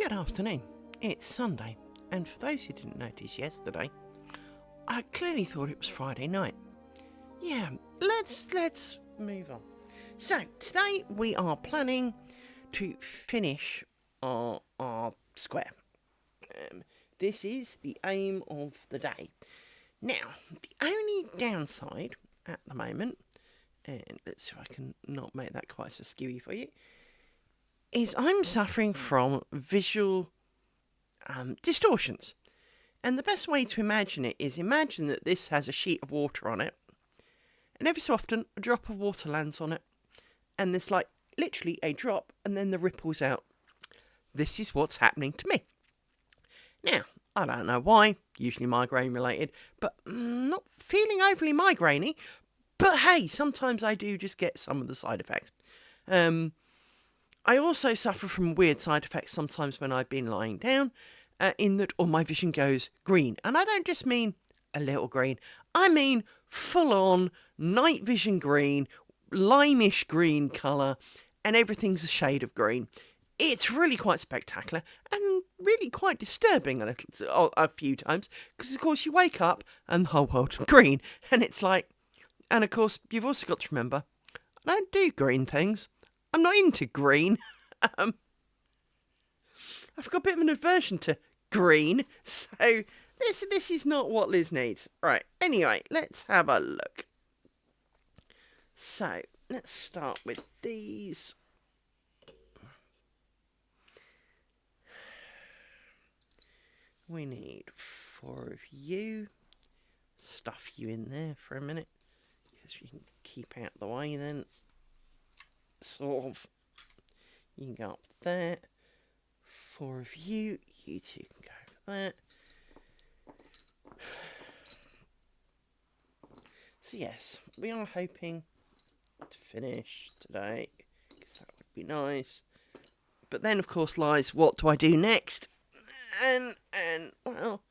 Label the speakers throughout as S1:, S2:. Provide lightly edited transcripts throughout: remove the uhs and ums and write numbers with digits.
S1: Good afternoon. It's Sunday, and for those who didn't notice yesterday, I clearly thought it was Friday night. Yeah, let's move on. So today we are planning to finish our square. This is the aim of the day. Now, the only downside at the moment, and let's see if I can not make that quite so skewy for you, is I'm suffering from visual distortions. And the best way to imagine it is imagine that this has a sheet of water on it, and every so often a drop of water lands on it, and there's like literally a drop, and then the ripples out. This is what's happening to me. Now, I don't know why, usually migraine related, but not feeling overly migrainey. But hey, sometimes I do just get some of the side effects. I also suffer from weird side effects sometimes when I've been lying down, in that all my vision goes green. And I don't just mean a little green, I mean full on night vision green, limeish green colour, and everything's a shade of green. It's really quite spectacular and really quite disturbing a few times, because of course you wake up and the whole world's green, and it's like, and of course you've also got to remember, I don't do green things. I'm not into green. I've got a bit of an aversion to green, so this is not what Liz needs. Right, anyway, let's have a look. So, let's start with these. We need 4 of you. Stuff you in there for a minute, because you can keep out the way then. Sort of. You can go up there. 4 of you. You two can go over there. So yes, we are hoping to finish today, because that would be nice. But then, of course, lies, what do I do next? And well,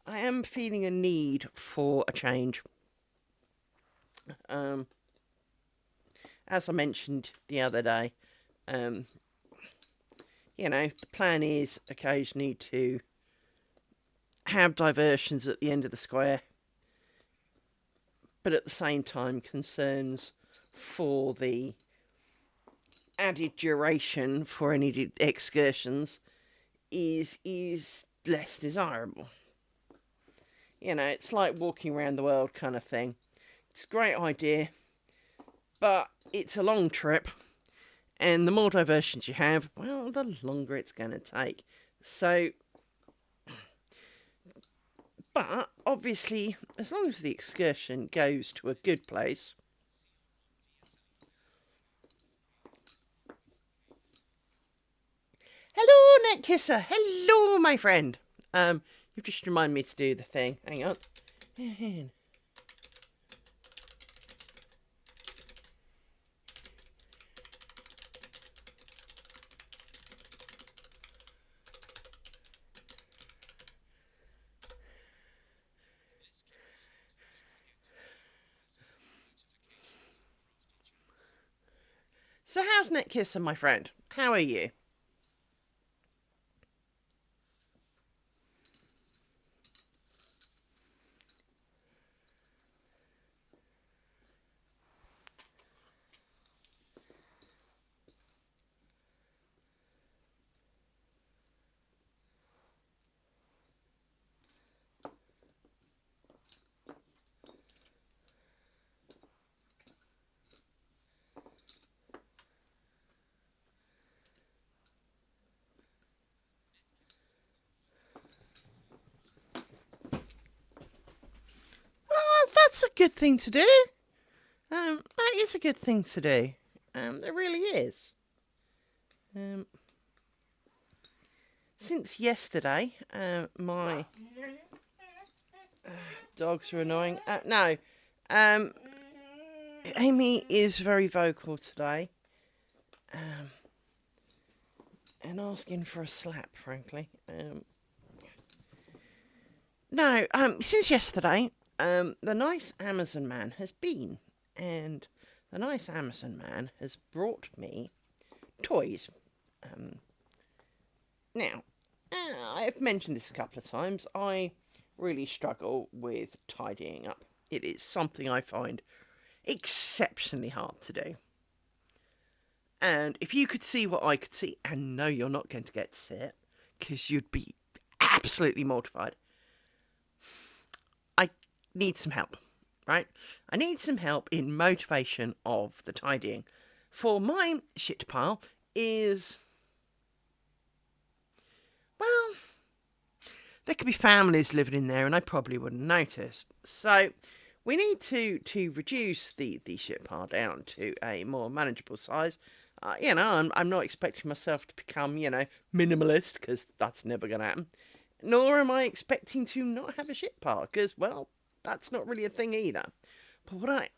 S1: I am feeling a need for a change. As I mentioned the other day, the plan is occasionally to have diversions at the end of the square, but at the same time concerns for the added duration for any excursions is less desirable. It's like walking around the world kind of thing. It's a great idea, but it's a long trip, and the more diversions you have, well, the longer it's going to take. So, but obviously, as long as the excursion goes to a good place. Hello, Net Kisser. Hello, my friend. You've just reminded me to do the thing. Hang on. So how's Net Kisser, my friend? How are you? That's a good thing to do. That is a good thing to do. It really is. Since yesterday, my dogs are annoying. No, Amy is very vocal today, and asking for a slap, frankly. No, since yesterday, the nice Amazon man has been, and the nice Amazon man has brought me toys. Now, I've mentioned this a couple of times. I really struggle with tidying up. It is something I find exceptionally hard to do. And if you could see what I could see, and no, you're not going to get to see it, because you'd be absolutely mortified. I need some help, right? I need some help in motivation of the tidying. For my shit pile is, well, there could be families living in there and I probably wouldn't notice. So we need to reduce the shit pile down to a more manageable size. I'm not expecting myself to become, minimalist, because that's never going to happen. Nor am I expecting to not have a shit pile, because, well, that's not really a thing either. But what I...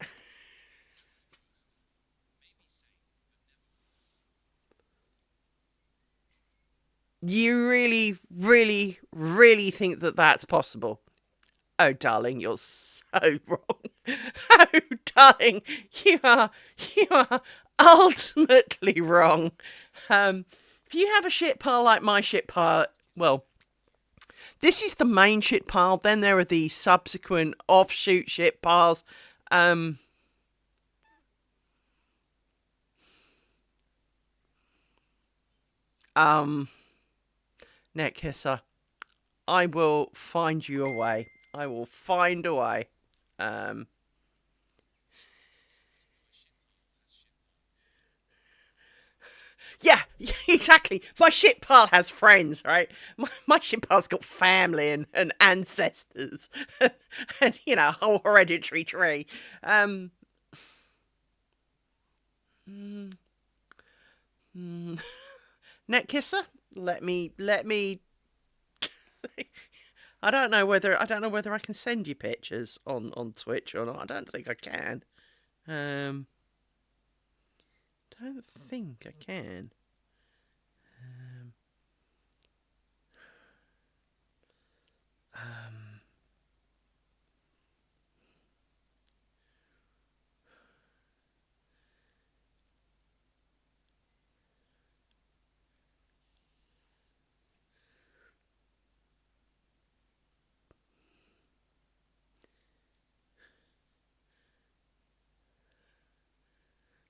S1: You really, really, really think that that's possible? Oh, darling, you're so wrong. Oh, darling, you are ultimately wrong. If you have a shit pile like my shit pile, well, this is the main shit pile. Then there are the subsequent offshoot shit piles. Um, um, Neck Kisser, I will find you a way. I will find a way. Um, Yeah, exactly. My shit pile has friends, right? My shit pile's got family and ancestors and, a whole hereditary tree. Um, mm, mm, Neck kisser, let me. I don't know whether I can send you pictures on Twitch or not. I don't think I can. Um, don't think I can. Um, um,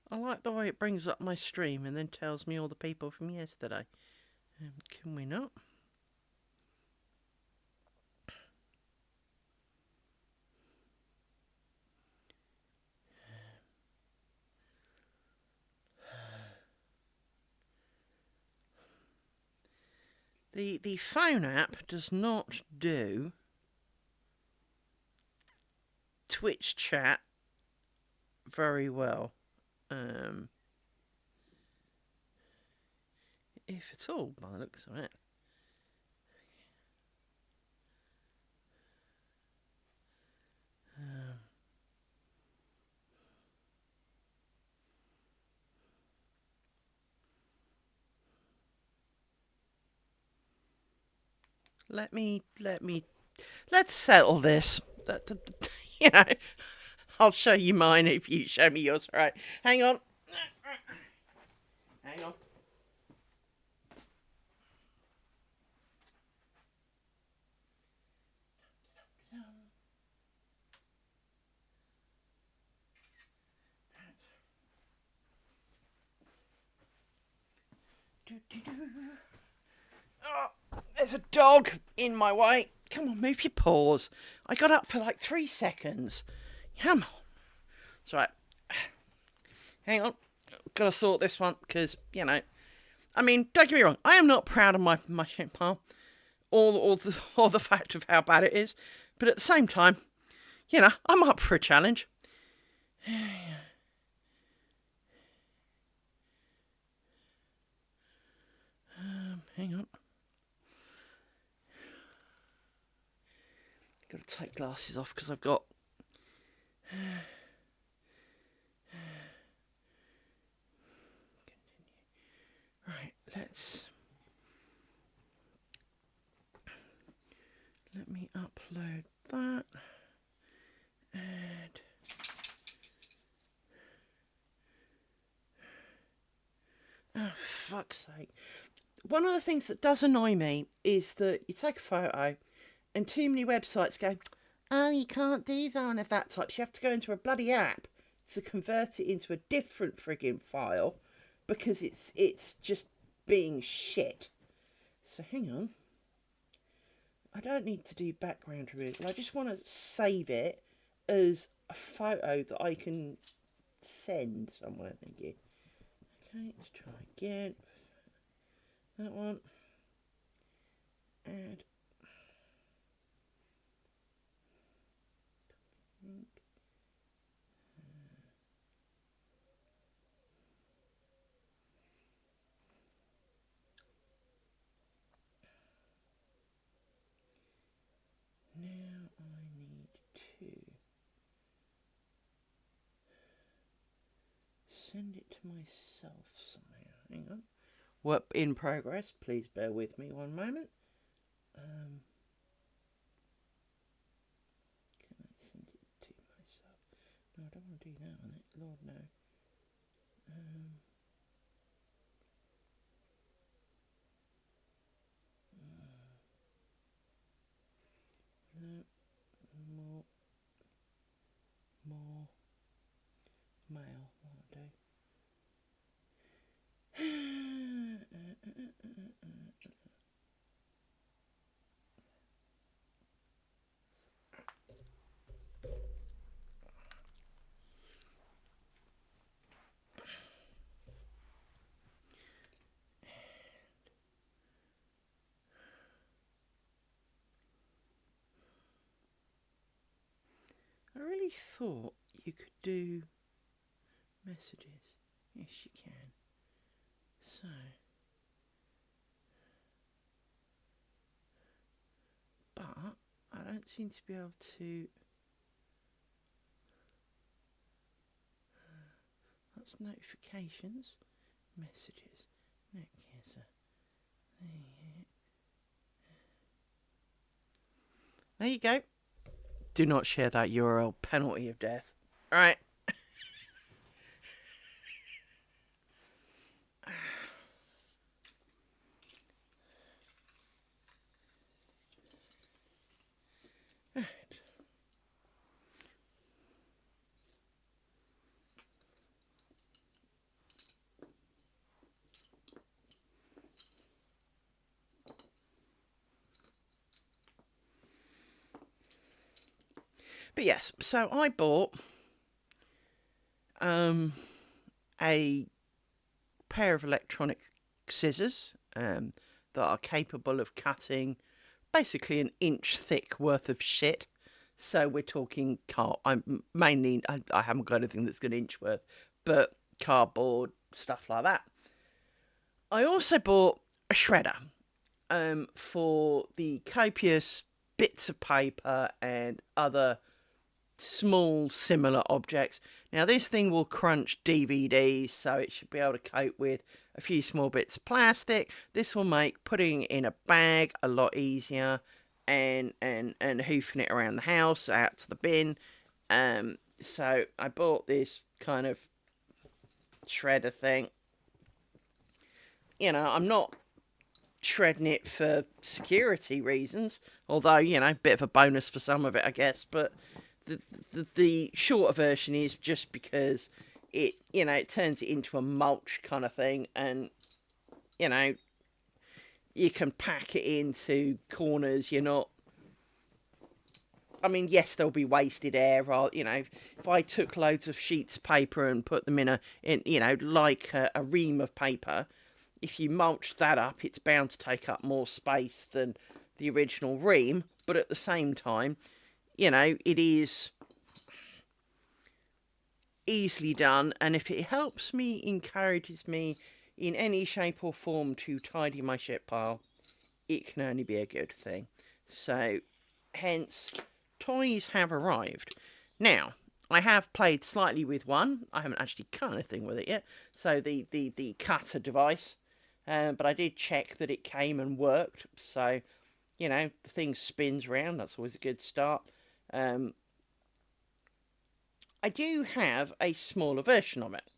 S1: I like the way it brings up my stream and then tells me all the people from yesterday. Can we not? The phone app does not do Twitch chat very well. If at all, by the looks of it. Um, let's settle this. You know, I'll show you mine if you show me yours. All right, hang on. Hang on. Oh, there's a dog in my way. Come on, move your paws. I got up for like 3 seconds. Come on. It's right. Hang on. Gotta sort this one because, I mean, don't get me wrong. I am not proud of my shit pile. All the fact of how bad it is. But at the same time, I'm up for a challenge. Hang on. Got to take glasses off because I've got. Right, let me upload that. And oh, fuck's sake. one of the things that does annoy me is that you take a photo and too many websites go, oh, you can't do one of that type. You have to go into a bloody app to convert it into a different frigging file because it's just being shit. So hang on. I don't need to do background removal. I just want to save it as a photo that I can send somewhere. Thank you. Okay, let's try again. That one. Add. Now I need to send it to myself somehow. Hang on. Work in progress. Please bear with me one moment. Can I send it to myself? No, I don't want to do that on it. Lord, no. No. More mail. Won't do. I really thought you could do messages. Yes, you can. So, but I don't seem to be able to. That's notifications, messages. No, here's a. There you go. Do not share that URL. Penalty of death. All right. But yes, so I bought a pair of electronic scissors that are capable of cutting basically an inch thick worth of shit. So we're talking I haven't got anything that's an inch worth, but cardboard, stuff like that. I also bought a shredder for the copious bits of paper and other small similar objects. Now this thing will crunch DVDs, so it should be able to cope with a few small bits of plastic. This will make putting it in a bag a lot easier, and hoofing it around the house out to the bin. So I bought this kind of shredder thing. You know, I'm not shredding it for security reasons, although, you know, bit of a bonus for some of it, I guess. But the shorter version is just because it, you know, it turns it into a mulch kind of thing, and, you know, you can pack it into corners. You're not. I mean, yes, there'll be wasted air. Or, you know, if I took loads of sheets of paper and put them in you know, like a ream of paper, if you mulch that up, it's bound to take up more space than the original ream. But at the same time, you know, it is easily done, and if it helps me, encourages me in any shape or form to tidy my shit pile, it can only be a good thing. So, hence, toys have arrived. Now, I have played slightly with one. I haven't actually cut anything with it yet. So, the cutter device. But I did check that it came and worked. So, you know, the thing spins around. That's always a good start. I do have a smaller version of it.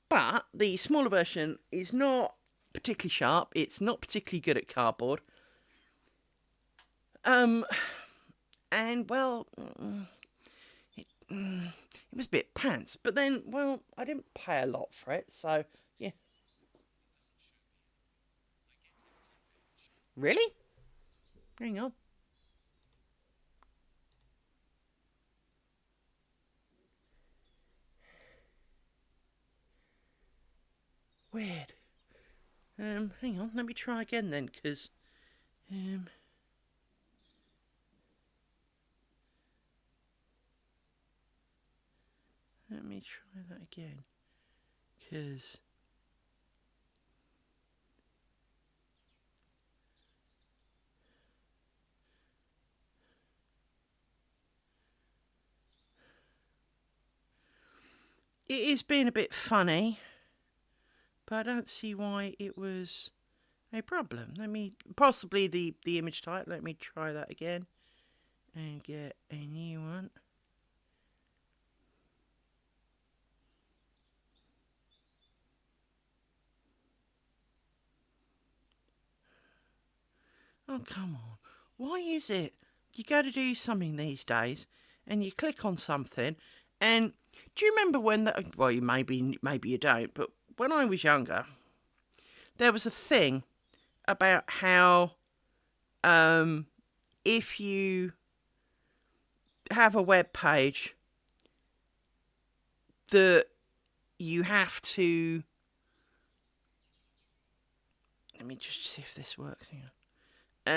S1: But the smaller version is not particularly sharp. It's not particularly good at cardboard. And well, it was a bit pants. But then, well, I didn't pay a lot for it, so yeah. Really? Hang on. Weird. Hang on. Let me try again then, because let me try that again, because it is being a bit funny, but I don't see why it was a problem. Let me, possibly the image type. Let me try that again and get a new one. Oh, come on. Why is it you go to do something these days and you click on something, and do you remember when that, well, you maybe you don't, but when I was younger, there was a thing about how if you have a web page that you have to, let me just see if this works here.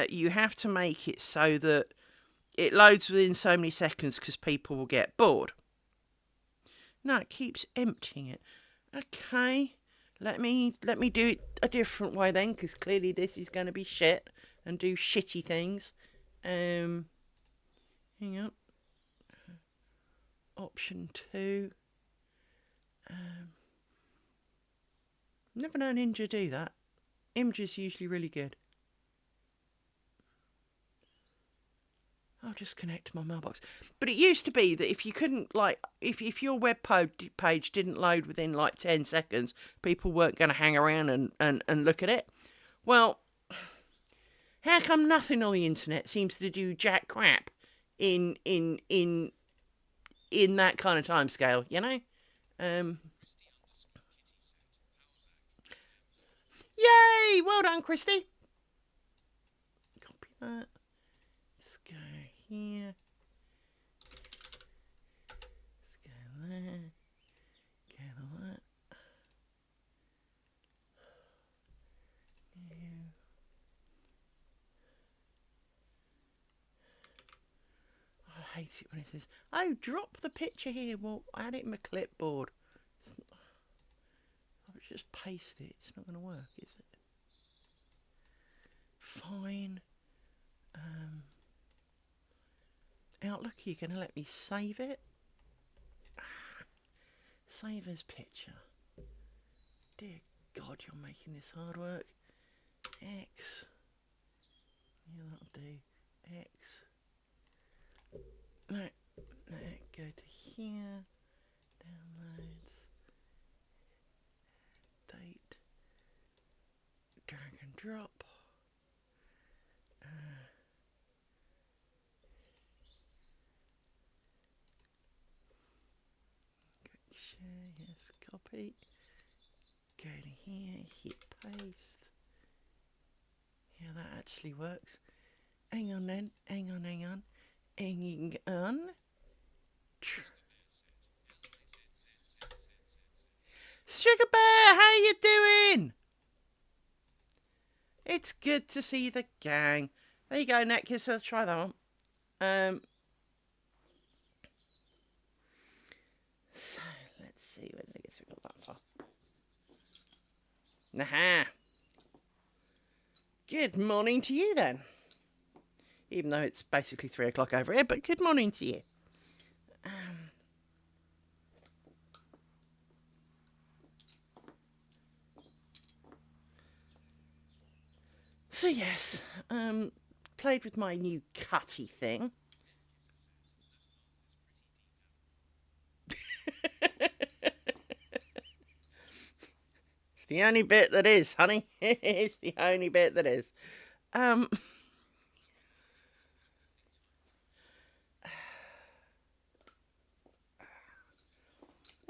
S1: You have to make it so that it loads within so many seconds because people will get bored. No, it keeps emptying it. Okay, let me do it a different way then, because clearly this is going to be shit and do shitty things. Hang on. Option 2. Never known Ninja do that. Image is usually really good. I'll just connect to my mailbox. But it used to be that if you couldn't, like, if your web page didn't load within like 10 seconds, people weren't going to hang around and look at it. Well, how come nothing on the internet seems to do jack crap in that kind of time scale, you know? Yay! Well done, Christy. Copy that. Let's go here. Let's go there. Go that. New. I hate it when it says, oh, drop the picture here. Well, add it in my clipboard. I'll just paste it. It's not going to work, is it? Fine. Outlook, are you going to let me save it? Save as picture. Dear God, you're making this hard work. X. Yeah, that'll do. X. No, go to here. Downloads. Date. Drag and drop. Share, yes, copy. Go to here, hit paste. Yeah, that actually works. Hang on then, hang on. Hanging on. Sugar Bear, how you doing? It's good to see the gang. There you go, Netkiss, I'll try that one. So, let's see when I guess we got that far. Nah. Good morning to you then. Even though it's basically 3 o'clock over here, but good morning to you. So yes, played with my new cutty thing. the only bit that is, honey. It's the only bit that is.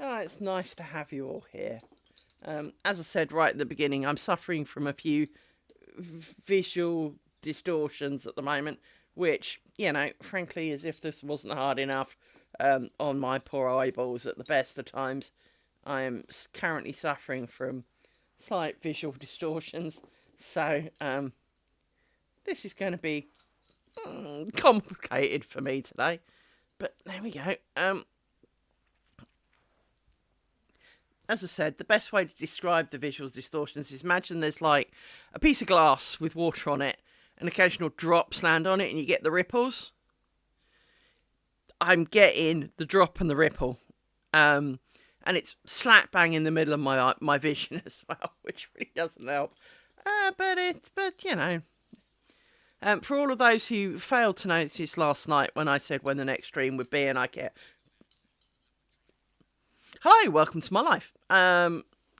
S1: Oh, it's nice to have you all here. As I said right at the beginning, I'm suffering from a few visual distortions at the moment, which, frankly, as if this wasn't hard enough on my poor eyeballs at the best of times, I am currently suffering from slight visual distortions. So, this is going to be complicated for me today. But there we go. As I said, the best way to describe the visual distortions is imagine there's like a piece of glass with water on it and occasional drops land on it and you get the ripples. I'm getting the drop and the ripple. And it's slap bang in the middle of my vision as well, which really doesn't help. For all of those who failed to notice this last night when I said when the next stream would be and I kept... Hello, welcome to my life.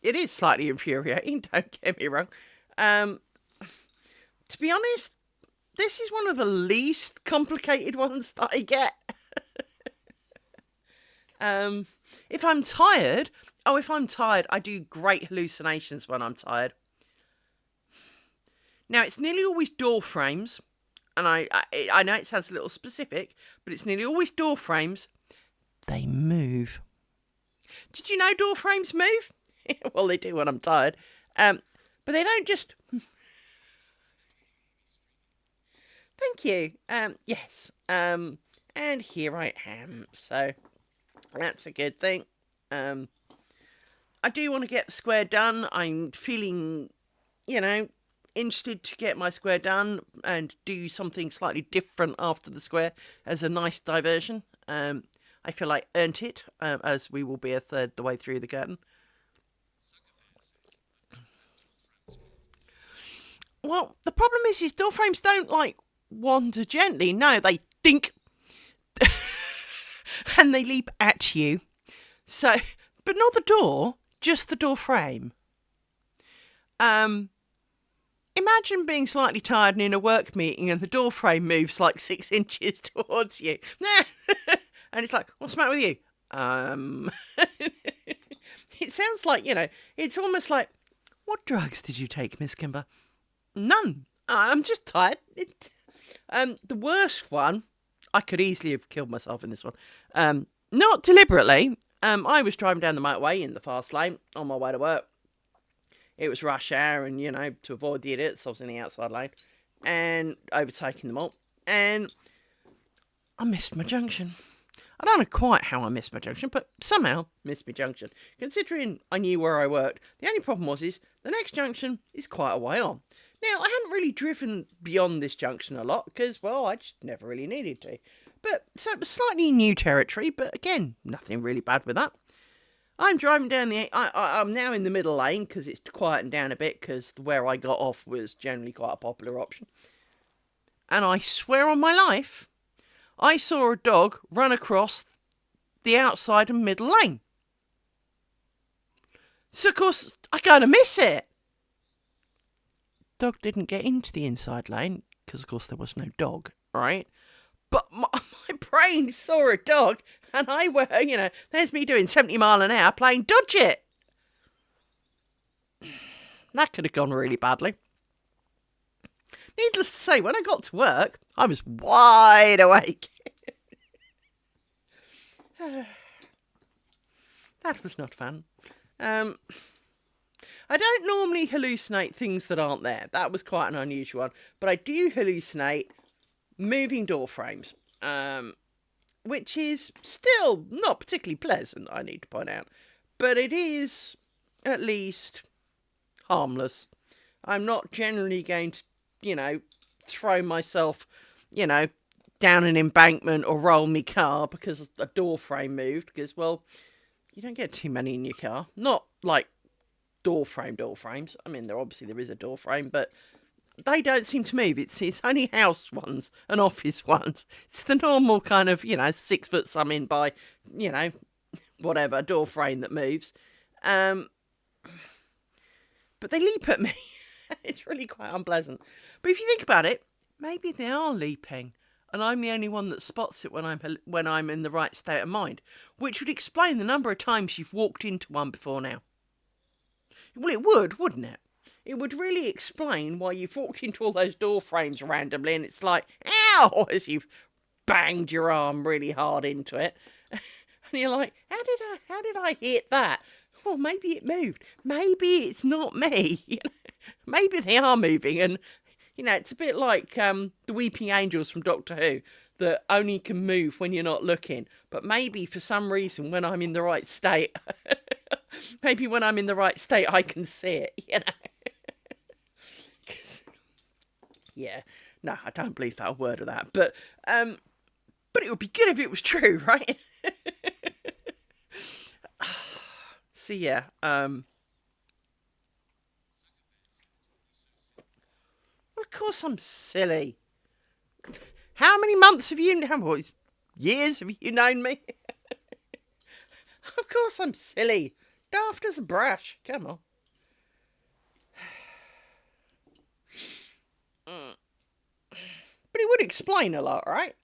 S1: It is slightly infuriating, don't get me wrong. To be honest, this is one of the least complicated ones that I get. If I'm tired, I do great hallucinations when I'm tired. Now, it's nearly always door frames, and I know it sounds a little specific, but it's nearly always door frames. They move. Did you know door frames move? Well, they do when I'm tired. But they don't just... Thank you. Yes. And here I am. So, that's a good thing. I do want to get the square done. I'm feeling, interested to get my square done and do something slightly different after the square as a nice diversion. I feel I earned it, as we will be a third the way through the curtain. Well, the problem is door frames don't, wander gently. No, they think and they leap at you. So, but not the door, just the door frame. Imagine being slightly tired and in a work meeting and the door frame moves 6 inches towards you. And it's like, what's the matter with you? It sounds like, it's almost like, what drugs did you take, Miss Kimber? None. I'm just tired. The worst one, I could easily have killed myself in this one. Not deliberately. I was driving down the motorway in the fast lane on my way to work. It was rush hour and, to avoid the idiots, I was in the outside lane and overtaking them all. And I missed my junction. I don't know quite how I missed my junction, but somehow missed my junction. Considering I knew where I worked, the only problem is the next junction is quite a way on. Now, I hadn't really driven beyond this junction a lot because, well, I just never really needed to. But so it was slightly new territory, but again, nothing really bad with that. I'm driving down I'm now in the middle lane because it's quieting down a bit because where I got off was generally quite a popular option. And I swear on my life, I saw a dog run across the outside and middle lane. So, of course, I kind of miss it. Dog didn't get into the inside lane because, of course, there was no dog, right? But my brain saw a dog and there's me doing 70 mile an hour playing dodge it. That could have gone really badly. Needless to say, when I got to work, I was wide awake. That was not fun. I don't normally hallucinate things that aren't there. That was quite an unusual one. But I do hallucinate moving door frames, which is still not particularly pleasant, I need to point out. But it is, at least, harmless. I'm not generally going to, throw myself, down an embankment or roll my car because a door frame moved. Because, well, you don't get too many in your car. Not like door frames. I mean, there is a door frame, but they don't seem to move. It's only house ones and office ones. It's the normal kind of, 6 foot something by, whatever, door frame that moves. but they leap at me. It's really quite unpleasant. But if you think about it, maybe they are leaping, and I'm the only one that spots it when I'm in the right state of mind, which would explain the number of times you've walked into one before now. Well, it would, wouldn't it? It would really explain why you've walked into all those door frames randomly, and it's like, ow, as you've banged your arm really hard into it, and you're like, how did I hit that? Well, maybe it moved. Maybe it's not me. Maybe they are moving, and it's a bit like the weeping angels from Doctor Who that only can move when you're not looking. But maybe for some reason, when I'm in the right state, I can see it. Yeah, no, I don't believe that a word of that. But it would be good if it was true, right? So yeah, well, of course I'm silly. How many months have you, years have you known me? Of course I'm silly. Daft as a brush. Come on. But it would explain a lot, right?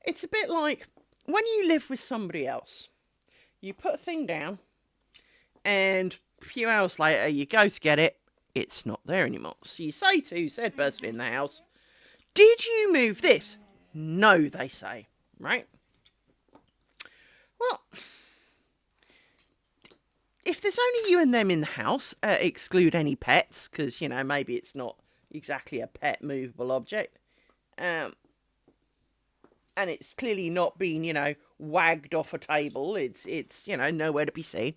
S1: It's a bit like when you live with somebody else. You put a thing down, and a few hours later you go to get it, it's not there anymore. So you say to said person in the house, did you move this? No, they say, right? Well, if there's only you and them in the house, exclude any pets, because, maybe it's not exactly a pet movable object. And it's clearly not been, wagged off a table. It's nowhere to be seen.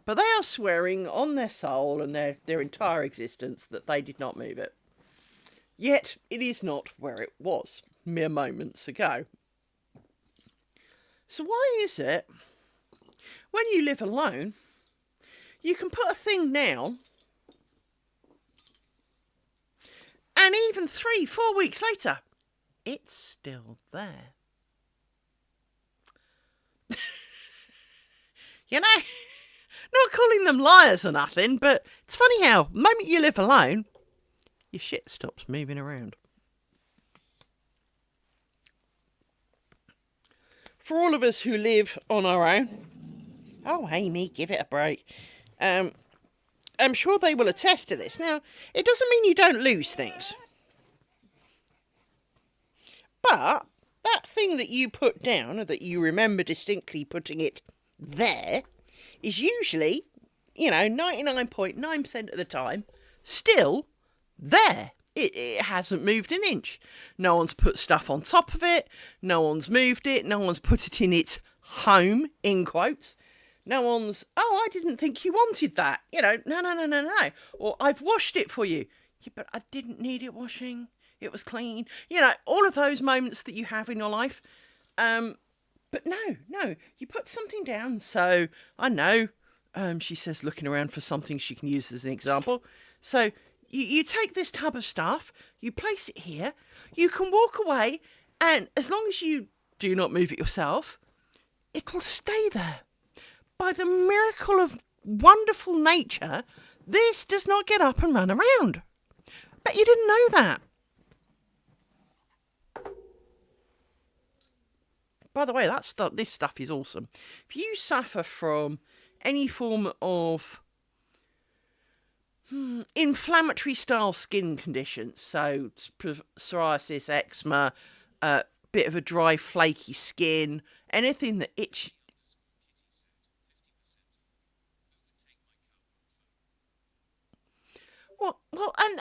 S1: But they are swearing on their soul and their entire existence that they did not move it. Yet, it is not where it was mere moments ago. So why is it, when you live alone, you can put a thing down, and even 3-4 weeks later, it's still there? Not calling them liars or nothing, but it's funny how, the moment you live alone, your shit stops moving around. For all of us who live on our own, oh, Amy, give it a break. I'm sure they will attest to this. Now, it doesn't mean you don't lose things. But that thing that you put down, or that you remember distinctly putting it there, is usually, 99.9% of the time, still there. It hasn't moved an inch. No one's put stuff on top of it. No one's moved it. No one's put it in its home, in quotes. No one's, I didn't think you wanted that. No. Or I've washed it for you. Yeah, but I didn't need it washing. It was clean. All of those moments that you have in your life. But no, you put something down. So, I know, she says, looking around for something she can use as an example. So, you take this tub of stuff, you place it here, you can walk away, and as long as you do not move it yourself, it will stay there. By the miracle of wonderful nature, this does not get up and run around. But you didn't know that. By the way, this stuff is awesome. If you suffer from any form of inflammatory style skin conditions, so psoriasis, eczema, bit of a dry, flaky skin, anything that itch. Well, and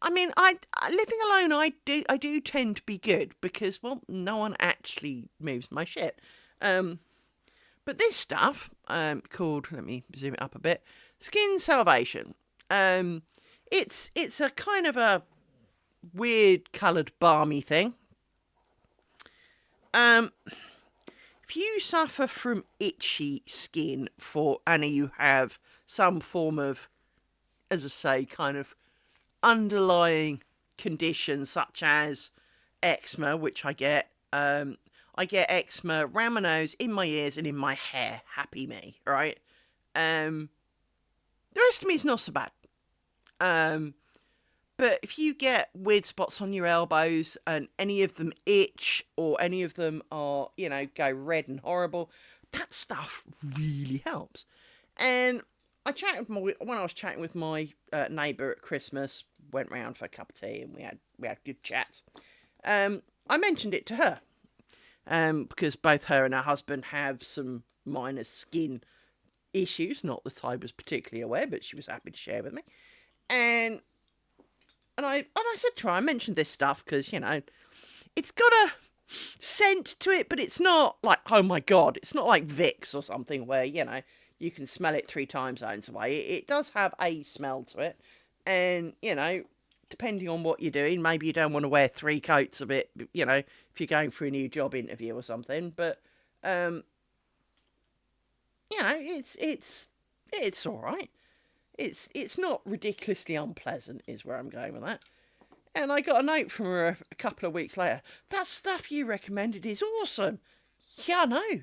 S1: I mean, I living alone, I do tend to be good because, well, no one actually moves my shit. But this stuff, called, let me zoom it up a bit, Skin Salvation. It's a kind of a weird coloured balmy thing. If you suffer from itchy skin and you have some form of, as I say, kind of underlying condition such as eczema, which I get. I I get eczema around my nose, in my ears, and in my hair. Happy me, right? The rest of me is not so bad. But if you get weird spots on your elbows and any of them itch or any of them are, go red and horrible, that stuff really helps. And when I was chatting with my neighbour at Christmas, went round for a cup of tea and we had good chats. I mentioned it to her because both her and her husband have some minor skin issues, not that I was particularly aware, but she was happy to share with me. And I said to her, I mentioned this stuff because, it's got a scent to it, but it's not like, oh my God, it's not like Vicks or something where, you can smell it 3 time zones away. It does have a smell to it. And, depending on what you're doing, maybe you don't want to wear 3 coats of it, if you're going for a new job interview or something. But, it's all right. It's not ridiculously unpleasant, is where I'm going with that. And I got a note from her a couple of weeks later. That stuff you recommended is awesome. Yeah, I know.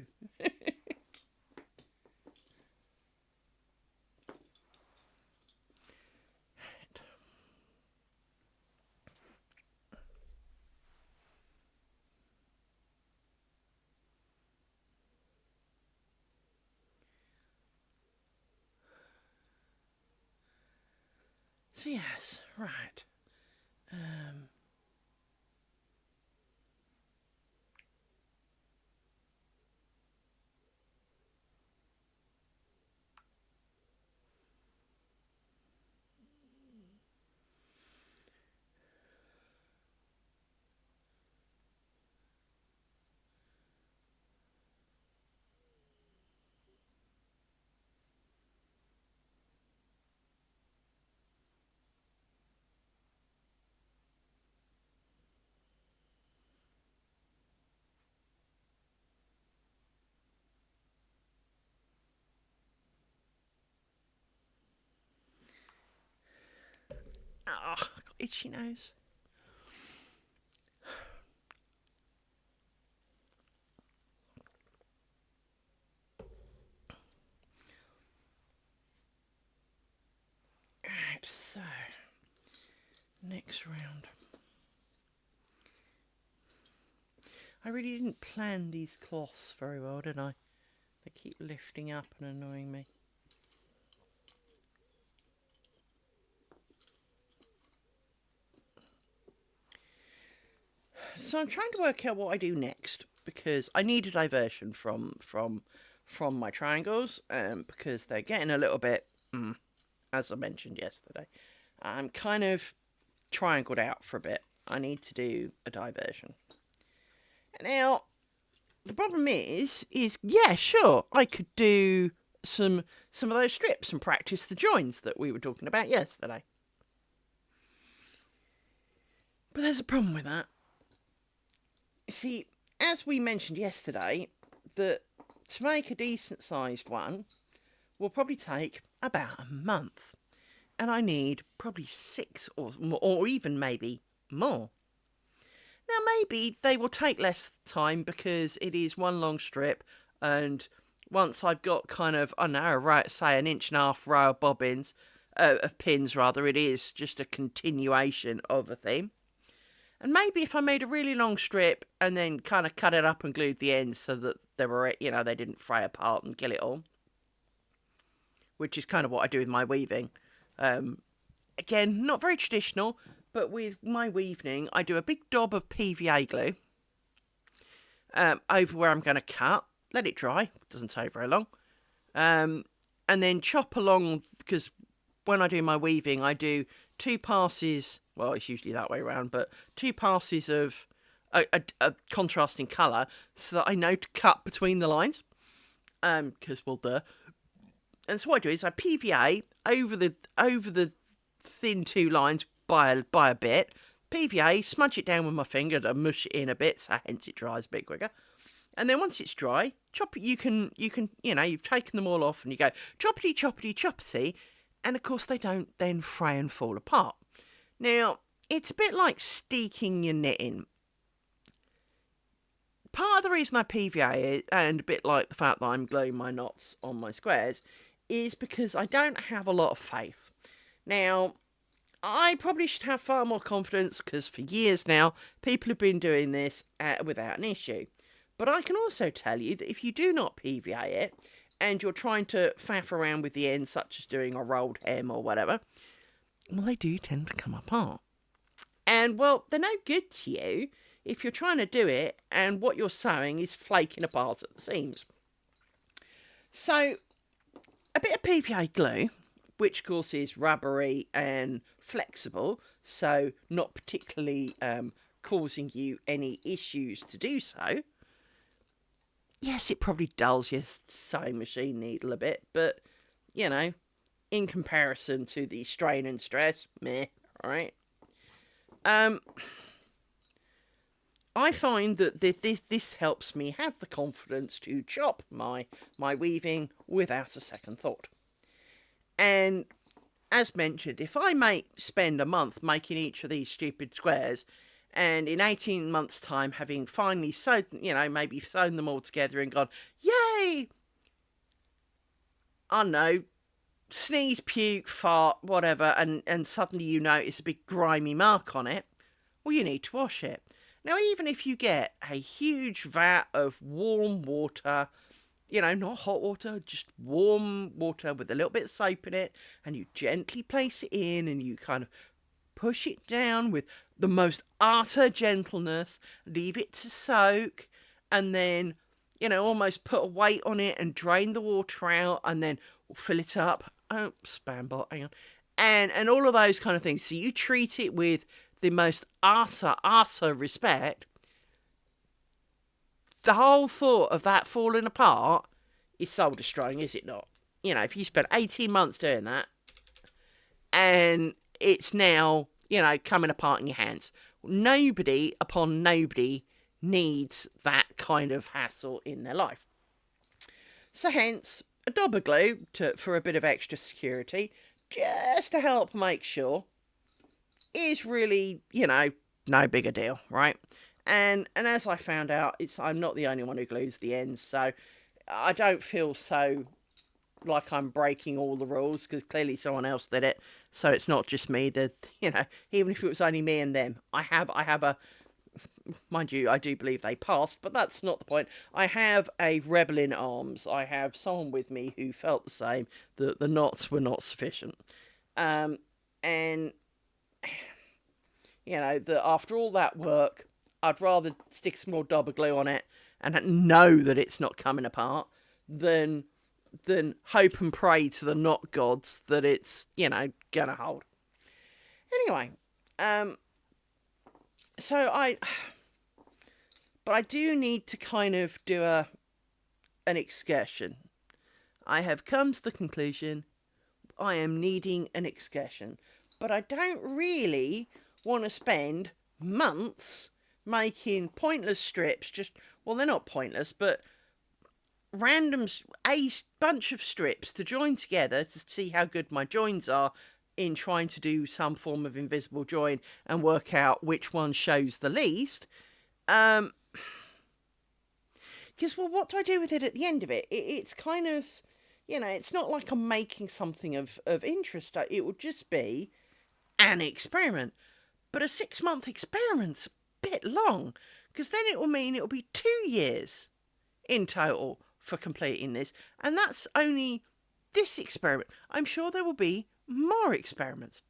S1: So yes, right. Oh, I've got itchy nose. Right, so next round. I really didn't plan these cloths very well, did I? They keep lifting up and annoying me. So I'm trying to work out what I do next because I need a diversion from my triangles because they're getting a little bit, as I mentioned yesterday, I'm kind of triangled out for a bit. I need to do a diversion. Now, the problem is yeah, sure, I could do some of those strips and practice the joins that we were talking about yesterday. But there's a problem with that. See, as we mentioned yesterday, that to make a decent sized one will probably take about a month. And I need probably 6 or even maybe more. Now, maybe they will take less time because it is one long strip, and once I've got kind of, I don't know, say 1.5 row of bobbins, of pins rather, it is just a continuation of a theme. And maybe if I made a really long strip and then kind of cut it up and glued the ends so that they were, they didn't fray apart and kill it all, which is kind of what I do with my weaving. Again, not very traditional, but with my weaving, I do a big daub of PVA glue over where I'm going to cut, let it dry, it doesn't take very long, and then chop along, because when I do my weaving, I do 2 passes, well, it's usually that way around, but 2 passes of a contrasting colour so that I know to cut between the lines, because, well, duh. And so what I do is I PVA over the thin 2 lines by a bit, PVA, smudge it down with my finger to mush it in a bit, so hence it dries a bit quicker. And then once it's dry, chop it. You can, you've taken them all off, and you go choppity, choppity, choppity, and of course they don't then fray and fall apart. Now, it's a bit like steeking your knitting. part of the reason I PVA it, and a bit like the fact that I'm gluing my knots on my squares, is because I don't have a lot of faith. Now, I probably should have far more confidence because for years now, people have been doing this without an issue. But I can also tell you that if you do not PVA it, and you're trying to faff around with the ends, such as doing a rolled hem or whatever, well, they do tend to come apart. And, well, they're no good to you if you're trying to do it and what you're sewing is flaking apart at the seams. So, a bit of PVA glue, which of course is rubbery and flexible, so not particularly causing you any issues to do so. Yes, it probably dulls your sewing machine needle a bit, but, you know, in comparison to the strain and stress, meh, alright? I find that this helps me have the confidence to chop my weaving without a second thought. And as mentioned, if I spend a month making each of these stupid squares, and in 18 months' time, having finally sewed, maybe sewn them all together and gone, yay! I don't know, sneeze, puke, fart, whatever, and suddenly you notice a big grimy mark on it, well, you need to wash it. Now, even if you get a huge vat of warm water, not hot water, just warm water with a little bit of soap in it, and you gently place it in and you kind of push it down with the most utter gentleness, leave it to soak, and then, almost put a weight on it and drain the water out and then fill it up. Oh, spam bot, hang on. And all of those kind of things. So you treat it with the most utter respect. The whole thought of that falling apart is soul destroying, is it not? If you spent 18 months doing that and it's now, coming apart in your hands. Nobody needs that kind of hassle in their life. So hence, a dab of glue for a bit of extra security, just to help make sure, is really, no big a deal, right? And as I found out, I'm not the only one who glues the ends, so I don't feel so like I'm breaking all the rules, because clearly someone else did it, so it's not just me. That even if it was only me and them, I have a, mind you, I do believe they passed, but that's not the point. I have a rebel in arms. I have someone with me who felt the same, that the knots were not sufficient, and that after all that work, I'd rather stick some more dab of glue on it and know that it's not coming apart than hope and pray to the knot gods that it's, gonna hold. Anyway, but I do need to kind of do an excursion. I have come to the conclusion I am needing an excursion, but I don't really want to spend months making pointless strips. They're not pointless, but a bunch of strips to join together to see how good my joins are in trying to do some form of invisible join and work out which one shows the least. Because, what do I do with it at the end of it? It's kind of, it's not like I'm making something of interest. It would just be an experiment. But a 6-month experiment's a bit long, because then it will mean it will be 2 years in total for completing this, and that's only this experiment. I'm sure there will be more experiments.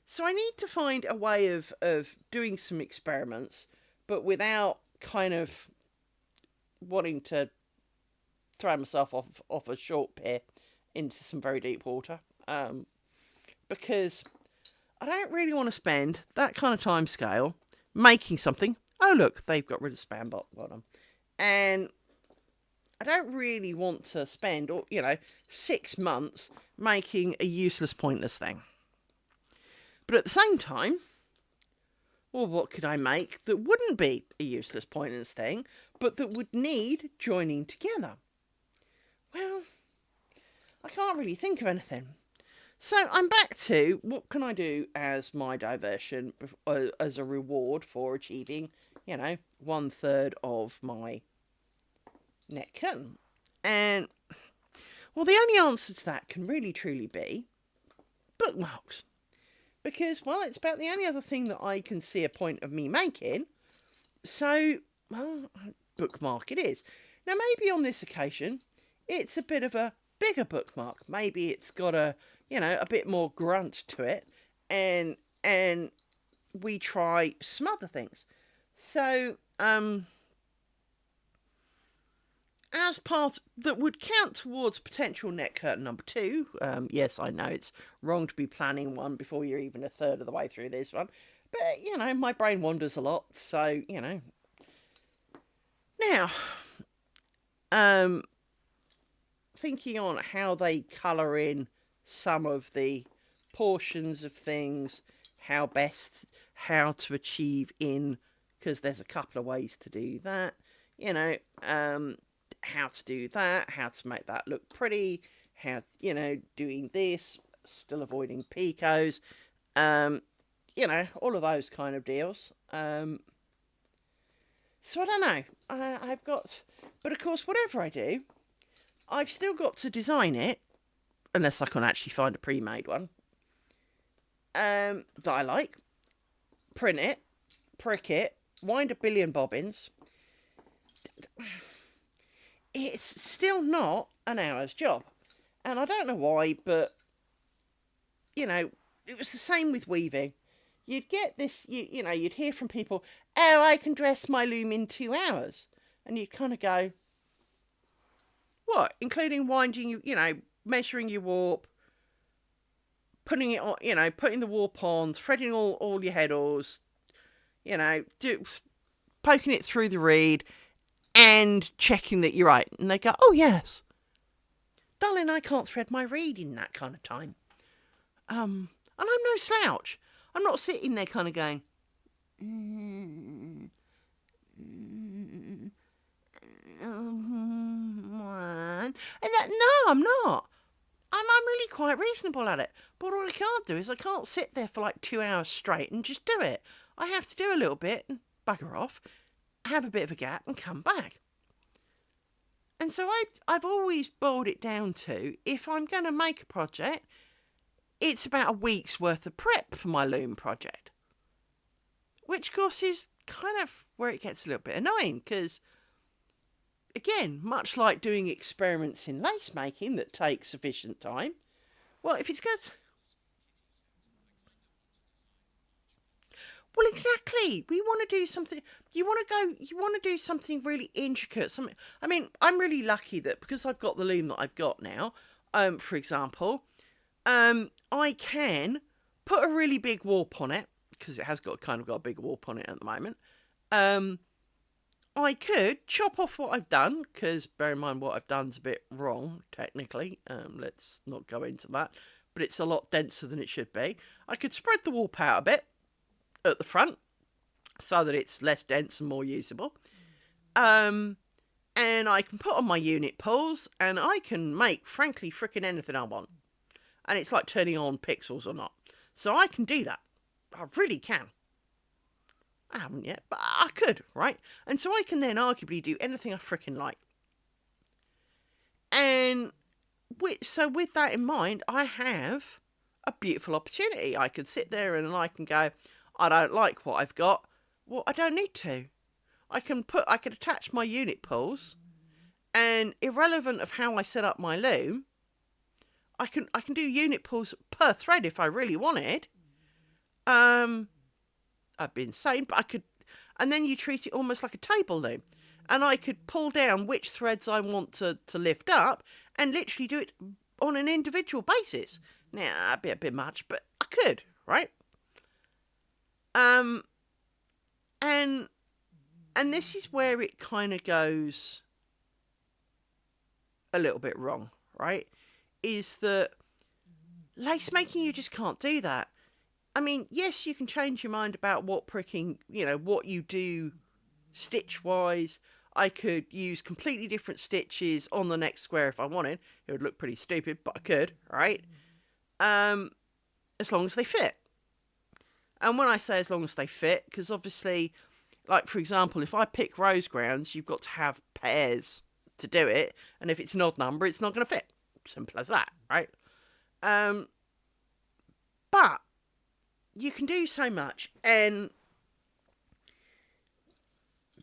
S1: So I need to find a way of doing some experiments, but without kind of wanting to throw myself off a short pier into some very deep water. Because I don't really want to spend that kind of time scale making something. Oh, look, they've got rid of spam bottom. And I don't really want to spend, 6 months making a useless, pointless thing. But at the same time, well, what could I make that wouldn't be a useless, pointless thing, but that would need joining together? Well, I can't really think of anything. So I'm back to, what can I do as my diversion, as a reward for achieving, 1/3 of my neck curtain? And, well, the only answer to that can really truly be bookmarks. Because, well, it's about the only other thing that I can see a point of me making. So, well, bookmark it is. Now, maybe on this occasion, it's a bit of a bigger bookmark. Maybe it's got a bit more grunt to it, and we try some other things. So, as part that would count towards potential neck curtain number 2. Yes, I know it's wrong to be planning one before you're even a third of the way through this one, but my brain wanders a lot, so Now, thinking on how they colour in some of the portions of things, how to achieve in, because there's a couple of ways to do that, how to do that, how to make that look pretty, how, doing this, still avoiding picos, all of those kind of deals. So I don't know. But of course, whatever I do, I've still got to design it, unless I can actually find a pre-made one, that I like, print it, prick it, wind a billion bobbins. It's still not an hour's job. And I don't know why, but, it was the same with weaving. You'd get this, you'd hear from people, oh, I can dress my loom in 2 hours. And you'd kind of go, what? Including winding, measuring your warp, putting it on, putting the warp on, threading all your headers, poking it through the reed and checking that you're right. And they go, oh, yes. Darling, I can't thread my reed in that kind of time. And I'm no slouch. I'm not sitting there kind of going, and no, I'm not. I'm really quite reasonable at it. But what I can't do is I can't sit there for like 2 hours straight and just do it. I have to do a little bit and bugger off, have a bit of a gap and come back. And so I've always boiled it down to, if I'm going to make a project, it's about a week's worth of prep for my loom project. Which, of course, is kind of where it gets a little bit annoying, because, again, much like doing experiments in lace making that take sufficient time, well, if it's going to... Well, exactly. We want to do something. You want to do something really intricate. I'm really lucky that because I've got the loom that I've got now, for example, I can put a really big warp on it, because it has got a big warp on it at the moment. I could chop off what I've done, because bear in mind what I've done's a bit wrong, technically. Let's not go into that. But it's a lot denser than it should be. I could spread the warp out a bit at the front, so that it's less dense and more usable. And I can put on my unit pulls, and I can make, frankly, frickin' anything I want. And it's like turning on pixels or not. So I can do that. I really can. I haven't yet, but I could, right? And so I can then arguably do anything I frickin' like. And with that in mind, I have a beautiful opportunity. I could sit there and I can go, I don't like what I've got. Well, I don't need to. I could attach my unit pulls, and irrelevant of how I set up my loom, I can do unit pulls per thread if I really wanted. I'd be insane, but I could, and then you treat it almost like a table loom, and I could pull down which threads I want to lift up, and literally do it on an individual basis. Now, that'd be a bit much, but I could, right? And this is where it kind of goes a little bit wrong, right? Is that lace making, you just can't do that. I mean, yes, you can change your mind about what pricking, what you do stitch-wise. I could use completely different stitches on the next square if I wanted. It would look pretty stupid, but I could, right? As long as they fit. And when I say as long as they fit, because obviously, like, for example, if I pick rose grounds, you've got to have pairs to do it, and if it's an odd number, it's not going to fit. Simple as that, right? But you can do so much,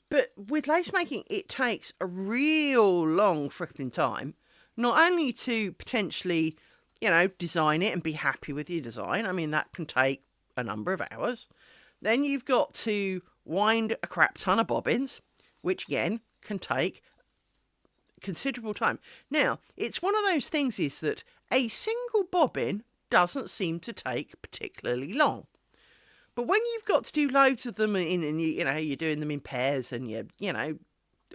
S1: but with lace making, it takes a real long freaking time, not only to potentially, design it and be happy with your design. I mean, that can take a number of hours. Then you've got to wind a crap ton of bobbins, which again can take considerable time. Now, it's one of those things is that a single bobbin doesn't seem to take particularly long. But when you've got to do loads of them and you're doing them in pairs and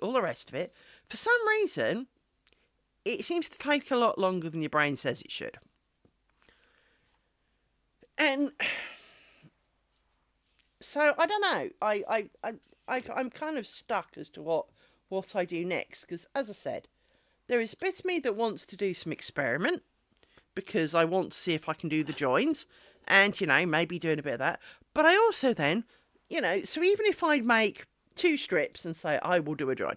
S1: all the rest of it, for some reason, it seems to take a lot longer than your brain says it should. And so I don't know. I'm kind of stuck as to what I do next, because as I said, there is a bit of me that wants to do some experiment because I want to see if I can do the joins and maybe doing a bit of that. But I also then, so even if I make 2 strips and say I will do a join,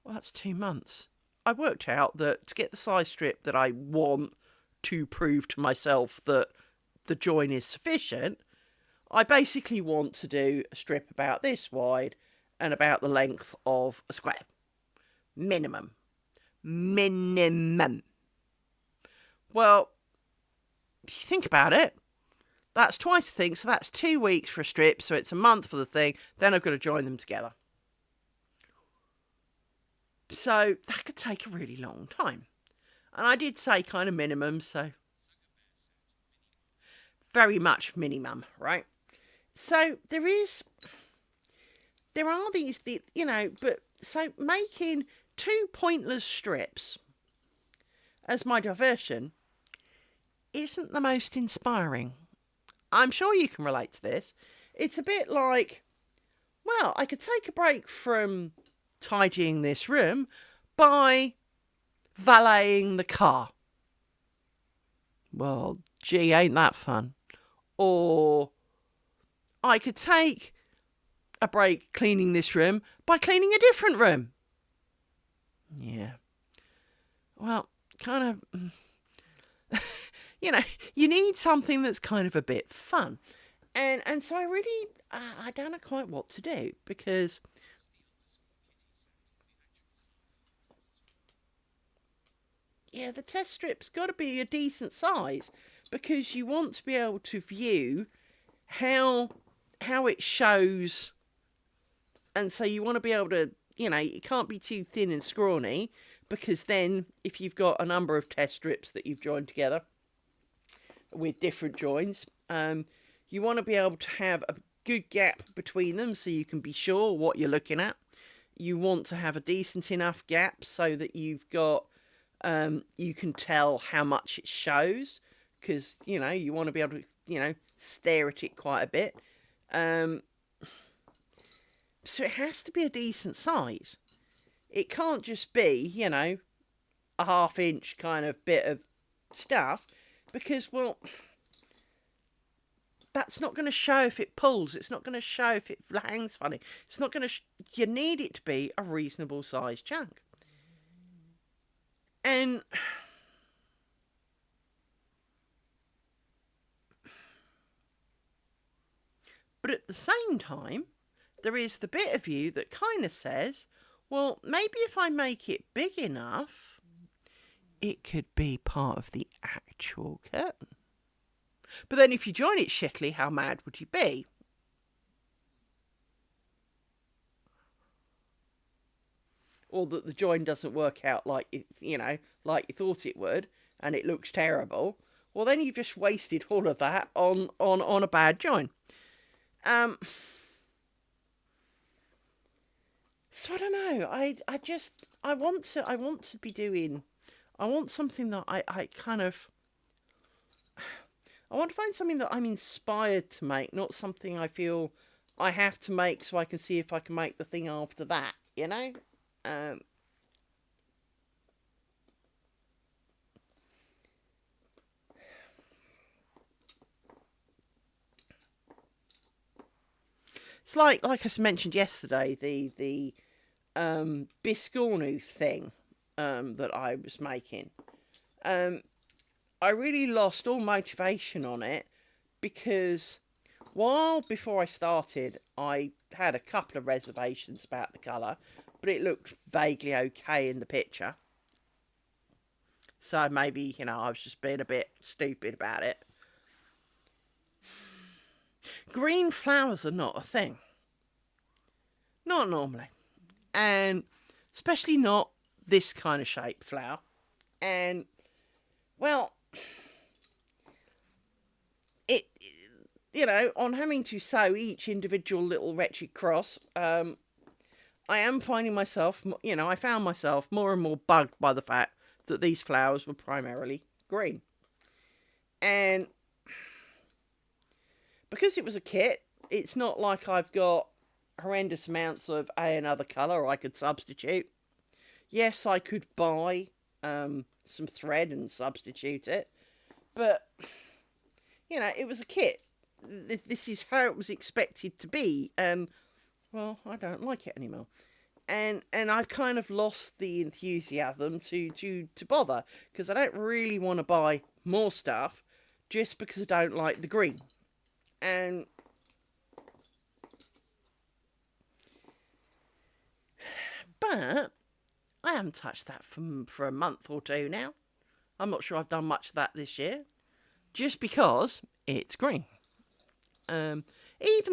S1: well, that's 2 months. I worked out that to get the size strip that I want to prove to myself that the join is sufficient, I basically want to do a strip about this wide and about the length of a square. Minimum. Well, if you think about it, that's twice the thing, so that's 2 weeks for a strip, so it's a month for the thing, then I've got to join them together. So that could take a really long time. And I did say kind of minimum, so very much minimum, right? So there are these, but so making 2 pointless strips as my diversion isn't the most inspiring. I'm sure you can relate to this. It's a bit like, well, I could take a break from tidying this room by valeting the car. Well, gee, ain't that fun? Or I could take a break cleaning this room by cleaning a different room. Yeah. Well, kind of, you need something that's kind of a bit fun. And so I really, I don't know quite what to do, because the test strip's got to be a decent size, because you want to be able to view how it shows, and so you want to be able to, it can't be too thin and scrawny, because then if you've got a number of test strips that you've joined together with different joins, you want to be able to have a good gap between them so you can be sure what you're looking at. You want to have a decent enough gap so that you've got, you can tell how much it shows, because, you want to be able to, stare at it quite a bit. So it has to be a decent size. It can't just be, a 1/2 inch kind of bit of stuff, because, well, that's not going to show if it pulls. It's not going to show if it hangs funny. It's not going to... you need it to be a reasonable size chunk. And... but at the same time, there is the bit of you that kind of says, well, maybe if I make it big enough, it could be part of the actual curtain. But then if you join it shittily, how mad would you be? Or that the join doesn't work out like like you thought it would, and it looks terrible. Well, then you've just wasted all of that on a bad join. So I don't know. I want to be doing. I want something that I kind of. I want to find something that I'm inspired to make, not something I feel I have to make so I can see if I can make the thing after that, It's like I mentioned yesterday, the biscornu thing that I was making. I really lost all motivation on it because while before I started, I had a couple of reservations about the colour, but it looked vaguely okay in the picture. So maybe, I was just being a bit stupid about it. Green flowers are not a thing. Not normally. And especially not this kind of shape flower. And, well, on having to sew each individual little wretched cross, I am finding myself, I found myself more and more bugged by the fact that these flowers were primarily green. And because it was a kit, it's not like I've got horrendous amounts of another colour I could substitute. Yes, I could buy some thread and substitute it, but, it was a kit. This is how it was expected to be, and, well, I don't like it anymore. And I've kind of lost the enthusiasm to bother, because I don't really want to buy more stuff just because I don't like the green. And but I haven't touched that for a month or two now. I'm not sure I've done much of that this year, just because it's green. Even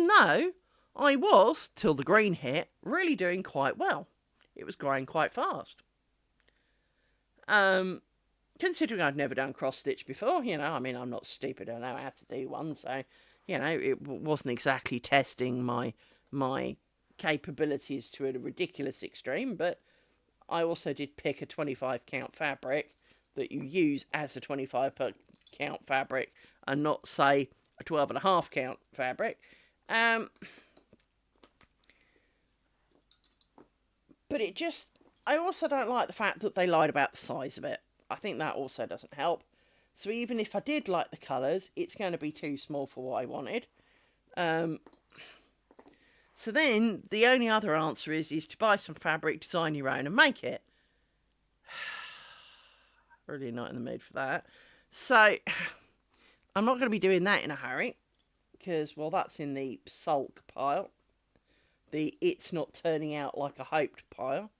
S1: though I was, till the green hit, really doing quite well. It was growing quite fast. Considering I'd never done cross-stitch before, I'm not stupid, I know how to do one, so, it wasn't exactly testing my capabilities to a ridiculous extreme, but I also did pick a 25 count fabric that you use as a 25 count fabric and not, say, a 12.5 count fabric. But I also don't like the fact that they lied about the size of it. I think that also doesn't help. So even if I did like the colours, it's going to be too small for what I wanted. So then the only other answer is to buy some fabric, design your own and make it. Really not in the mood for that. So I'm not going to be doing that in a hurry because, well, that's in the sulk pile. The it's not turning out like I hoped pile.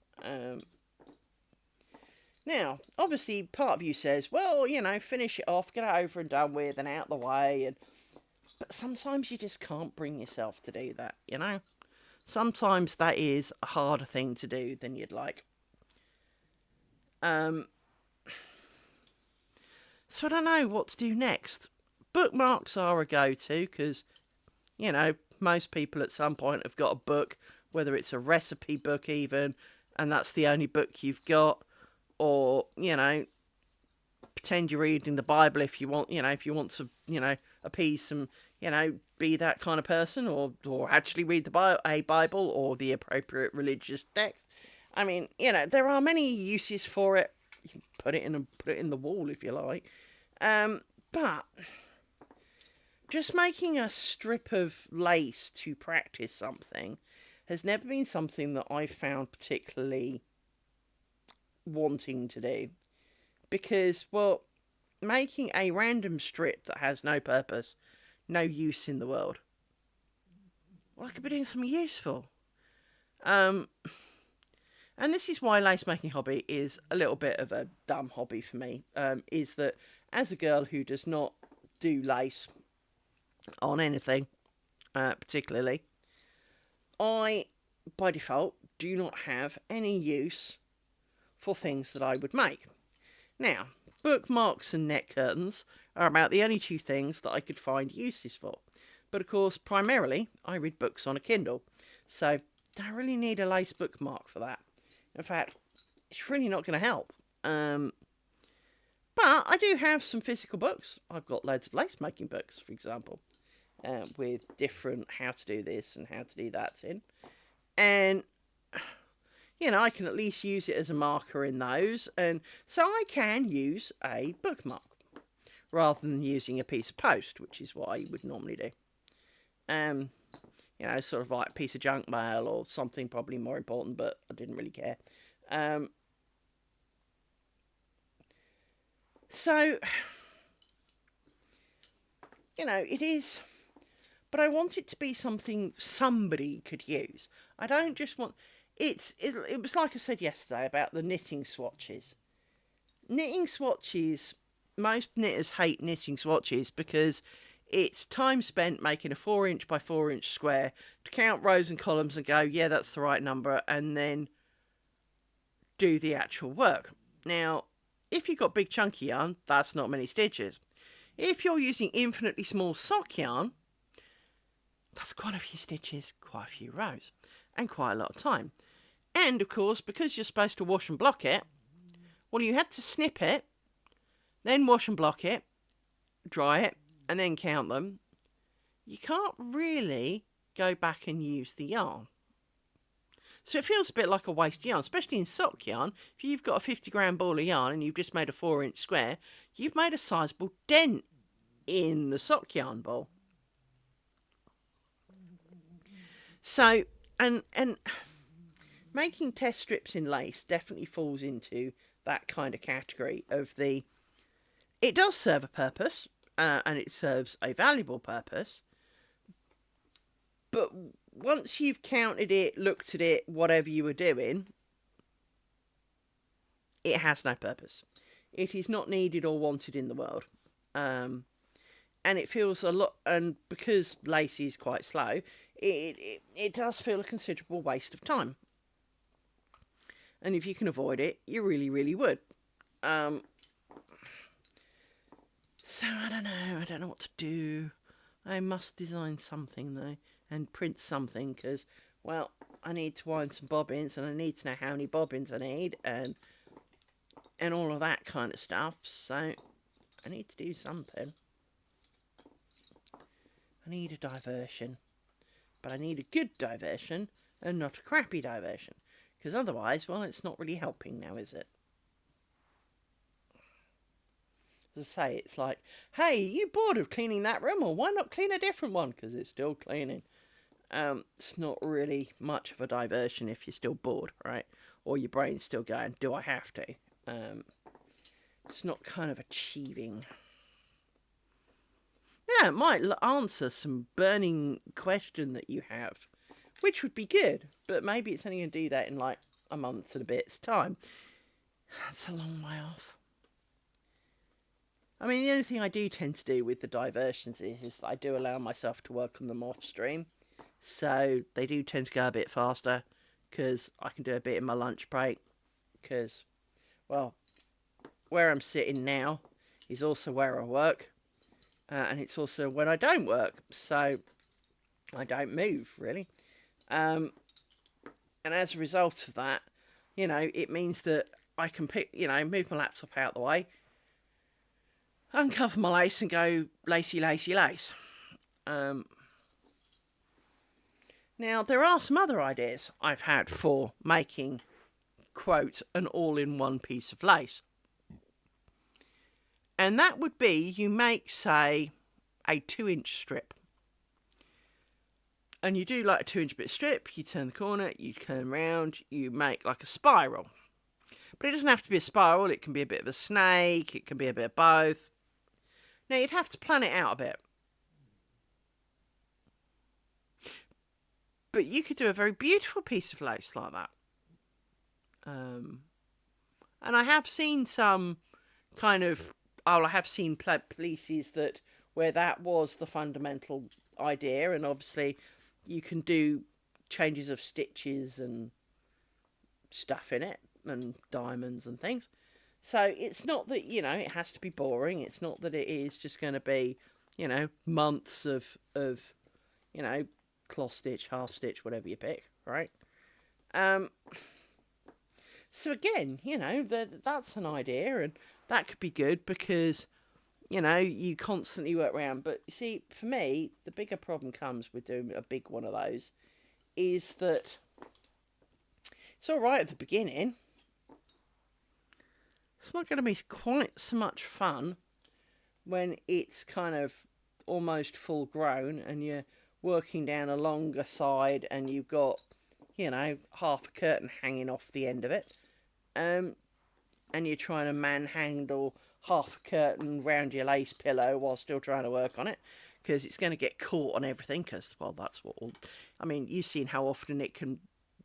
S1: Now, obviously, part of you says, well, finish it off, get it over and done with and out the way. But sometimes you just can't bring yourself to do that, Sometimes that is a harder thing to do than you'd like. So I don't know what to do next. Bookmarks are a go-to because, most people at some point have got a book, whether it's a recipe book even, and that's the only book you've got, or, pretend you're reading the Bible if you want, if you want to, appease some, be that kind of person, or actually read a Bible or the appropriate religious text. I mean, there are many uses for it. You can put it in the wall if you like. But just making a strip of lace to practice something has never been something that I've found particularly wanting to do. Because, well, making a random strip that has no purpose, no use in the world, well, I could be doing something useful. And this is why lace making hobby is a little bit of a dumb hobby for me, is that as a girl who does not do lace on anything, particularly, I, by default, do not have any use for things that I would make. Now, bookmarks and net curtains are about the only two things that I could find uses for. But of course, primarily, I read books on a Kindle, so don't really need a lace bookmark for that. In fact, it's really not going to help. But I do have some physical books. I've got loads of lace making books, for example, with different how to do this and how to do that in. And, I can at least use it as a marker in those. And so I can use a bookmark rather than using a piece of post, which is what I would normally do. you know, sort of like a piece of junk mail or something probably more important, but I didn't really care. So, you know, it is, but I want it to be something somebody could use. I don't just want, it was like I said yesterday about the knitting swatches. Knitting swatches, most knitters hate knitting swatches because it's time spent making a 4" by 4" square to count rows and columns and go, yeah, that's the right number, and then do the actual work. Now, if you've got big chunky yarn, that's not many stitches. If you're using infinitely small sock yarn, that's quite a few stitches, quite a few rows, and quite a lot of time. And, of course, because you're supposed to wash and block it, well, you had to snip it, then wash and block it, dry it, and then count them. You can't really go back and use the yarn. So it feels a bit like a waste of yarn, especially in sock yarn. If you've got a 50-gram ball of yarn and you've just made a 4" square, you've made a sizable dent in the sock yarn ball. So, and making test strips in lace definitely falls into that kind of category of the, it does serve a purpose, and it serves a valuable purpose, but once you've counted it, looked at it, whatever you were doing, it has no purpose. It is not needed or wanted in the world. And it feels a lot, and because lace is quite slow, it does feel a considerable waste of time. And if you can avoid it, you really, really would. So I don't know what to do. I must design something though, and print something, because, well, I need to wind some bobbins, and I need to know how many bobbins I need, and all of that kind of stuff. So I need to do something. I need a diversion, but I need a good diversion and not a crappy diversion, because otherwise, well, it's not really helping now, is it? As I say, it's like, hey, you bored of cleaning that room? Or why not clean a different one? Because it's still cleaning. It's not really much of a diversion if you're still bored, right? Or your brain's still going, do I have to? It's not kind of achieving. Yeah, it might answer some burning question that you have, which would be good. But maybe it's only going to do that in like a month and a bit's time. That's a long way off. I mean, the only thing I do tend to do with the diversions is that I do allow myself to work on them off stream. So they do tend to go a bit faster, because I can do a bit in my lunch break. Because, well, where I'm sitting now is also where I work. And it's also when I don't work. So I don't move, really. And as a result of that, you know, it means that I can move my laptop out of the way, uncover my lace and go lacy, lacy, lace. Now, there are some other ideas I've had for making, quote, an all-in-one piece of lace. And that would be, you make, say, a 2-inch strip. And you do like a 2-inch bit of strip, you turn the corner, you turn around, you make like a spiral. But it doesn't have to be a spiral, it can be a bit of a snake, it can be a bit of both. Now, you'd have to plan it out a bit. But you could do a very beautiful piece of lace like that. And I have seen some kind of, I have seen pieces that where that was the fundamental idea, and obviously you can do changes of stitches and stuff in it, and diamonds and things. So it's not that, you know, it has to be boring. It's not that it is just going to be, you know, months of you know, cloth stitch, half stitch, whatever you pick, right? So again, you know, that's an idea, and that could be good because, you know, you constantly work around. But you see, for me, the bigger problem comes with doing a big one of those is that it's all right at the beginning. It's not going to be quite so much fun when it's kind of almost full grown and you're working down a longer side and you've got, you know, half a curtain hanging off the end of it, and you're trying to manhandle half a curtain round your lace pillow while still trying to work on it, because it's going to get caught on everything, because, well, that's what all... I mean, you've seen how often it can,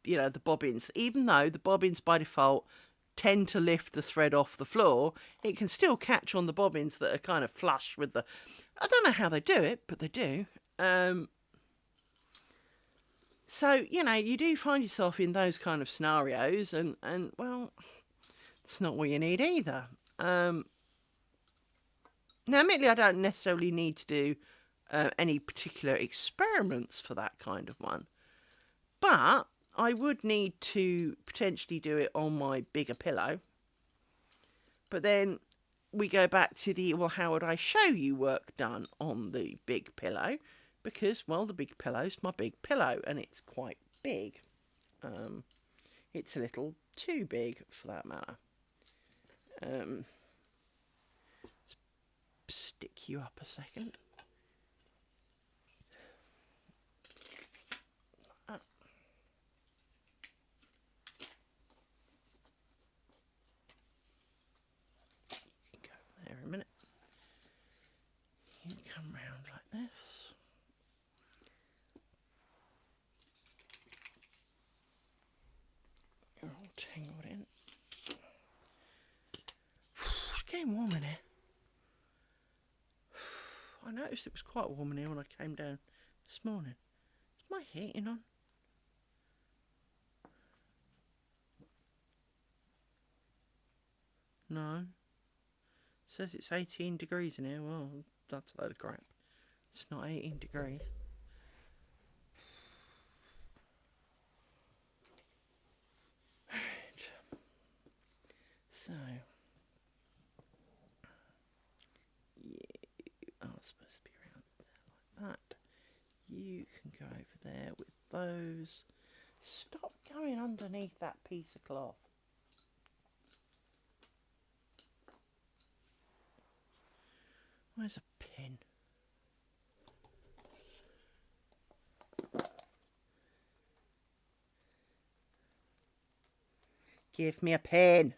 S1: you know, the bobbins, even though the bobbins by default tend to lift the thread off the floor, it can still catch on the bobbins that are kind of flush with the... I don't know how they do it, but they do. So, you know, you do find yourself in those kind of scenarios, and well, it's not what you need either. Now, admittedly, I don't necessarily need to do any particular experiments for that kind of one, but I would need to potentially do it on my bigger pillow. But then we go back to the, well, how would I show you work done on the big pillow? Because, well, the big pillow's my big pillow, and it's quite big. It's a little too big, for that matter. Let's stick you up a second. Go there a minute. You come round like this. You're all tangled in. It's getting warm in here. I noticed it was quite warm in here when I came down this morning. Is my heating on? No. It says it's 18 degrees in here. Well, that's a load of crap. It's not 18 degrees. Right. So, I'm supposed to be around there like that. You can go over there with those. Stop going underneath that piece of cloth. Where's a pin? Give me a pin.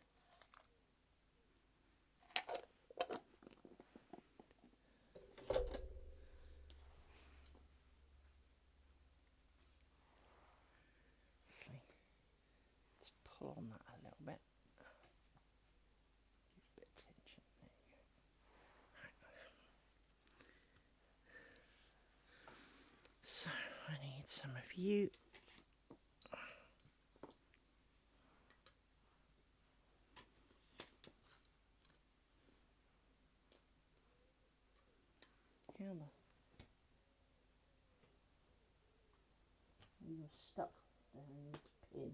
S1: Let's pull on that a little bit. Give a bit of tension. There you go. Right. So I need some of you. You're stuck there in this pin.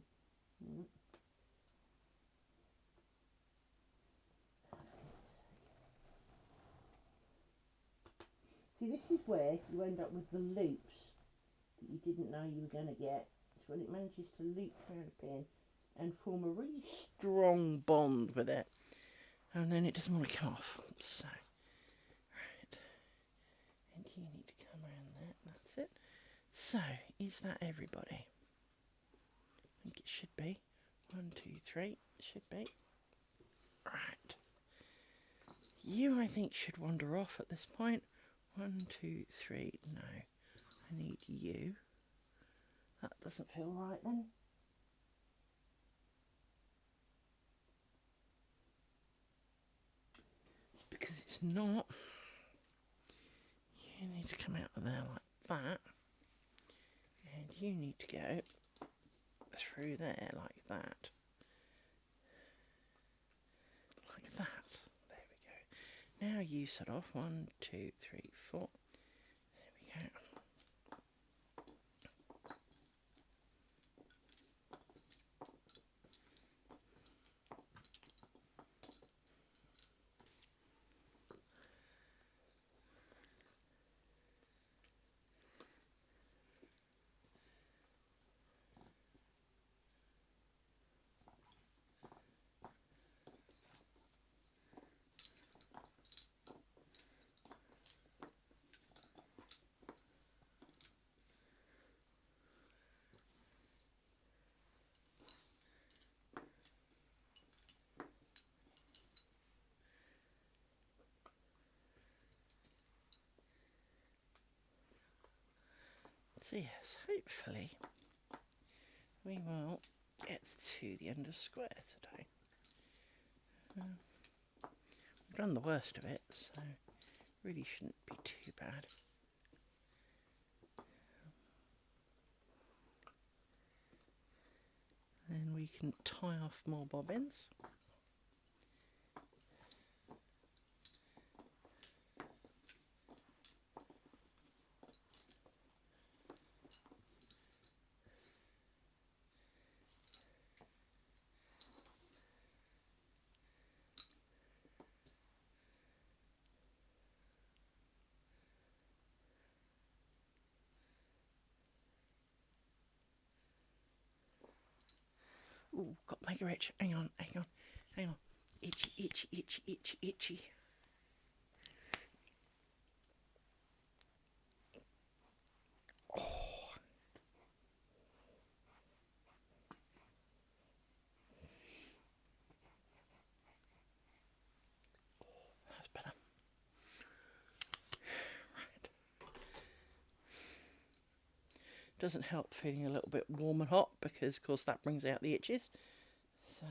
S1: See, this is where you end up with the loops that you didn't know you were going to get. It's when it manages to loop around a pin and form a really strong bond with it, and then it doesn't want to come off. So, right, and you need to come around there. That's it. So, is that everybody? I think it should be. 1, 2, 3. It should be. Right. You, I think, should wander off at this point. 1, 2, 3. No. I need you. That doesn't feel right then. Because it's not. You need to come out of there like that. And you need to go through there like that. Like that. There we go. Now you set off. 1, 2, 3, 4. There we go. So yes, hopefully we will get to the end of square today. We've done the worst of it, so really shouldn't be too bad. Then we can tie off more bobbins. Ooh, got to make her itch. Hang on. Itchy, itchy, itchy, itchy, itchy. Oh. That's better. Right. Doesn't help feeling a little bit warm and hot because, of course, that brings out the itches. So.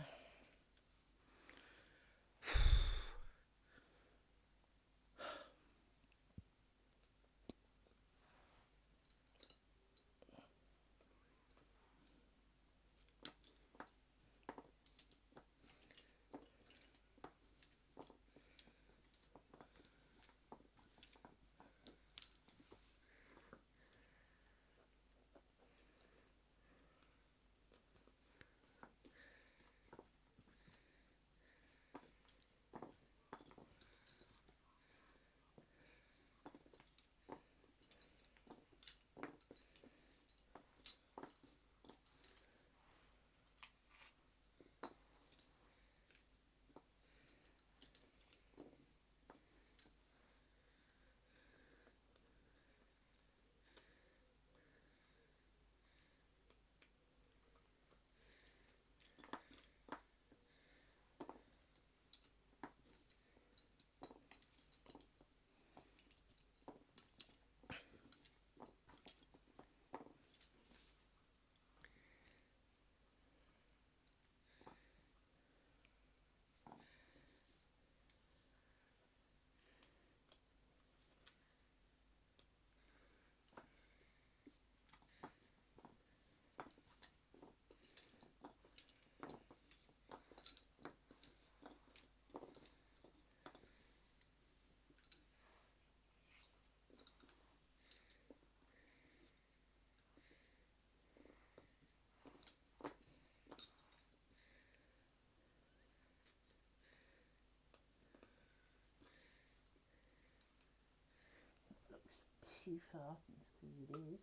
S1: 2 far, because it is.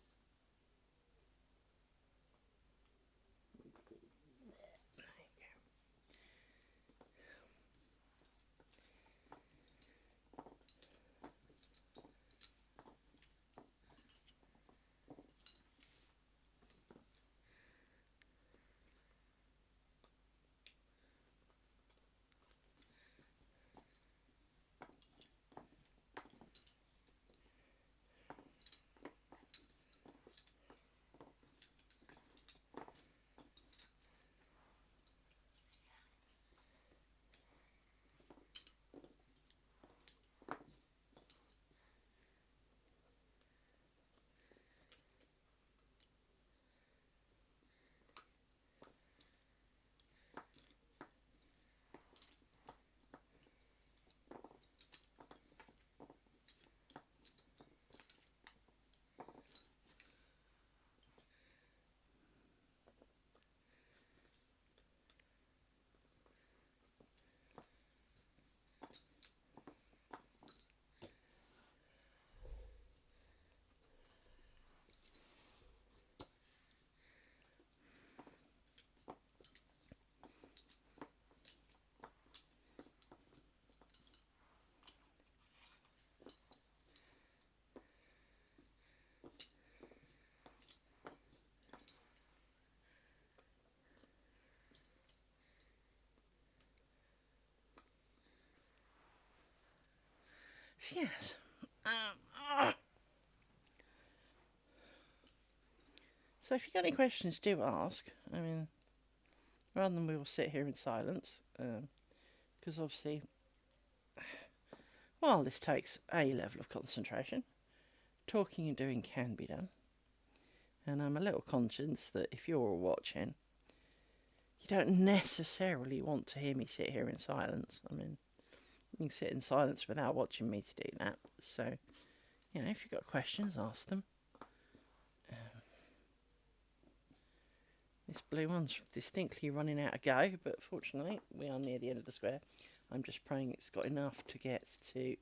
S1: Yes. So if you've got any questions, do ask. I mean, rather than we all sit here in silence, because obviously, while this takes a level of concentration, talking and doing can be done. And I'm a little conscious that if you're all watching, you don't necessarily want to hear me sit here in silence. I mean, you can sit in silence without watching me to do that. So, you know, if you've got questions, ask them. This blue one's distinctly running out of go, but fortunately we are near the end of the square. I'm just praying it's got enough to get to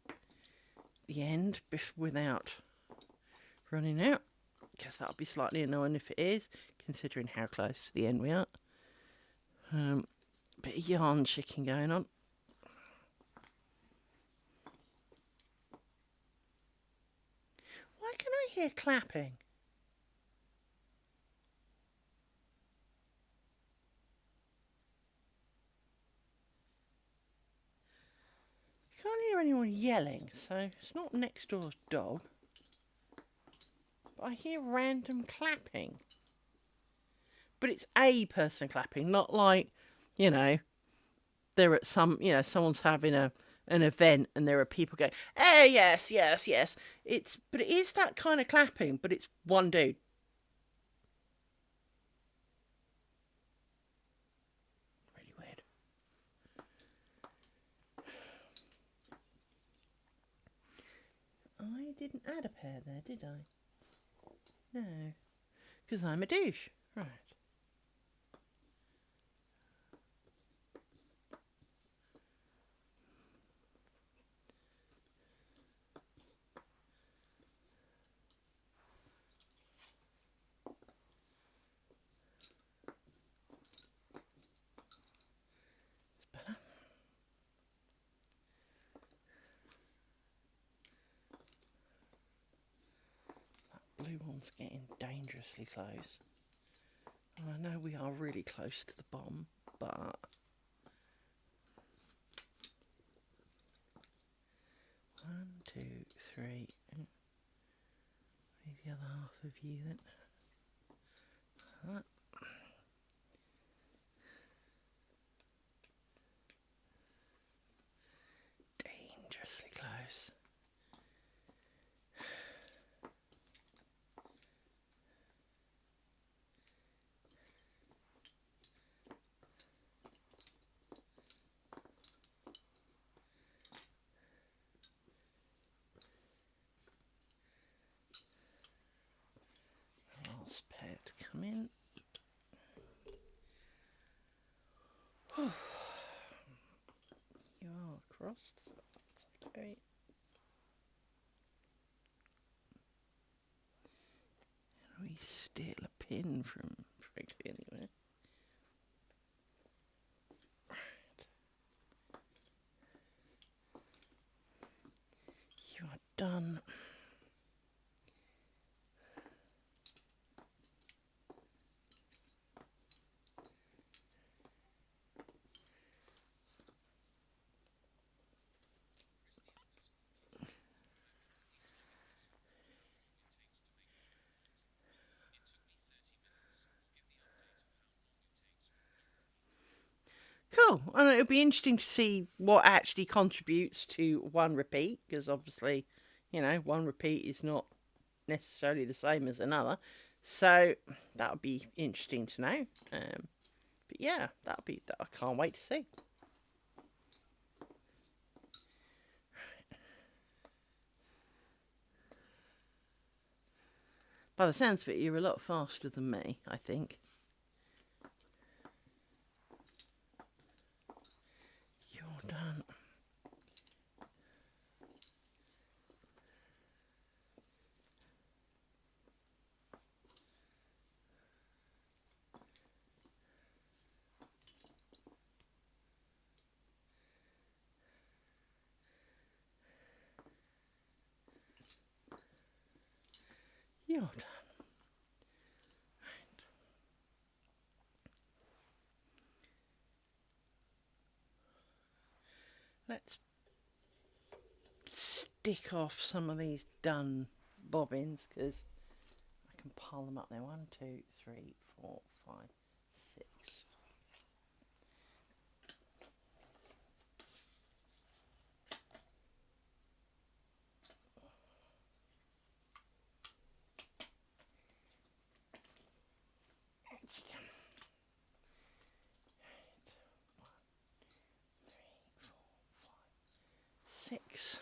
S1: the end without running out, because that'll be slightly annoying if it is, considering how close to the end we are. Bit of yarn chicking going on. Why can I hear clapping? Can't hear anyone yelling, so it's not next door's dog. But I hear random clapping. But it's a person clapping, not like, you know, they're at some, you know, someone's having an event and there are people going, "Oh yes, yes, yes." But it is that kind of clapping, but it's one dude. Really weird. I didn't add a pair there, did I? No, because I'm a douche. Right. Blue one's getting dangerously close. And I know we are really close to the bomb, but one, two, three. Maybe the other half of you then. That. Dangerously close. Last pair to come in. You are crossed, so that's okay. We steal a pin from frankly anyway. You are done. Cool. And it'll be interesting to see what actually contributes to one repeat, because obviously, you know, one repeat is not necessarily the same as another. So that'll be interesting to know. But yeah, I can't wait to see. By the sounds of it, you're a lot faster than me, I think. You're done. You're done. Right. Let's stick off some of these done bobbins, because I can can pile them up there. 1, 2, 3, 4, 5, 6. Six.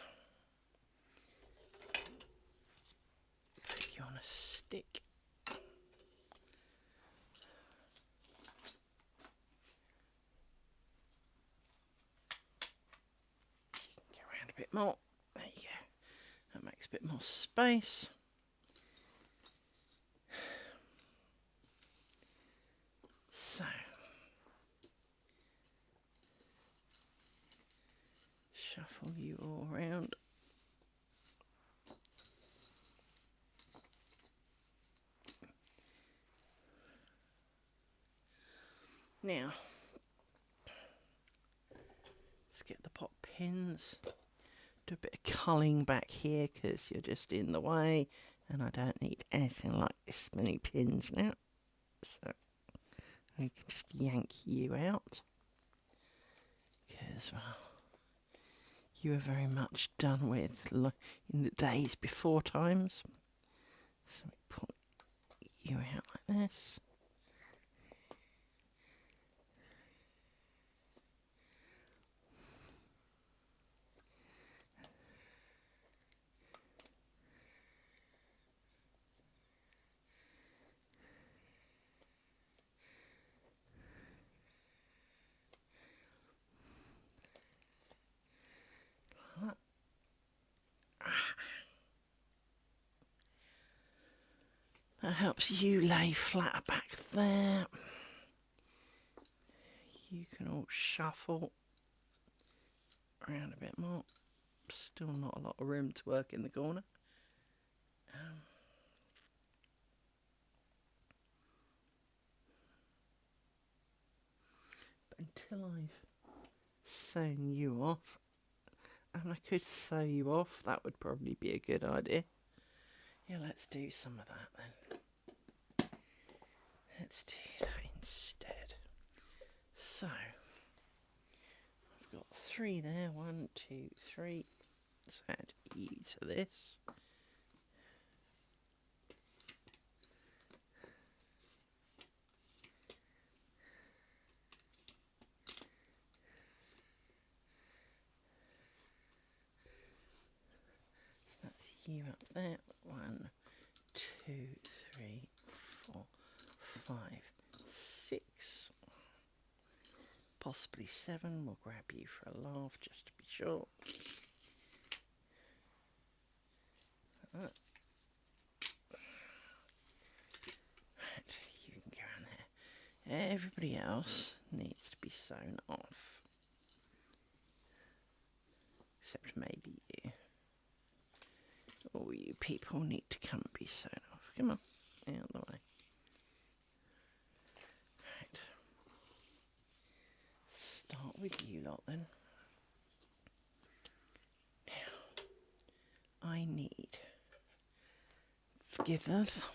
S1: Put you on a stick. You can go around a bit more. There you go. That makes a bit more space. So, shuffle you all around. Now, let's get the pot pins. Do a bit of culling back here because you're just in the way, and I don't need anything like this many pins now. So, we can just yank you out because, well, you were very much done with in the days before times. So we pull you out like this. That helps you lay flat back there. You can all shuffle around a bit more. Still not a lot of room to work in the corner. But until I've sewn you off, and I could sew you off, that would probably be a good idea. Yeah, let's do some of that then. Let's do that instead. So, I've got 3 there. 1, 2, 3. Let's add you to this. That's you up there. 1, 2, 3, 4, 5, 6. Possibly 7. We'll grab you for a laugh just to be sure. Right, you can go in there. Everybody else needs to be sewn off. Except maybe you. All you people need to come and be sewn off. Come on, out of the way. Right. Start with you lot then. Now, I need forgivers.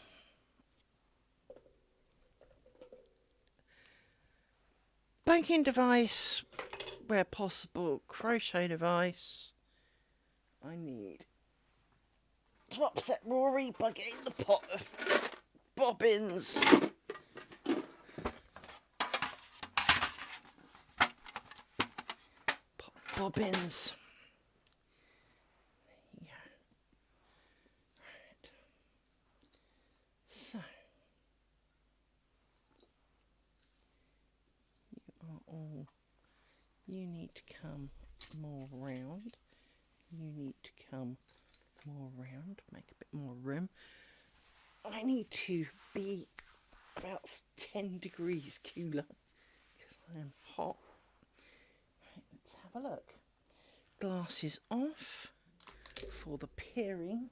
S1: Banking device, where possible, crochet device. I need to upset Rory by getting the pot of bobbins. Bobbins. There you go. Right. So, you are all, you need to come more round. You need to come more round, make a bit more room. I need to be about 10 degrees cooler because I am hot. Right, let's have a look. Glasses off for the peering.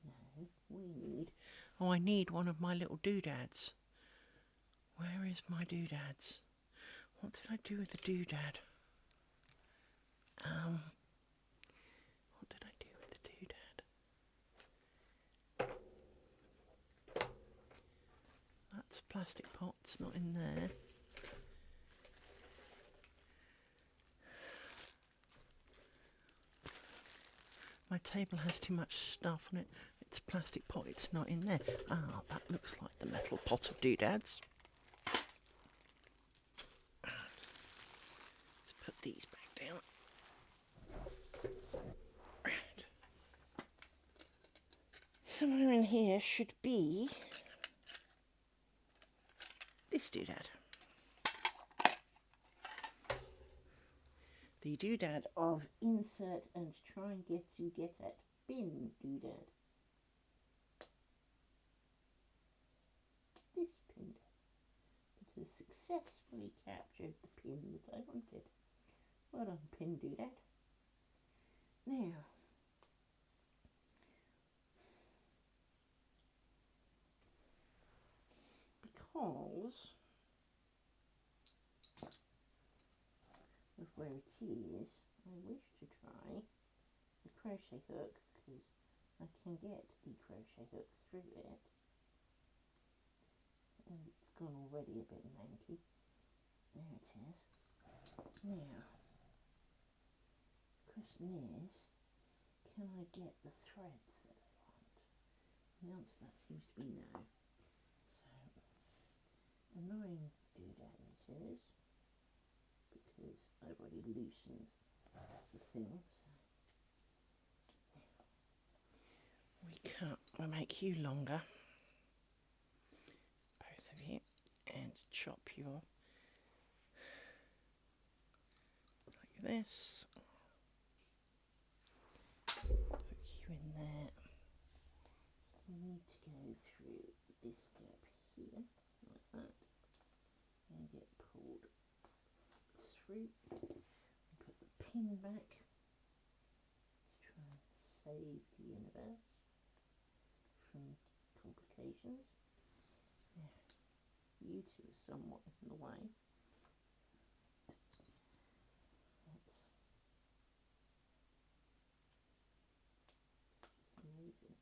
S1: No, we need... Oh, I need one of my little doodads. Where is my doodads? What did I do with the doodad? What did I do with the doodad? That's a plastic pot, it's not in there. My table has too much stuff on it. It's a plastic pot, it's not in there. Ah, that looks like the metal pot of doodads. Let's put these back down. Right. Somewhere in here should be this doodad. The doodad of insert and try and get at bin doodad. This pin. It has successfully captured the pin that I wanted. Well done, pin doodad. Now, because of where it is, I wish to try the crochet hook because I can get the crochet hook through it. And it's gone already a bit manky. There it is. Now, the question is, can I get the threads that I want? And the answer to that seems to be no. So, annoying doodad it is, because I've already loosened the thing. So, we'll make you longer, both of you, and chop your like this. Put you in there. You need to go through this gap here, like that, and get pulled through. And put the pin back to try and save the universe from complications. Yeah. You two are somewhat in the way. Amazing.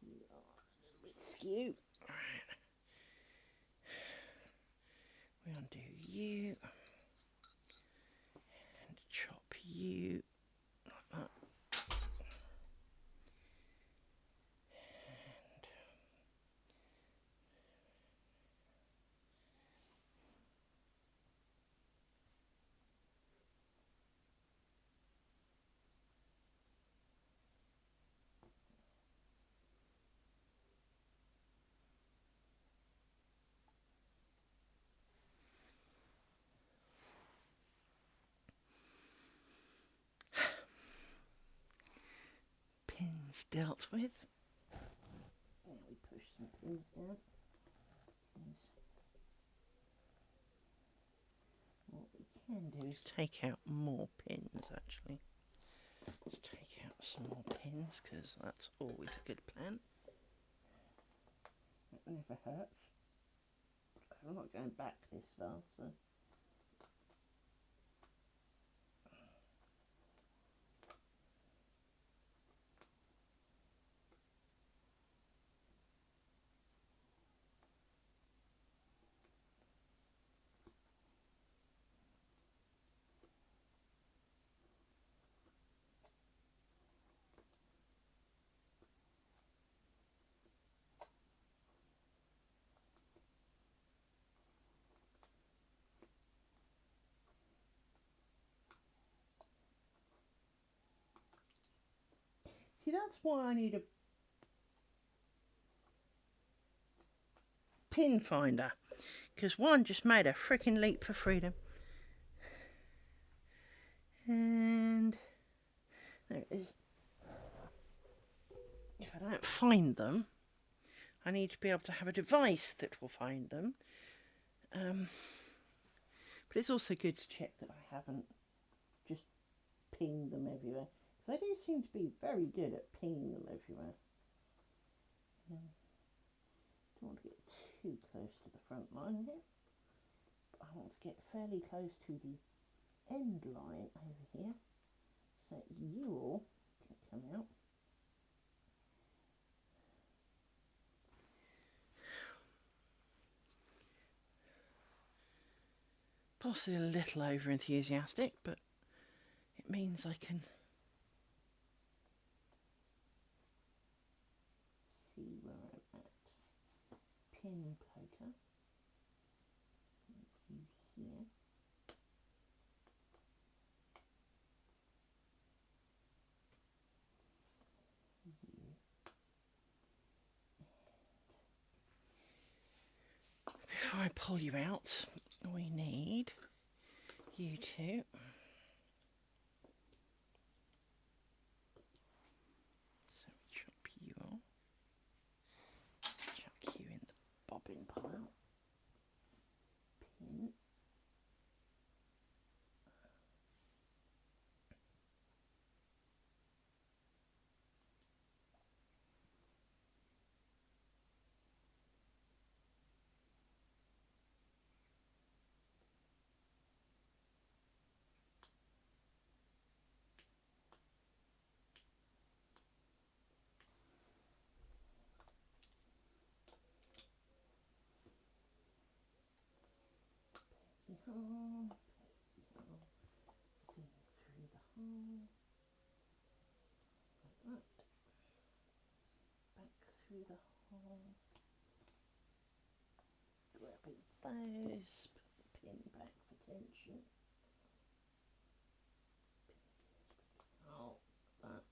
S1: You are a little bit skew. Right. We undo you and chop you like that. Pins dealt with. Now we push some pins down. What we can do is take out more pins actually. Let's take out some more pins because that's always a good plan. It never hurts. I'm not going back this far, so. See, that's why I need a pin finder, because one just made a freaking leap for freedom. And there it is. If I don't find them, I need to be able to have a device that will find them. But it's also good to check that I haven't just pinged them everywhere. Because I do seem to be very good at pinging them everywhere. Don't want to get too close to the front line here. But I want to get fairly close to the end line over here, so you all can come out. Possibly a little over enthusiastic, but it means I can see where I'm at. Pin poker. You here. You. Before I pull you out, we need you two. So chop you off. Chuck you in the bobbin pile. Pin. Hole, through the hole, like that, back through the hole, grabbing those, put the pin back for tension, oh, that,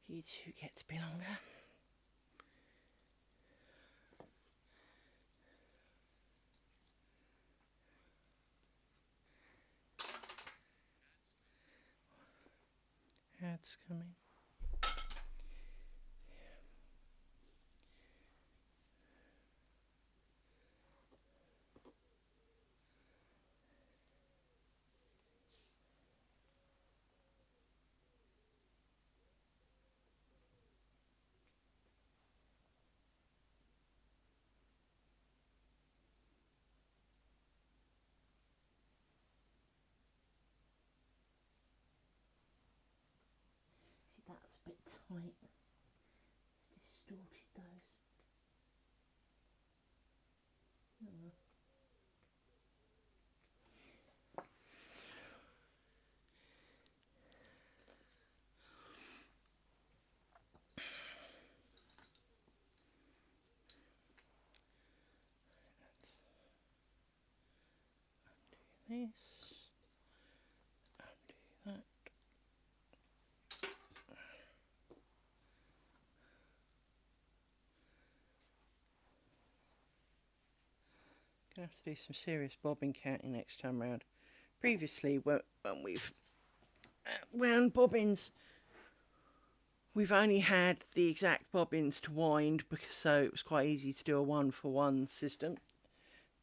S1: you two get to be longer. Head's coming. See, that's a bit tight. It's distorted those. Oh. Undo this. Undo that. Gonna have to do some serious bobbin counting next time round. Previously, when we've wound bobbins, we've only had the exact bobbins to wind, because so it was quite easy to do a 1-for-1 system.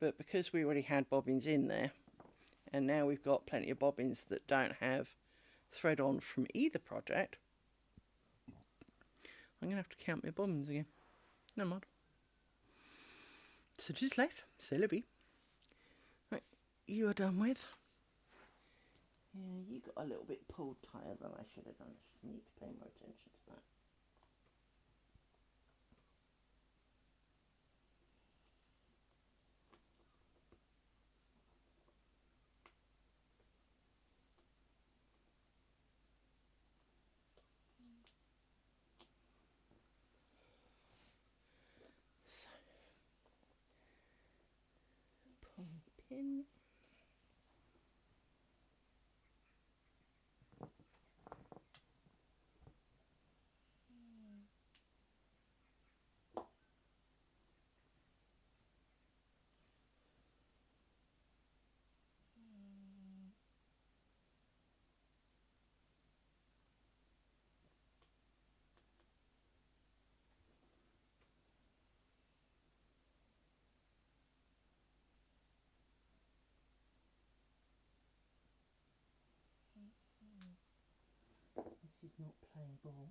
S1: But because we already had bobbins in there, and now we've got plenty of bobbins that don't have thread on from either project, I'm going to have to count my bobbins again. No mind. So just left, c'est la vie. Right, you are done with. Yeah, you got a little bit pulled tighter than I should have done. I need to pay more attention to that. So, pull the pin. This is not playing ball.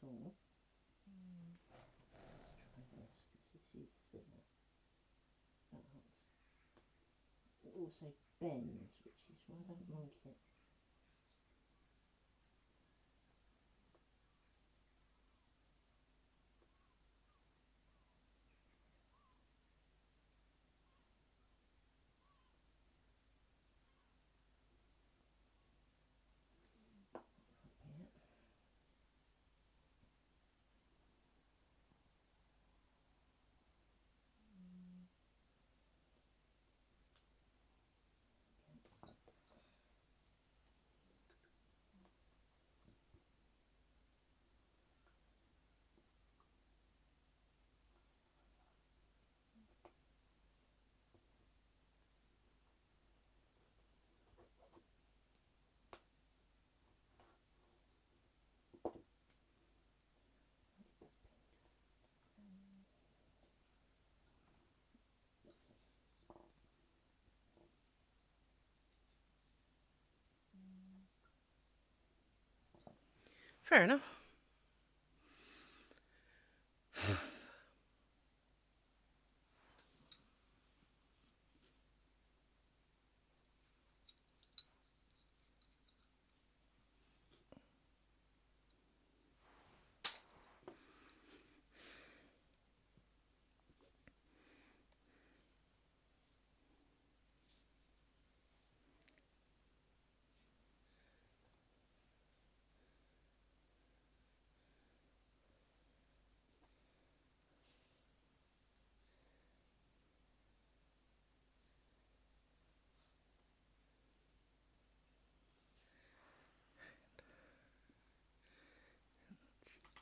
S1: before. Let's try this because this is thinner. But it also bends, which is why I don't like it. Fair enough.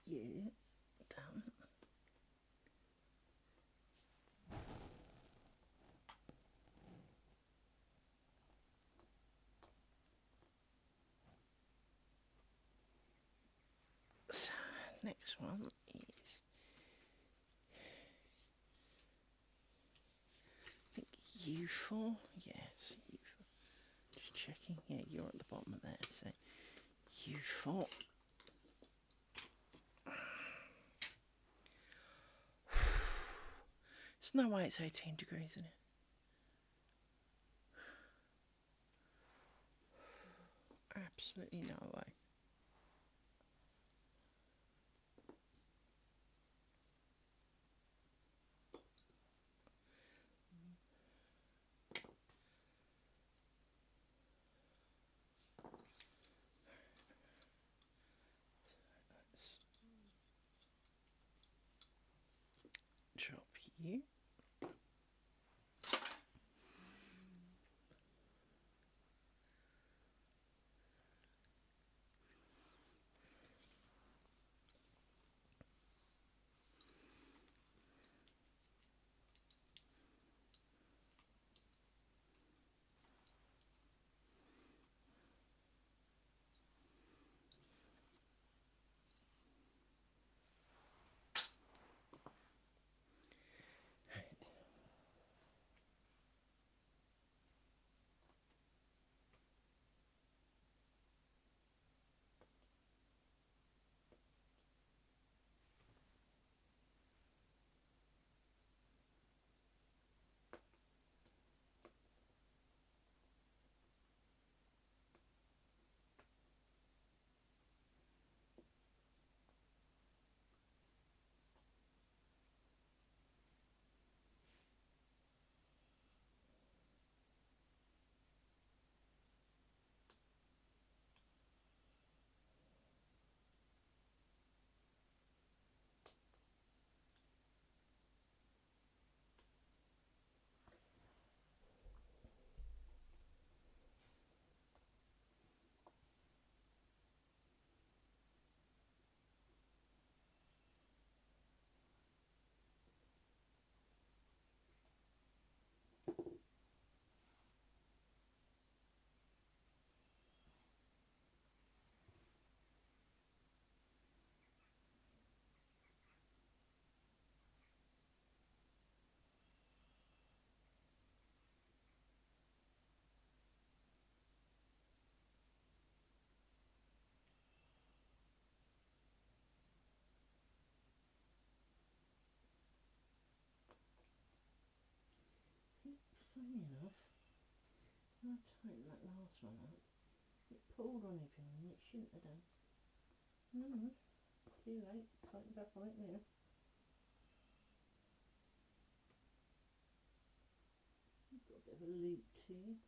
S1: You done. So, next one is, I think U4. Yes, U4. Just checking. Yeah, you're at the bottom of there. So U4. There's no way it's 18 degrees in it. Absolutely no way. Let's drop you. I'll tighten that last one up. It pulled on everyone and it shouldn't have done. Too late. Tighten back on it now. You've got a bit of a loop too.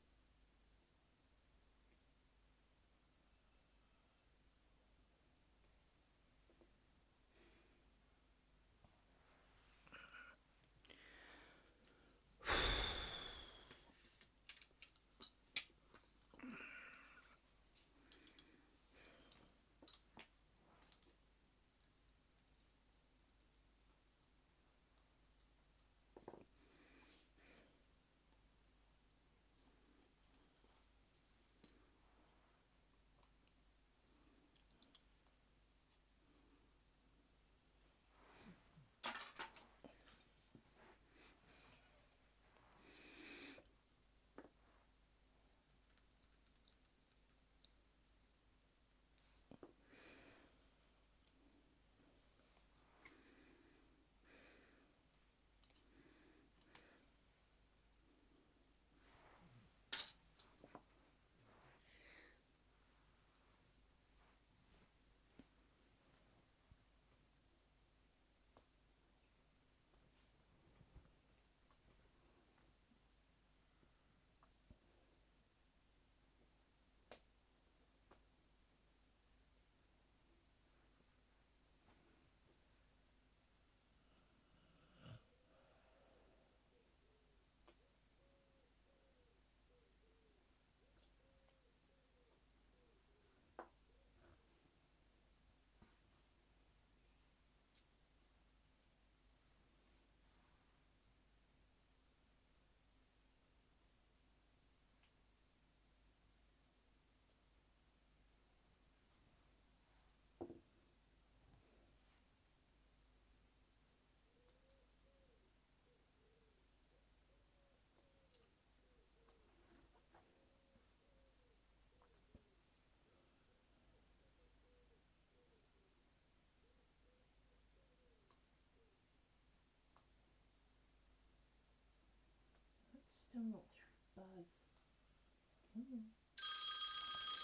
S1: Still not through both.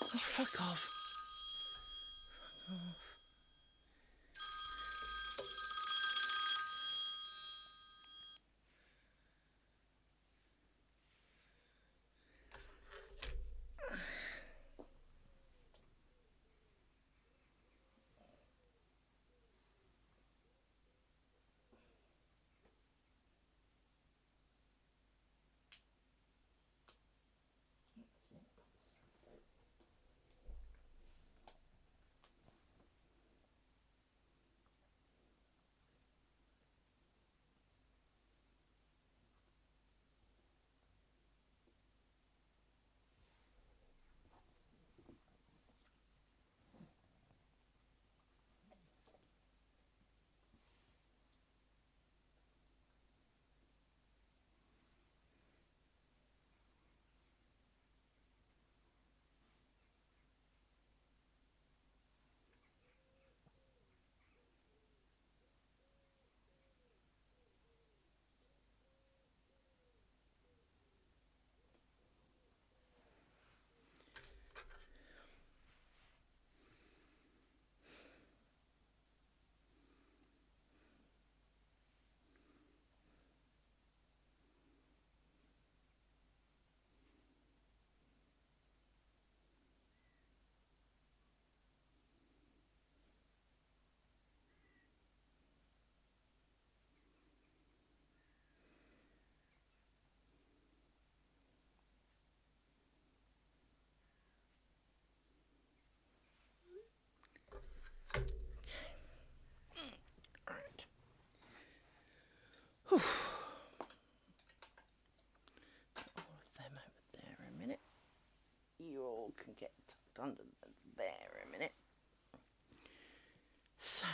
S1: Oh, fuck off. Fuck off. Alright. All of them over there a minute. You all can get tucked under there a minute. So,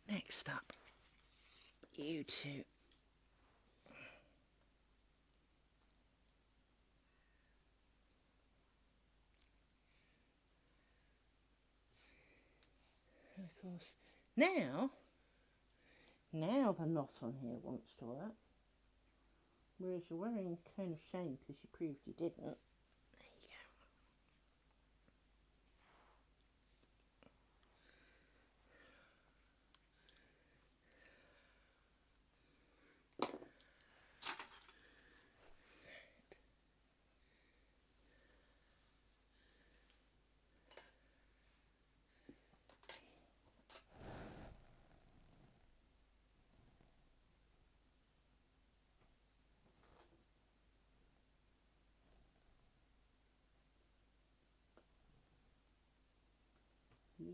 S1: next up, you two. And of course, now the knot on here wants to work. Whereas you're wearing kind of shame because you proved you didn't. There you go. You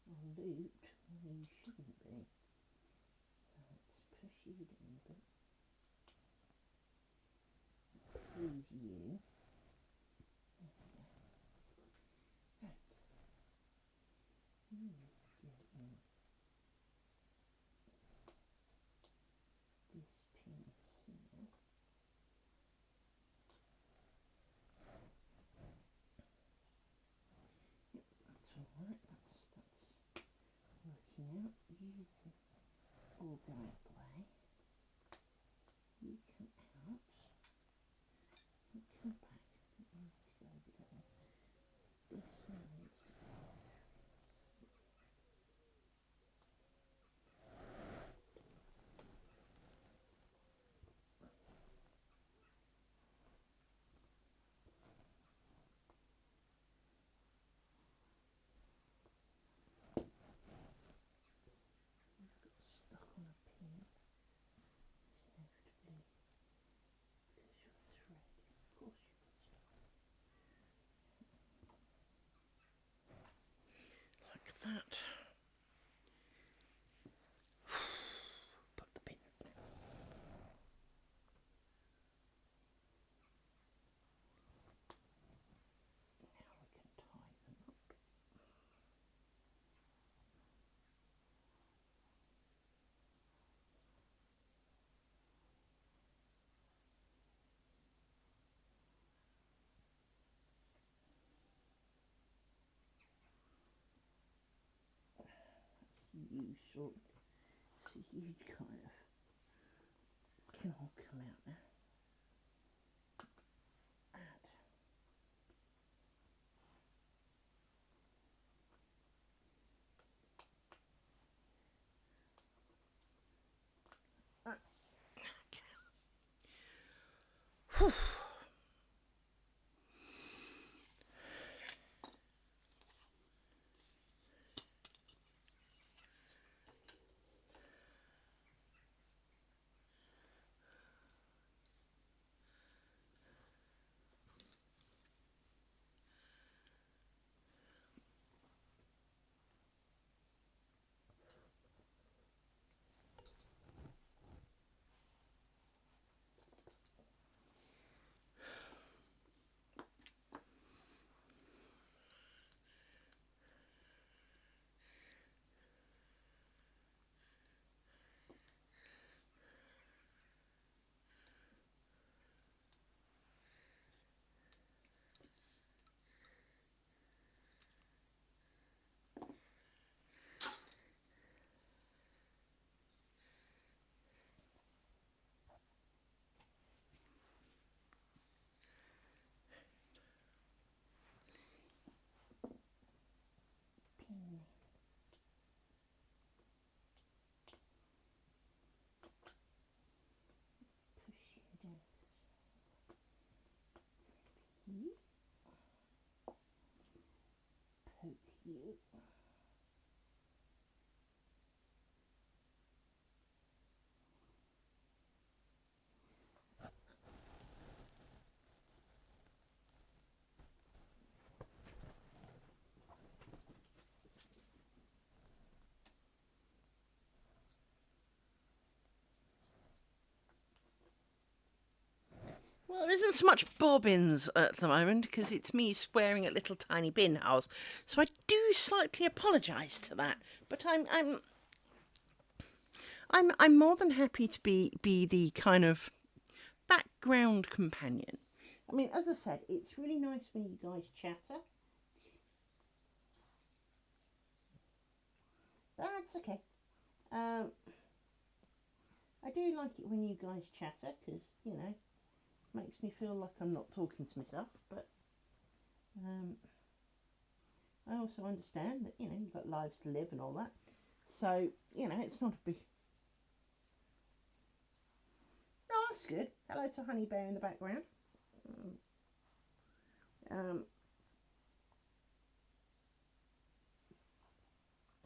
S1: are looped where you shouldn't be. So let's push you down a bit. Please you. Right. This pin here. That's alright, that's working out. You all go away. You come out. You come back. You need to go over there. This one needs to go. Stuck on a pin. Inevitably, because you're a thread. Of course you get stuck. Like that. Put the pin. Now we can tie them up. You sort so you'd kind of can all come out now. Okay. Pin. Push you down. You. Poke you. Well, there isn't so much bobbins at the moment because it's me swearing at little tiny bin holes, so I do slightly apologise to that. But I'm more than happy to be the kind of background companion. I mean, as I said, it's really nice when you guys chatter. That's okay. I do like it when you guys chatter, because, you know, makes me feel like I'm not talking to myself, but I also understand that, you know, you've got lives to live and all that. So, you know, it's not a big... Oh, that's good. Hello to Honey Bear in the background.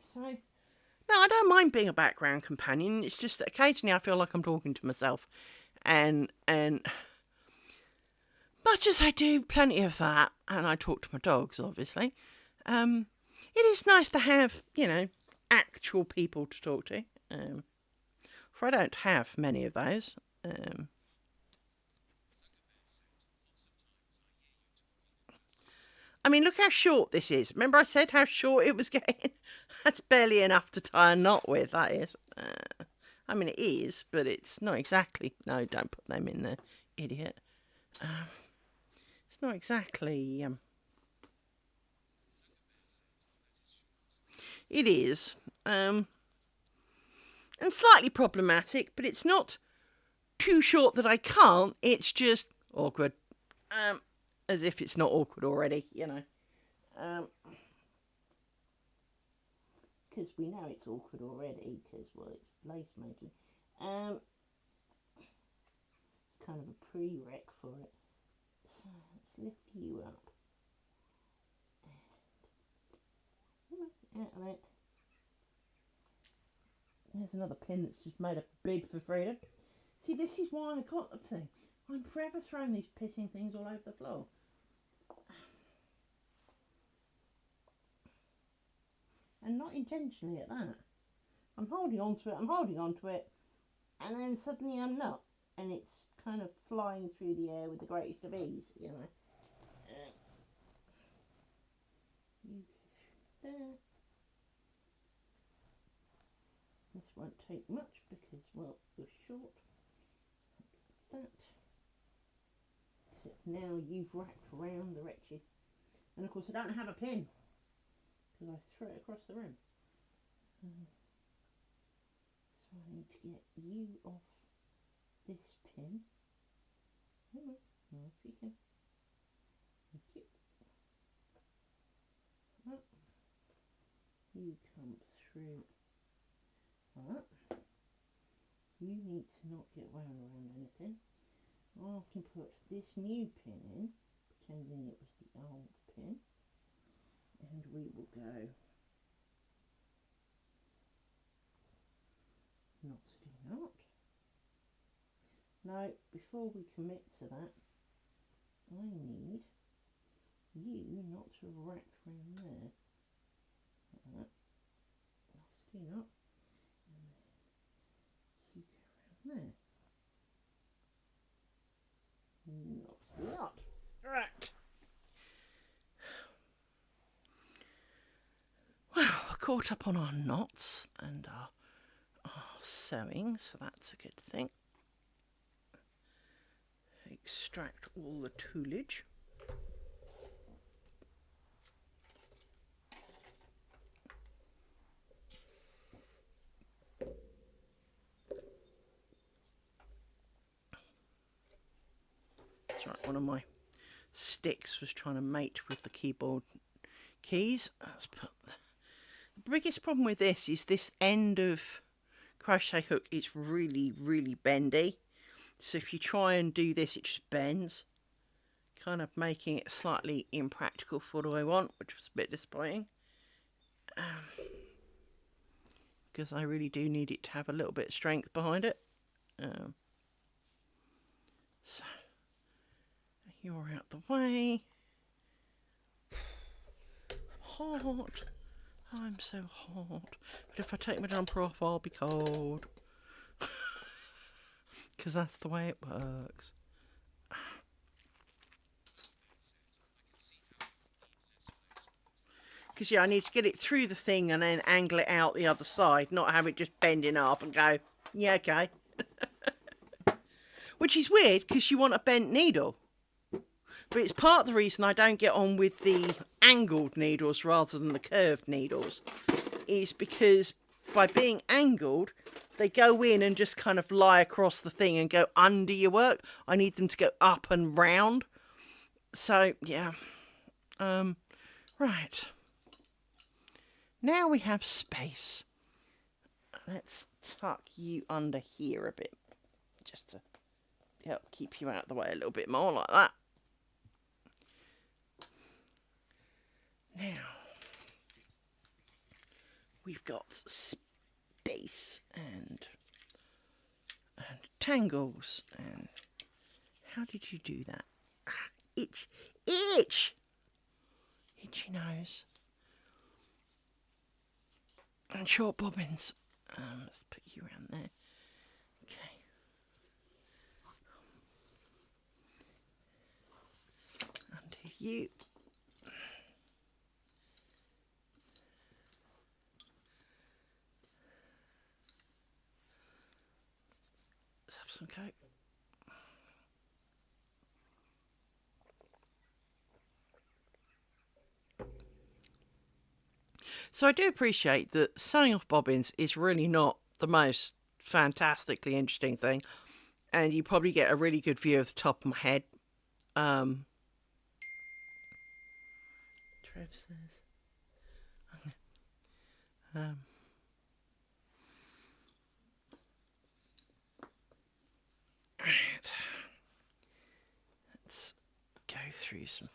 S1: So, no, I don't mind being a background companion. It's just that occasionally I feel like I'm talking to myself. And much as I do plenty of that, and I talk to my dogs, obviously, it is nice to have, you know, actual people to talk to. For I don't have many of those. I mean, look how short this is. Remember I said how short it was getting? That's barely enough to tie a knot with, that is. I mean, it is, but it's not exactly... No, don't put them in there, idiot. It's not exactly... It is. And slightly problematic, but it's not too short that I can't. It's just awkward. As if it's not awkward already, you know. Because we know it's awkward already, because, well, it's lace making. It's kind of a prereq for it. So let's lift you up. And out of it. There's another pin that's just made a bid for freedom. See, this is why I got the thing. I'm forever throwing these pissing things all over the floor. And not intentionally at that. I'm holding on to it, and then suddenly I'm not. And it's kind of flying through the air with the greatest of ease, you know. You go there. This won't take much because, well, you're short. That. Except now you've wrapped around the wretched. And of course I don't have a pin, because I threw it across the room. So I need to get you off this pin. Off you go. Thank you. You come through that. You need to not get wound around anything. I can put this new pin in, pretending it was the old pin, and we will go knot. Now, before we commit to that, I need you not to wrap around there. Like that. Knot. And you go around there. Knot. Right. Well, we're caught up on our knots and our sewing, so that's a good thing. Extract all the toolage. That's right, one of my sticks was trying to mate with the keyboard keys. Let's put the biggest problem with this is this end of crochet hook is really, really bendy. So if you try and do this, it just bends, kind of making it slightly impractical for what I want, which was a bit disappointing. Because I really do need it to have a little bit of strength behind it. So you're out the way. I'm hot. I'm so hot. But if I take my jumper off, I'll be cold. Because that's the way it works. Because, yeah, I need to get it through the thing and then angle it out the other side, not have it just bend in half and go, yeah, okay. Which is weird, because you want a bent needle. But it's part of the reason I don't get on with the angled needles rather than the curved needles. Is because by being angled, they go in and just kind of lie across the thing and go under your work. I need them to go up and round. So, yeah. Right. Now we have space. Let's tuck you under here a bit. Just to help keep you out of the way a little bit more, like that. Now, we've got space and tangles. And how did you do that? Itch. Itch! Itchy nose. And short bobbins. Let's put you around there. Okay. Under you. Let's have some coke. So I do appreciate that sewing off bobbins is really not the most fantastically interesting thing, and you probably get a really good view of the top of my head. Trev says, right. Let's go through some.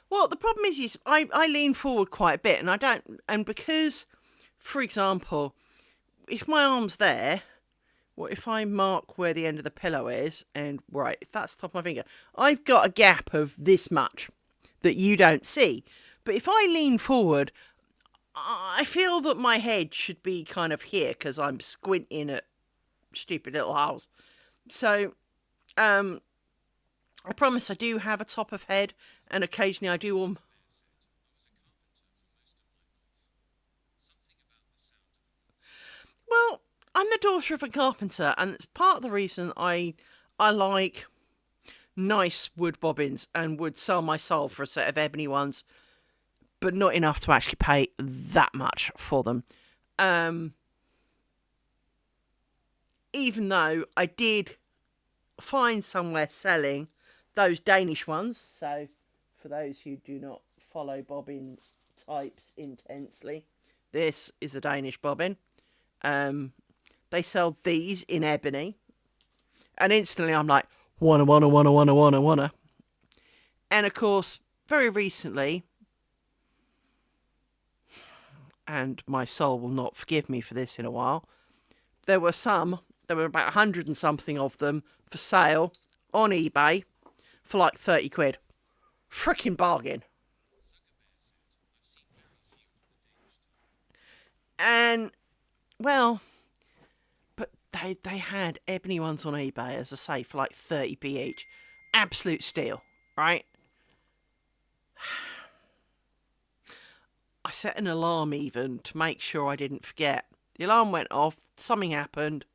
S1: Well, the problem is I lean forward quite a bit, and I don't, and because, for example, if my arm's there, what if I mark where the end of the pillow is, and right, if that's the top of my finger, I've got a gap of this much that you don't see. But if I lean forward, I feel that my head should be kind of here because I'm squinting at stupid little holes. So, I promise I do have a top of head, and occasionally I do Well, I'm the daughter of a carpenter, and it's part of the reason I like nice wood bobbins and would sell my soul for a set of ebony ones, but not enough to actually pay that much for them. Even though I did find somewhere selling those Danish ones, so for those who do not follow bobbin types intensely, this is a Danish bobbin. They sell these in ebony, and instantly I'm like, wanna. And of course, very recently, and my soul will not forgive me for this in a while, there were about 100 and something of them for sale on eBay for like 30 quid. Frickin' bargain. And, well, but they had ebony ones on eBay, as I say, for like 30p each. Absolute steal, right? I set an alarm even to make sure I didn't forget. The alarm went off, something happened.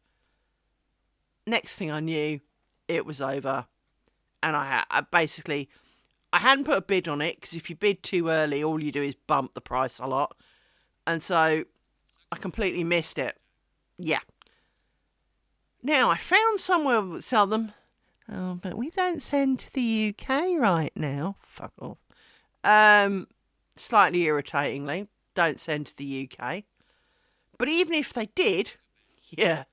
S1: Next thing I knew, it was over. And I hadn't put a bid on it, because if you bid too early, all you do is bump the price a lot. And so I completely missed it. Yeah. Now, I found somewhere that sell them. Oh, but we don't send to the UK right now. Fuck off. Slightly irritatingly, don't send to the UK. But even if they did, yeah,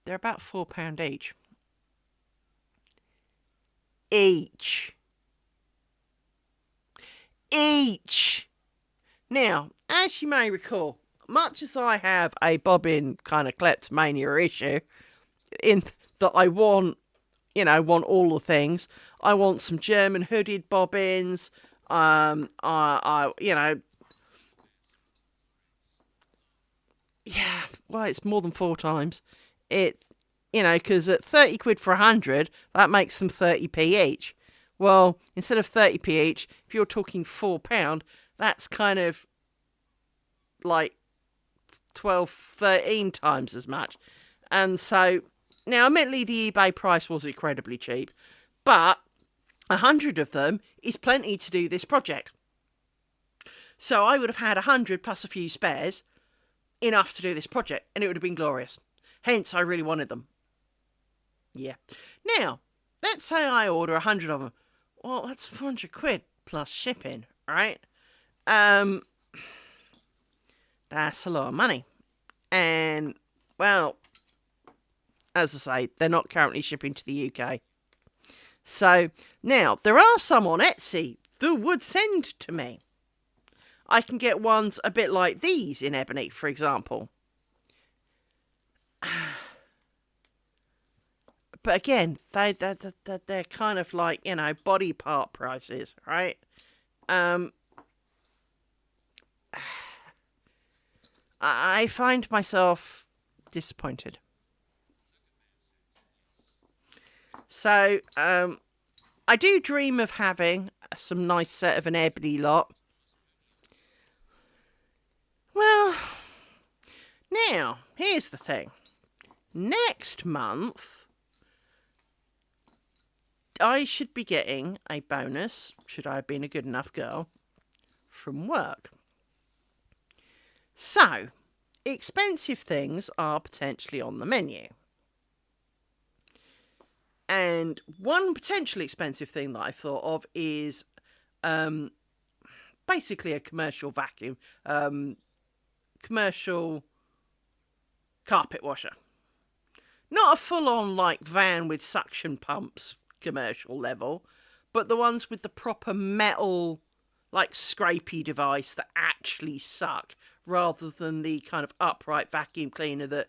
S1: they're about £4 each. Each. Now, as you may recall, much as I have a bobbin kind of kleptomania issue, in that I want all the things. I want some German hooded bobbins. Yeah, well, it's more than 4 times. It's, because at 30 quid for 100, that makes them 30p each. Well, instead of 30p each, if you're talking £4, that's kind of like 12, 13 times as much. And so, now admittedly the eBay price was incredibly cheap, but 100 of them is plenty to do this project. So I would have had 100 plus a few spares, enough to do this project, and it would have been glorious. Hence, I really wanted them. Yeah. Now, let's say I order 100 of them. Well, that's 400 quid plus shipping, right? That's a lot of money. And, well, as I say, they're not currently shipping to the UK. So, now, there are some on Etsy that would send to me. I can get ones a bit like these in ebony, for example. But again, they're kind of like, you know, body part prices, right? I find myself disappointed. So, I do dream of having some nice set of an ebony lot. Well, now, here's the thing. Next month, I should be getting a bonus, should I have been a good enough girl, from work. So, expensive things are potentially on the menu. And one potentially expensive thing that I've thought of is basically a commercial vacuum, commercial carpet washer. Not a full-on like van with suction pumps commercial level, but the ones with the proper metal like scrapey device that actually suck, rather than the kind of upright vacuum cleaner that,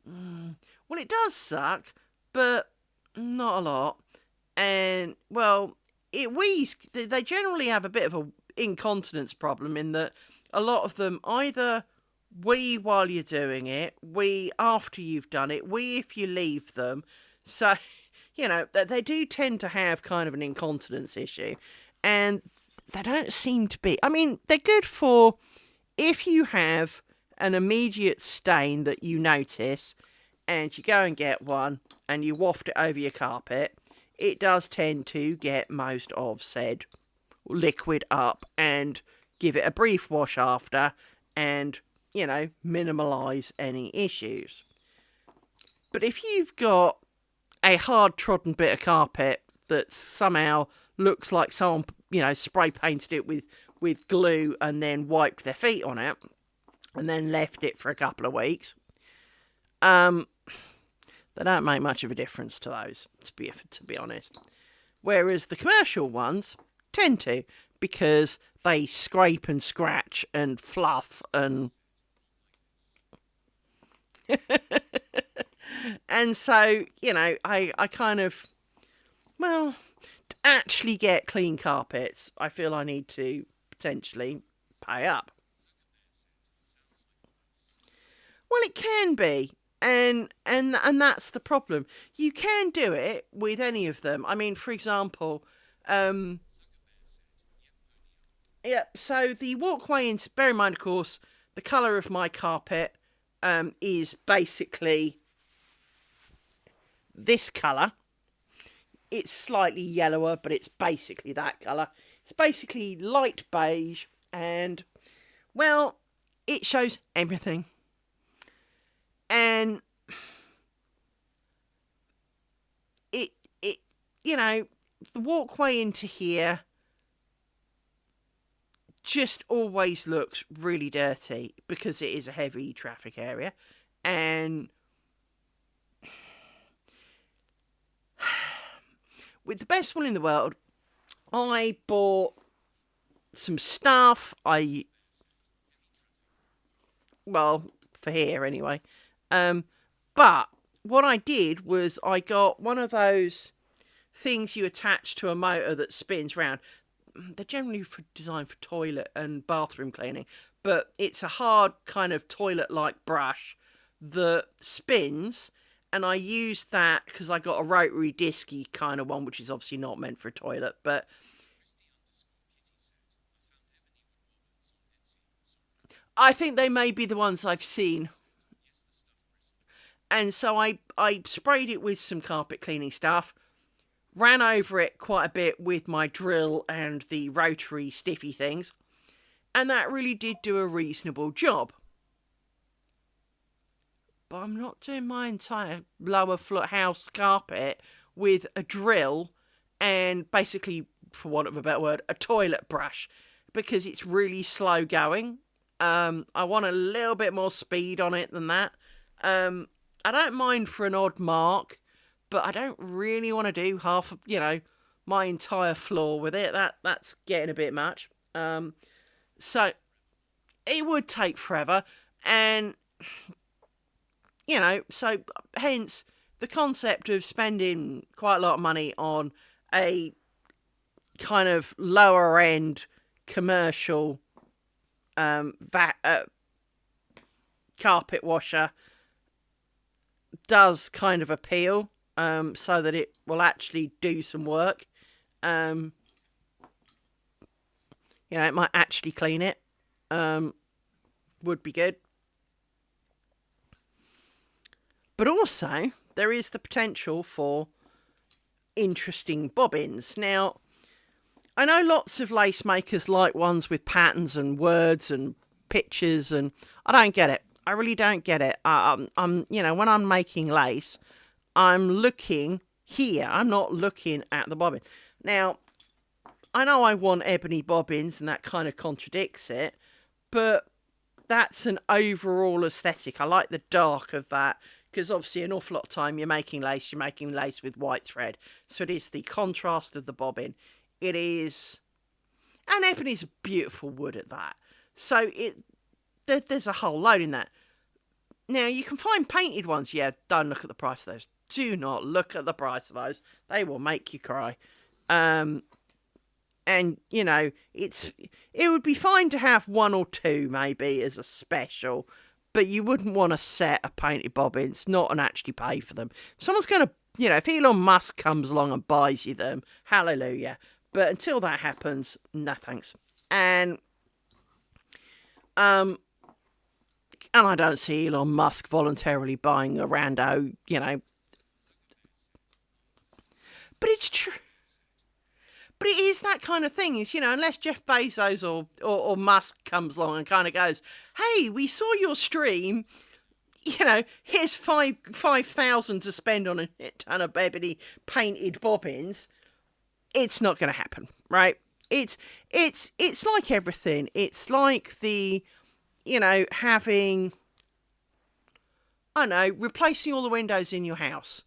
S1: well, it does suck, but not a lot. And, well, it wheeze. They generally have a bit of a incontinence problem in that a lot of them either wee while you're doing it, wee after you've done it, wee if you leave them. So, you know, they do tend to have kind of an incontinence issue. And they don't seem to be... I mean, they're good for if you have an immediate stain that you notice and you go and get one and you waft it over your carpet, it does tend to get most of said liquid up and give it a brief wash after and, you know, minimalise any issues. But if you've got a hard-trodden bit of carpet that somehow looks like someone, you know, spray painted it with glue and then wiped their feet on it and then left it for a couple of weeks, they don't make much of a difference to those, to be honest. Whereas the commercial ones tend to, because they scrape and scratch and fluff and... And so, you know, I kind of... Well, to actually get clean carpets, I feel I need to potentially pay up. Well, it can be. And that's the problem. You can do it with any of them. I mean, for example, yeah, so the walkway in, bear in mind, of course, the colour of my carpet is basically this colour. It's slightly yellower, but it's basically that colour. It's basically light beige, and, well, it shows everything. And it you know, the walkway into here just always looks really dirty because it is a heavy traffic area. And with the best will in the world, I bought some stuff. Well, for here anyway. But what I did was I got one of those things you attach to a motor that spins round. They're generally designed for toilet and bathroom cleaning, but it's a hard kind of toilet-like brush that spins, and I used that because I got a rotary disky kind of one, which is obviously not meant for a toilet, but I think they may be the ones I've seen. And so I sprayed it with some carpet cleaning stuff, ran over it quite a bit with my drill and the rotary stiffy things, And that really did do a reasonable job. But I'm not doing my entire lower floor house carpet with a drill and basically, for want of a better word, a toilet brush, because it's really slow going. I want a little bit more speed on it than that. I don't mind for an odd mark, but I don't really want to do half of, my entire floor with it. That's getting a bit much. So it would take forever, and so hence the concept of spending quite a lot of money on a kind of lower end commercial carpet washer does kind of appeal, so that it will actually do some work. It might actually clean it. Would be good. But also, there is the potential for interesting bobbins. Now, I know lots of lace makers like ones with patterns and words and pictures, and I don't get it. I really don't get it. I'm when I'm making lace, I'm looking here. I'm not looking at the bobbin. Now, I know I want ebony bobbins, and that kind of contradicts it, but that's an overall aesthetic. I like the dark of that, because obviously an awful lot of time you're making lace with white thread. So it is the contrast of the bobbin. It is, and ebony's a beautiful wood at that. So there's a whole load in that. Now, you can find painted ones. Yeah, don't look at the price of those. Do not look at the price of those. They will make you cry. And, it would be fine to have one or two maybe as a special, but you wouldn't want a set of painted bobbins, not and actually pay for them. Someone's going to, if Elon Musk comes along and buys you them, hallelujah. But until that happens, no thanks. And I don't see Elon Musk voluntarily buying a rando, But it's true. But it is that kind of thing, is, unless Jeff Bezos or Musk comes along and kind of goes, hey, we saw your stream, here's 5,000 to spend on a ton of ebony painted bobbins. It's not going to happen, right? It's like everything. It's like the, having, I don't know, replacing all the windows in your house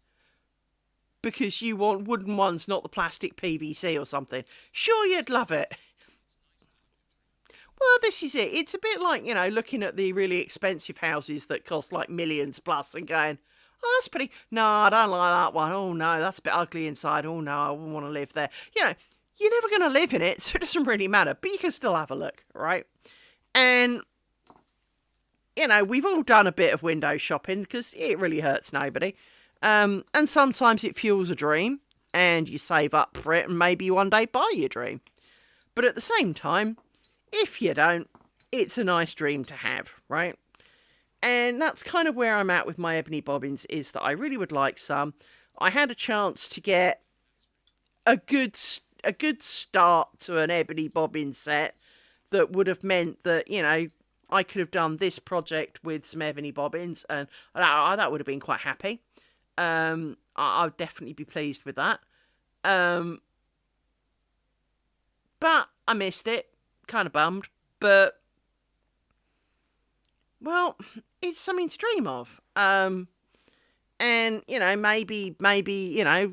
S1: because you want wooden ones, not the plastic PVC or something. Sure, you'd love it. Well, this is it. It's a bit like, looking at the really expensive houses that cost like millions plus and going, oh, that's pretty. No, I don't like that one. Oh, no, that's a bit ugly inside. Oh, no, I wouldn't want to live there. You're never going to live in it, so it doesn't really matter. But you can still have a look, right? And, we've all done a bit of window shopping because it really hurts nobody. And sometimes it fuels a dream and you save up for it and maybe one day buy your dream. But at the same time, if you don't, it's a nice dream to have, right? And that's kind of where I'm at with my ebony bobbins, is that I really would like some. I had a chance to get a good start to an ebony bobbin set that would have meant that, I could have done this project with some ebony bobbins, and that would have been quite happy. I'll definitely be pleased with that. But I missed it. Kind of bummed. But, well, it's something to dream of. And, maybe,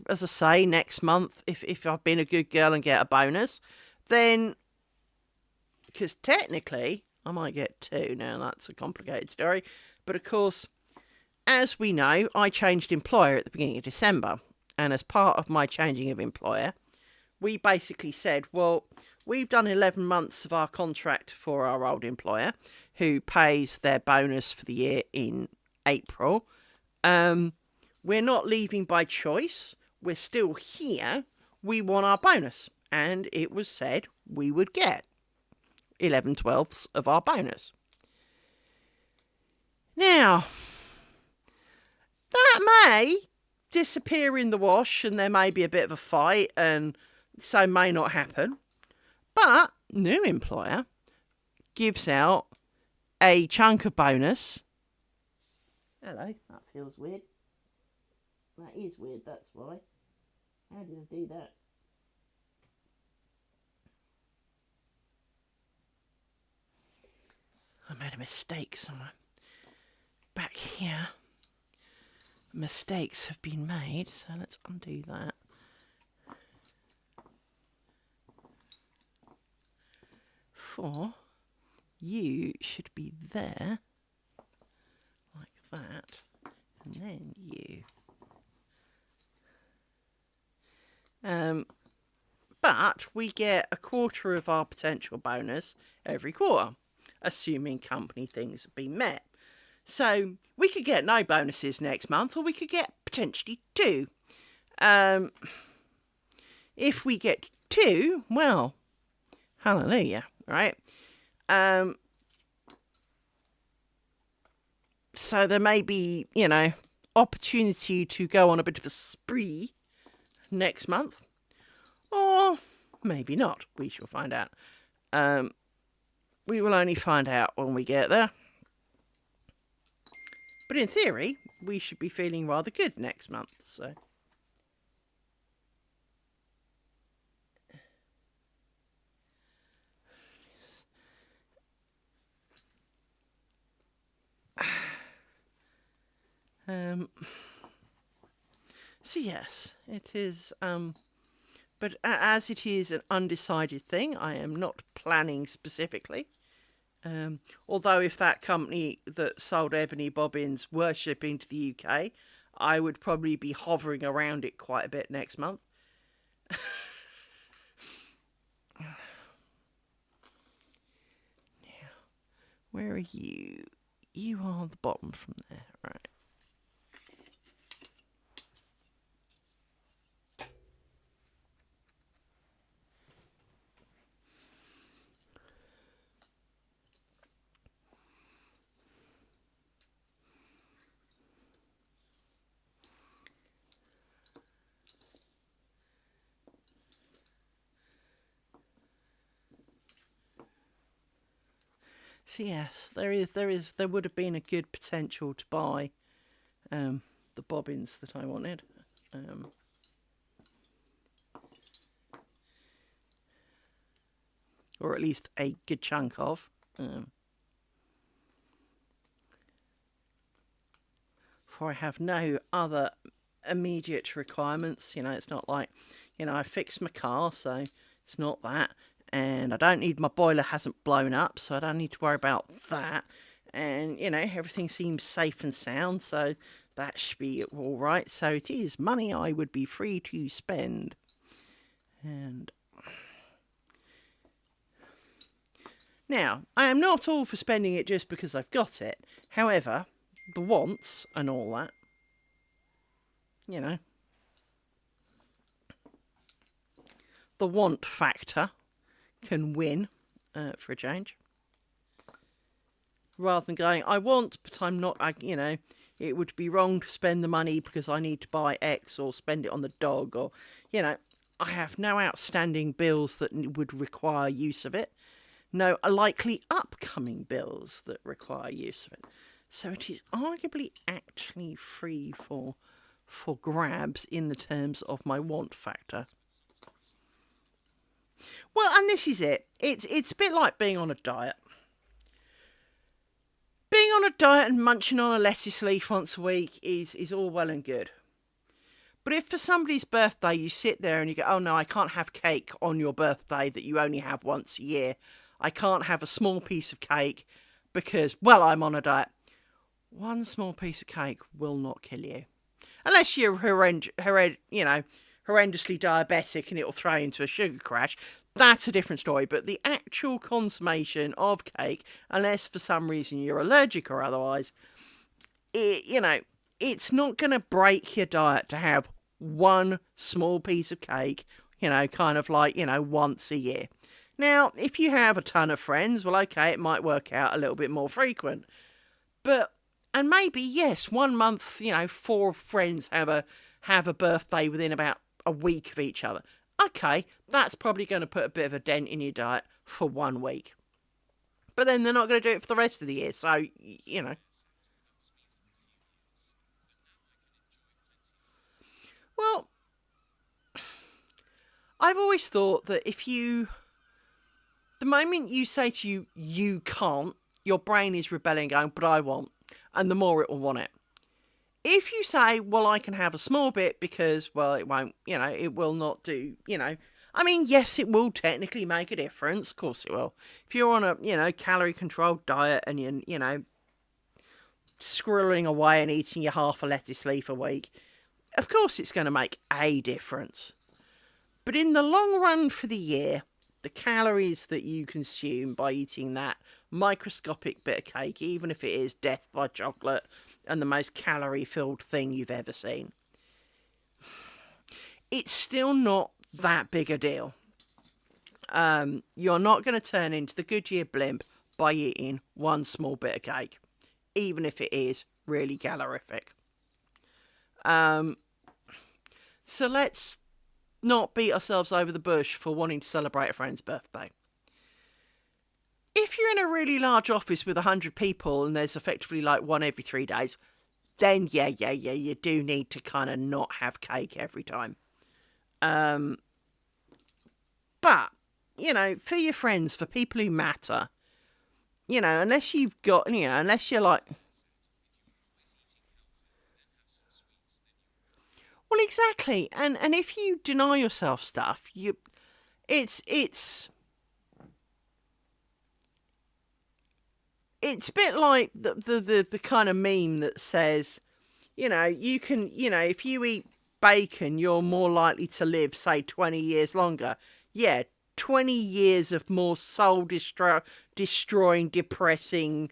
S1: as I say, next month, if I've been a good girl and get a bonus, then, because technically, I might get two. Now, that's a complicated story. But, of course, as we know, I changed employer at the beginning of December. And as part of my changing of employer, we basically said, well, we've done 11 months of our contract for our old employer, who pays their bonus for the year in April. We're not leaving by choice. We're still here. We want our bonus. And it was said we would get 11/12 of our bonus. Now, that may disappear in the wash and there may be a bit of a fight and so may not happen. But new employer gives out a chunk of bonus. Hello, that feels weird. That is weird, that's why. How did I do that? I made a mistake somewhere. Back here. Mistakes have been made, so let's undo that. For you should be there, like that, and then you. But we get a quarter of our potential bonus every quarter, assuming company things have been met. So we could get no bonuses next month, or we could get potentially 2. If we get 2, well, hallelujah, right? So there may be, opportunity to go on a bit of a spree next month, or maybe not. We shall find out. We will only find out when we get there. But in theory, we should be feeling rather good next month, so. So yes, it is, but as it is an undecided thing, I am not planning specifically. Although if that company that sold ebony bobbins were shipping to the UK, I would probably be hovering around it quite a bit next month. Now, where are you? You are the bottom from there, right? So yes, there would have been a good potential to buy the bobbins that I wanted. Or at least a good chunk of. For I have no other immediate requirements. It's not like, I fixed my car, so it's not that. And I don't need, my boiler hasn't blown up, so I don't need to worry about that. And, everything seems safe and sound, so that should be all right. So it is money I would be free to spend. And now, I am not all for spending it just because I've got it. However, the wants and all that, the want factor can win for a change. Rather than going, I want, but I'm not, it would be wrong to spend the money because I need to buy X or spend it on the dog or, I have no outstanding bills that would require use of it. No likely upcoming bills that require use of it. So it is arguably actually free for grabs in the terms of my want factor. Well, and this is it. It's a bit like being on a diet. Being on a diet and munching on a lettuce leaf once a week is all well and good. But if for somebody's birthday you sit there and you go, oh no, I can't have cake on your birthday that you only have once a year. I can't have a small piece of cake because, well, I'm on a diet. One small piece of cake will not kill you. Unless you're horrendously diabetic and it'll throw you into a sugar crash. That's a different story. But the actual consummation of cake, unless for some reason you're allergic or otherwise, it's not going to break your diet to have one small piece of cake, kind of like, once a year. Now, if you have a ton of friends, well, okay, it might work out a little bit more frequent. And maybe, yes, 1 month, 4 friends have a birthday within about a week of each other. Okay, that's probably going to put a bit of a dent in your diet for 1 week. But then they're not going to do it for the rest of the year. So, you know. Well, I've always thought that the moment you say to you can't, your brain is rebelling, going, but I want. And the more it will want it. If you say, well, I can have a small bit because, well, it won't, it will not do, I mean, yes, it will technically make a difference. Of course it will. If you're on a, calorie controlled diet and you're, squirreling away and eating your half a lettuce leaf a week, of course it's going to make a difference. But in the long run for the year, the calories that you consume by eating that microscopic bit of cake, even if it is death by chocolate and the most calorie-filled thing you've ever seen, it's still not that big a deal. You're not going to turn into the Goodyear blimp by eating one small bit of cake, even if it is really calorific. So let's not beat ourselves over the bush for wanting to celebrate a friend's birthday. If you're in a really large office with 100 people and there's effectively like one every 3 days, then yeah, you do need to kind of not have cake every time. But, for your friends, for people who matter, unless you've got, unless you're like... Well, exactly. And if you deny yourself stuff, it's a bit like the kind of meme that says, you can, if you eat bacon, you're more likely to live, say, 20 years longer. Yeah, 20 years of more soul-destroying, depressing,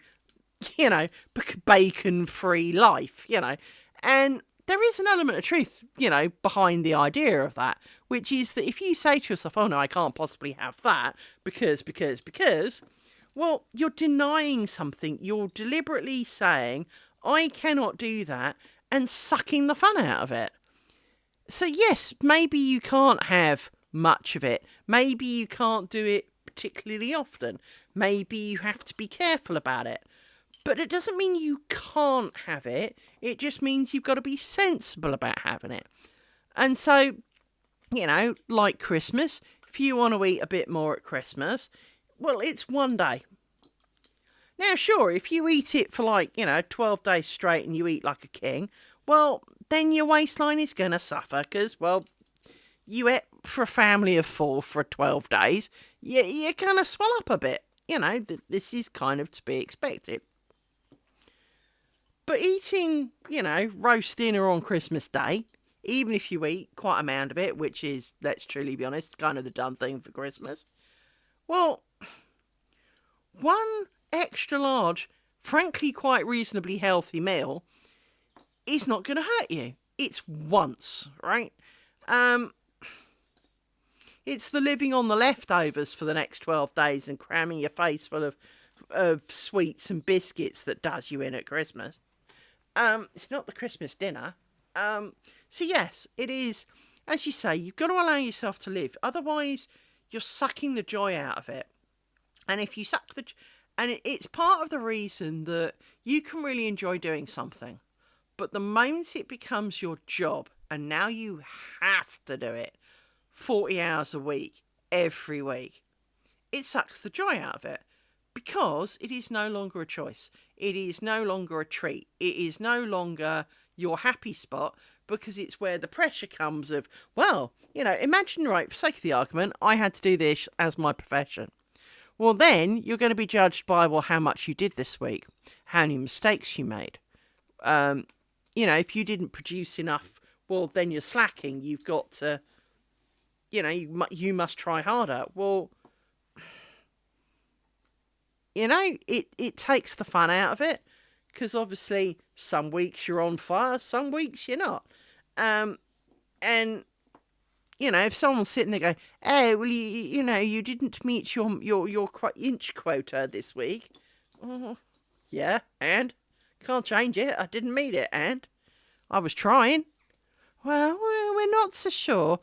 S1: bacon-free life, And there is an element of truth, behind the idea of that, which is that if you say to yourself, oh, no, I can't possibly have that because, well, you're denying something. You're deliberately saying, I cannot do that, and sucking the fun out of it. So yes, maybe you can't have much of it. Maybe you can't do it particularly often. Maybe you have to be careful about it. But it doesn't mean you can't have it. It just means you've got to be sensible about having it. And so, like Christmas, if you want to eat a bit more at Christmas, well, it's one day. Now, sure, if you eat it for 12 days straight and you eat like a king, well, then your waistline is going to suffer because, well, you ate for a family of 4 for 12 days. You're going to swell up a bit. This is kind of to be expected. But eating, roast dinner on Christmas Day, even if you eat quite an amount of it, which is, let's truly be honest, kind of the done thing for Christmas, well, one extra large, frankly quite reasonably healthy meal is not going to hurt you. It's once, right? It's the living on the leftovers for the next 12 days and cramming your face full of sweets and biscuits that does you in at Christmas. It's not the Christmas dinner. So yes, it is, as you say, you've got to allow yourself to live. Otherwise, you're sucking the joy out of it. And if you suck it's part of the reason that you can really enjoy doing something. But the moment it becomes your job, and now you have to do it 40 hours a week, every week, it sucks the joy out of it. Because it is no longer a choice. It is no longer a treat. It is no longer your happy spot because it's where the pressure comes of, well, imagine, right, for sake of the argument, I had to do this as my profession. Well, then you're going to be judged by, well, how much you did this week, how many mistakes you made. If you didn't produce enough, well, then you're slacking. You've got to, you must try harder. Well, it takes the fun out of it because obviously some weeks you're on fire, some weeks you're not. And, if someone's sitting there going, hey, well, you didn't meet your inch quota this week. Oh, yeah, and? Can't change it. I didn't meet it, and? I was trying. Well, we're not so sure.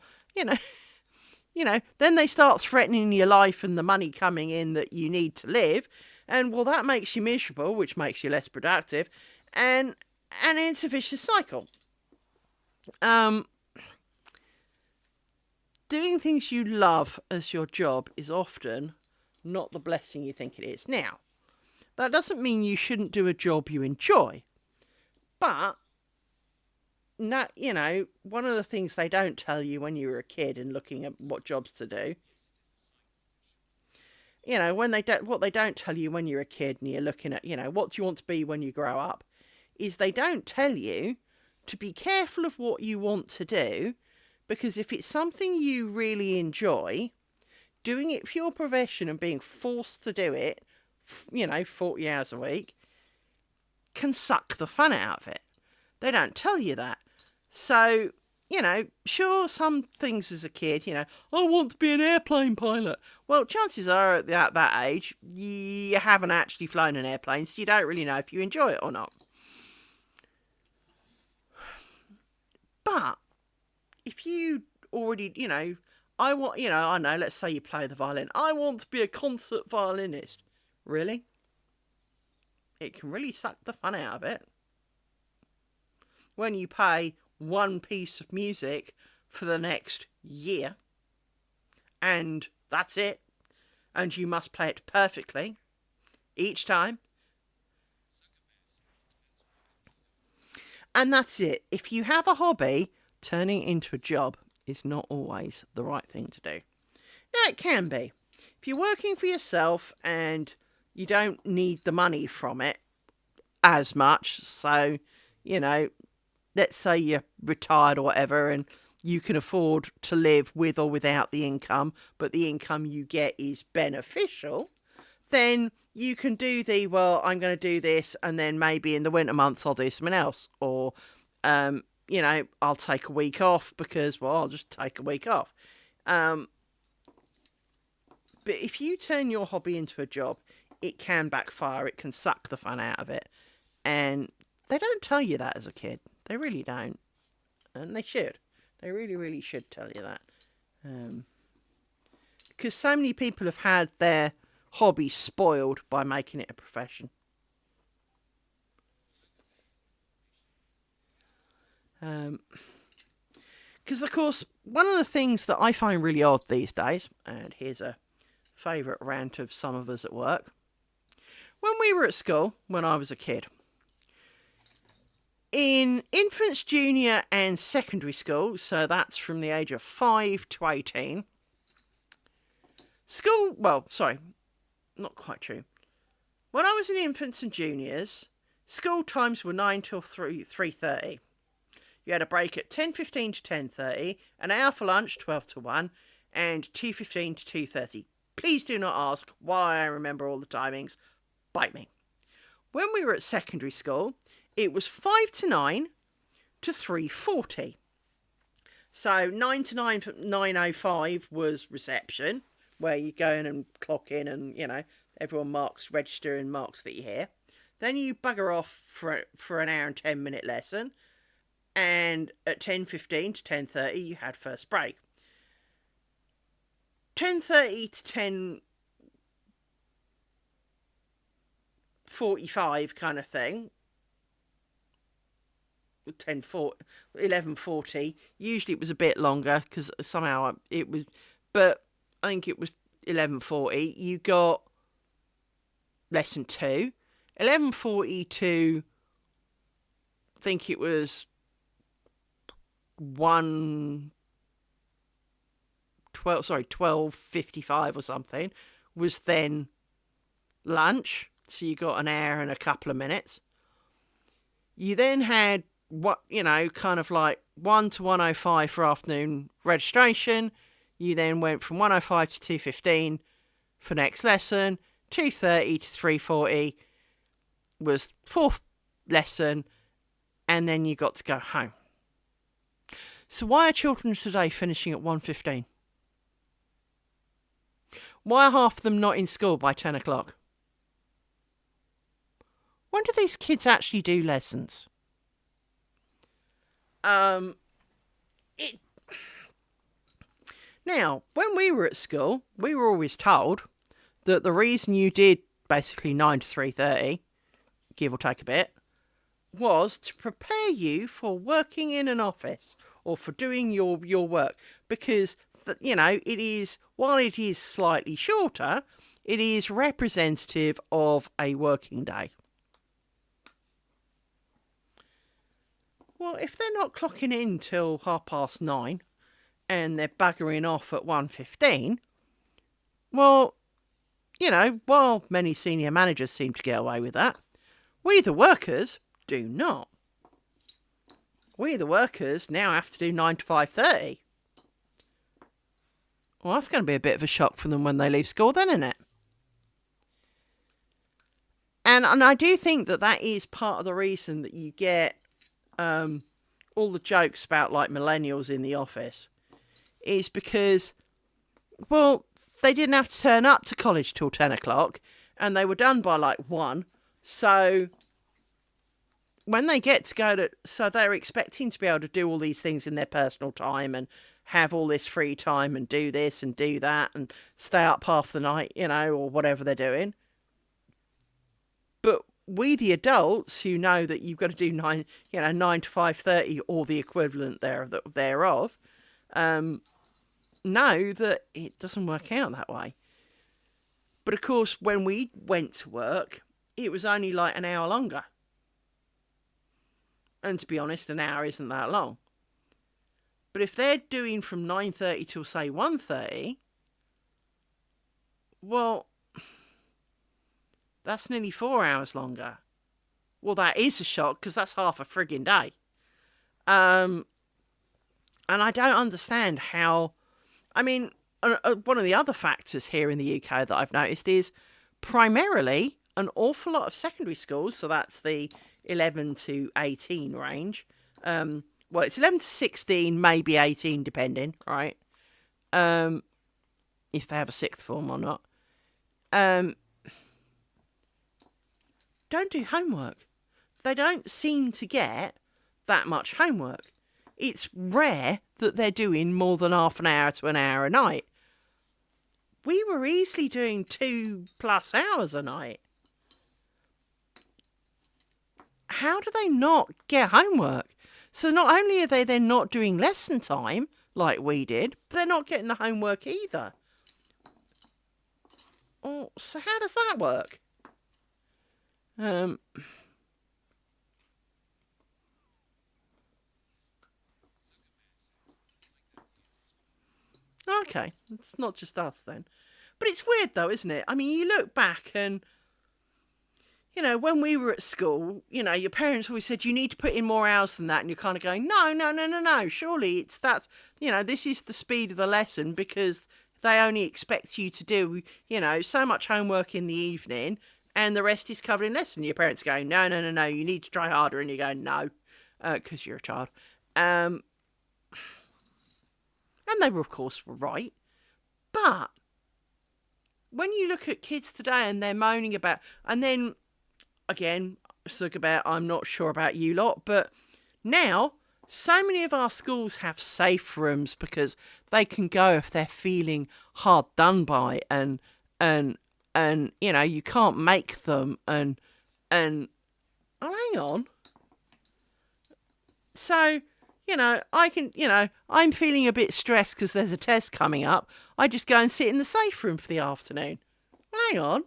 S1: Then they start threatening your life and the money coming in that you need to live. And well, that makes you miserable, which makes you less productive, and it's a vicious cycle. Doing things you love as your job is often not the blessing you think it is. Now, that doesn't mean you shouldn't do a job you enjoy, but no, one of the things they don't tell you when you were a kid and looking at what jobs to do, what they don't tell you when you're a kid and you're looking at, what do you want to be when you grow up, is they don't tell you to be careful of what you want to do, because if it's something you really enjoy, doing it for your profession and being forced to do it, 40 hours a week, can suck the fun out of it. They don't tell you that. So, sure, some things as a kid, I want to be an airplane pilot. Well, chances are at that age, you haven't actually flown an airplane, so you don't really know if you enjoy it or not. But if you already, let's say you play the violin. I want to be a concert violinist. Really? It can really suck the fun out of it. When you pay one piece of music for the next year, and that's it, and you must play it perfectly each time. And that's it. If you have a hobby, turning it into a job is not always the right thing to do. Now, it can be. If you're working for yourself and you don't need the money from it as much, so, let's say you're retired or whatever and you can afford to live with or without the income, but the income you get is beneficial, then you can do I'm going to do this, and then maybe in the winter months I'll do something else. Or, I'll take a week off because, I'll just take a week off. But if you turn your hobby into a job, it can backfire. It can suck the fun out of it. And they don't tell you that as a kid. They really don't. And they should. They really, really should tell you that. Because so many people have had their hobby spoiled by making it a profession. Because, of course, one of the things that I find really odd these days, and here's a favourite rant of some of us at work, when we were at school, when I was a kid, in infants, junior and secondary school, so that's from the age of 5 to 18, not quite true. When I was in infants and juniors, school times were 9 till 3:30. You had a break at 10:15 to 10:30, an hour for lunch, 12 to 1, and 2:15 to 2:30. Please do not ask why I remember all the timings. Bite me. When we were at secondary school, it was 5 to 9 to 3:40. So 9 to 9:05 was reception, where you go in and clock in and, everyone register and marks that you're here. Then you bugger off for an hour and 10-minute lesson. And at 10:15 to 10:30, you had first break. 10:30 to 10:45 kind of thing. 11:40. Usually it was a bit longer because somehow it was, but I think it was 11:40. You got lesson 2. 11:40 to, I think it was 12:55 or something, was then lunch. So you got an hour and a couple of minutes. You then had kind of like 1 to 1:05 for afternoon registration. You then went from 1:05 to 2:15 for next lesson. 2:30 to 3:40 was fourth lesson, and then you got to go home. So why are children today finishing at 1:15? Why are half of them not in school by 10 o'clock? When do these kids actually do lessons? Now, when we were at school, we were always told that the reason you did basically 9 to 3:30, give or take a bit, was to prepare you for working in an office or for doing your work, because it is, while it is slightly shorter, it is representative of a working day. Well, if they're not clocking in till 9:30 and they're buggering off at 1:15, well, while many senior managers seem to get away with that, we the workers do not. We the workers now have to do 9 to 5:30. Well, that's going to be a bit of a shock for them when they leave school then, isn't it? And I do think that is part of the reason that you get all the jokes about like millennials in the office, is because, well, they didn't have to turn up to college till 10 o'clock and they were done by like 1. So when they get to go to, so they're expecting to be able to do all these things in their personal time and have all this free time and do this and do that and stay up half the night, or whatever they're doing. But we, the adults, who know that you've got to do 9 to 5:30 or the equivalent thereof, know that it doesn't work out that way. But of course, when we went to work, it was only like an hour longer. And to be honest, an hour isn't that long. But if they're doing from 9:30 till, say, 1:30, well, that's nearly 4 hours longer. Well, that is a shock, because that's half a frigging day. And I don't understand how... I mean, one of the other factors here in the UK that I've noticed is primarily an awful lot of secondary schools, so that's the 11 to 18 range. Well, it's 11 to 16, maybe 18, depending, right? If they have a sixth form or not. Don't do homework. They don't seem to get that much homework. It's rare that they're doing more than half an hour to an hour a night. We were easily doing 2+ hours a night. How do they not get homework? So not only are they then not doing lesson time like we did, but they're not getting the homework either. Oh, so how does that work? Okay, it's not just us then. But it's weird though, isn't it? I mean, you look back and, when we were at school, your parents always said you need to put in more hours than that. And you're kind of going, no. Surely it's that, this is the speed of the lesson, because they only expect you to do, so much homework in the evening and the rest is covered in lesson. Your parents are going, no, you need to try harder. And you go, no, because you're a child. And they were, of course, right. But when you look at kids today and they're moaning about, and then, again, I'm not sure about you lot, but now so many of our schools have safe rooms because they can go if they're feeling hard done by, and you can't make them, and oh, hang on. So, I can, I'm feeling a bit stressed because there's a test coming up. I just go and sit in the safe room for the afternoon. Hang on.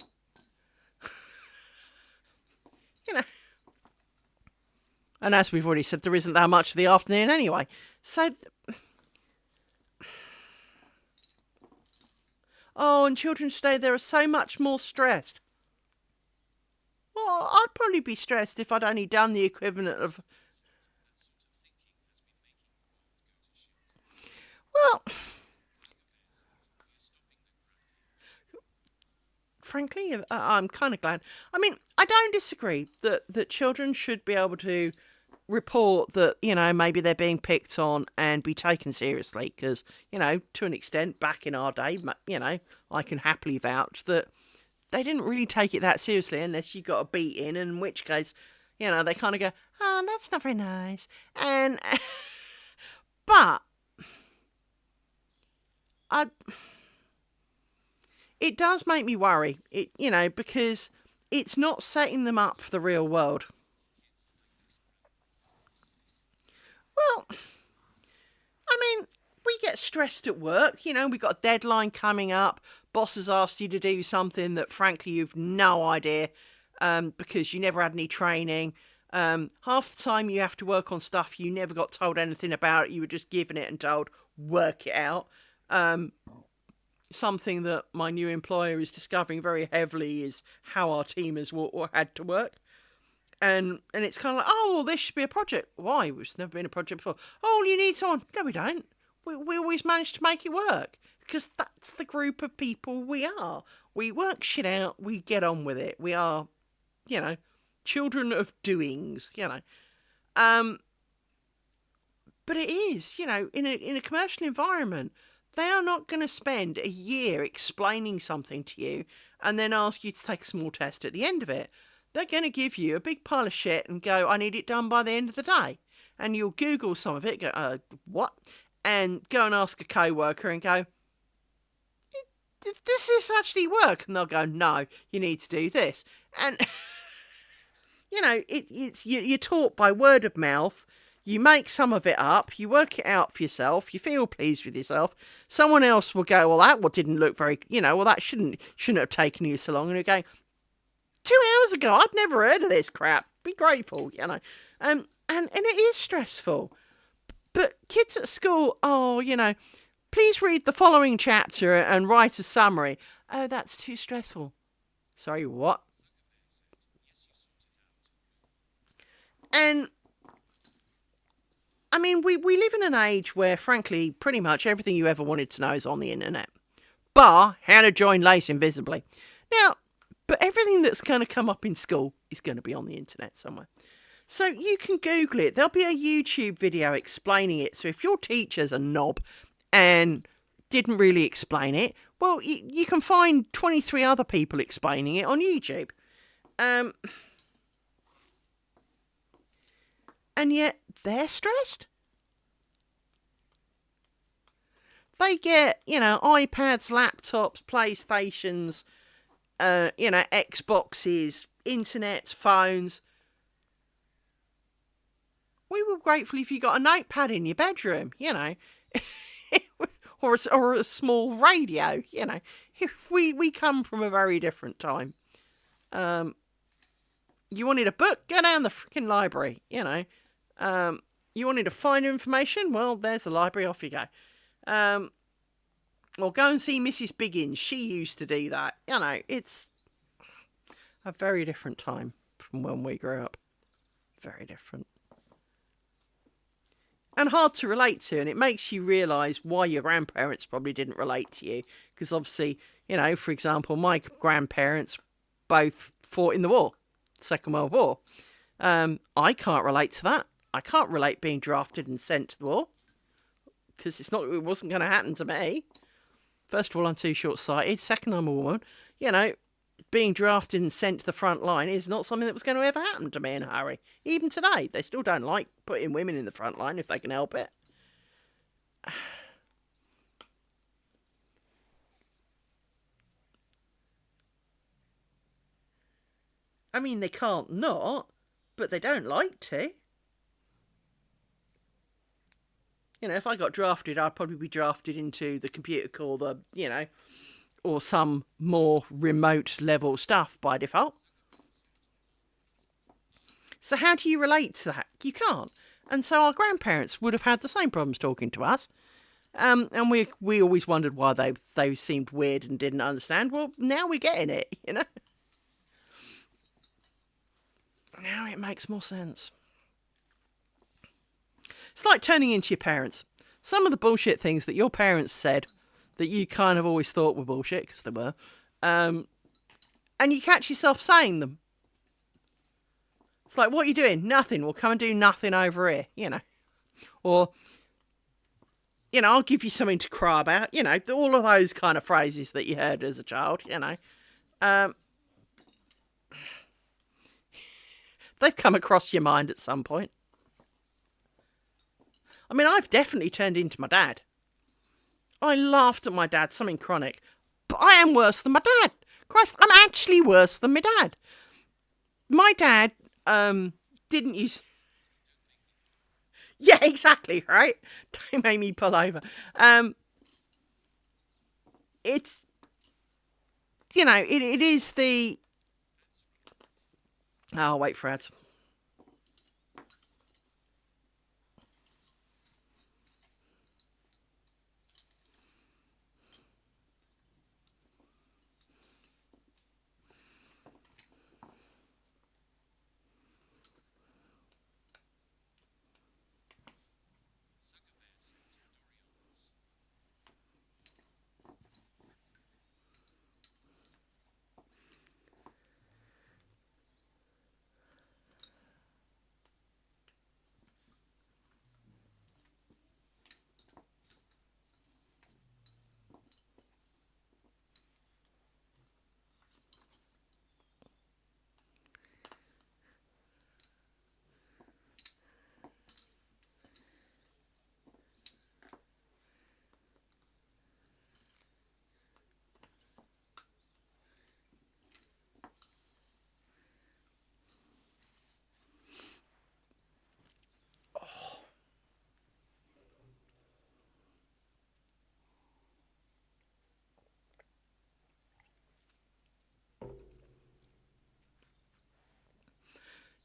S1: And as we've already said, there isn't that much of the afternoon anyway. So, and children today, they are so much more stressed. Well, I'd probably be stressed if I'd only done the equivalent of... Well, frankly, I'm kind of glad. I mean, I don't disagree that children should be able to report that, maybe they're being picked on and be taken seriously. Because, to an extent, back in our day, I can happily vouch that they didn't really take it that seriously unless you got a beating, in which case, they kind of go, oh, that's not very nice. And, but... it does make me worry. Because it's not setting them up for the real world. Well, I mean, we get stressed at work. We've got a deadline coming up. Boss has asked you to do something that, frankly, you've no idea because you never had any training. Half the time you have to work on stuff you never got told anything about. You were just given it and told, work it out. Something that my new employer is discovering very heavily is how our team has had to work. And it's kind of like, oh, well, this should be a project. Why? It's never been a project before. Oh, you need someone. No, we don't. We always manage to make it work because that's the group of people we are. We work shit out. We get on with it. We are, children of doings, But it is, in a commercial environment, they are not going to spend a year explaining something to you and then ask you to take a small test at the end of it. They're going to give you a big pile of shit and go, I need it done by the end of the day. And you'll Google some of it, go, what? And go and ask a co-worker and go, does this actually work? And they'll go, no, you need to do this. And, you're taught by word of mouth. You make some of it up. You work it out for yourself. You feel pleased with yourself. Someone else will go, well, that didn't look very, well, that shouldn't have taken you so long. And you're going, 2 hours ago, I'd never heard of this crap. Be grateful, And it is stressful. But kids at school, please read the following chapter and write a summary. Oh, that's too stressful. Sorry, what? And, I mean, we live in an age where, frankly, pretty much everything you ever wanted to know is on the internet. Bar how to join lace invisibly. Now, but everything that's going to come up in school is going to be on the internet somewhere. So you can Google it. There'll be a YouTube video explaining it. So if your teacher's a knob and didn't really explain it, well, you can find 23 other people explaining it on YouTube. And yet they're stressed. They get, iPads, laptops, PlayStations, Xboxes, internet, phones. We were grateful if you got a notepad in your bedroom, or a small radio, We come from a very different time. You wanted a book? Go down the freaking library, You wanted to find information? Well, there's the library, off you go. Or go and see Mrs. Biggins. She used to do that. It's a very different time from when we grew up. Very different. And hard to relate to. And it makes you realise why your grandparents probably didn't relate to you. Because obviously, for example, my grandparents both fought in the war. Second World War. I can't relate to that. I can't relate being drafted and sent to the war. Because it wasn't going to happen to me. First of all, I'm too short-sighted. Second, I'm a woman. Being drafted and sent to the front line is not something that was going to ever happen to me in a hurry. Even today, they still don't like putting women in the front line if they can help it. I mean, they can't not, but they don't like to. If I got drafted, I'd probably be drafted into the computer corps, or some more remote level stuff by default. So how do you relate to that? You can't. And so our grandparents would have had the same problems talking to us. And we always wondered why they seemed weird and didn't understand. Well, now we're getting it, Now it makes more sense. It's like turning into your parents. Some of the bullshit things that your parents said that you kind of always thought were bullshit, because they were, and you catch yourself saying them. It's like, what are you doing? Nothing. Well, come and do nothing over here, Or, I'll give you something to cry about, all of those kind of phrases that you heard as a child, They've come across your mind at some point. I mean, I've definitely turned into my dad. I laughed at my dad, something chronic. But I am worse than my dad. Christ, I'm actually worse than my dad. My dad didn't use... Yeah, exactly, right? Don't make me pull over. It's, it is the... Oh, I'll wait for ads.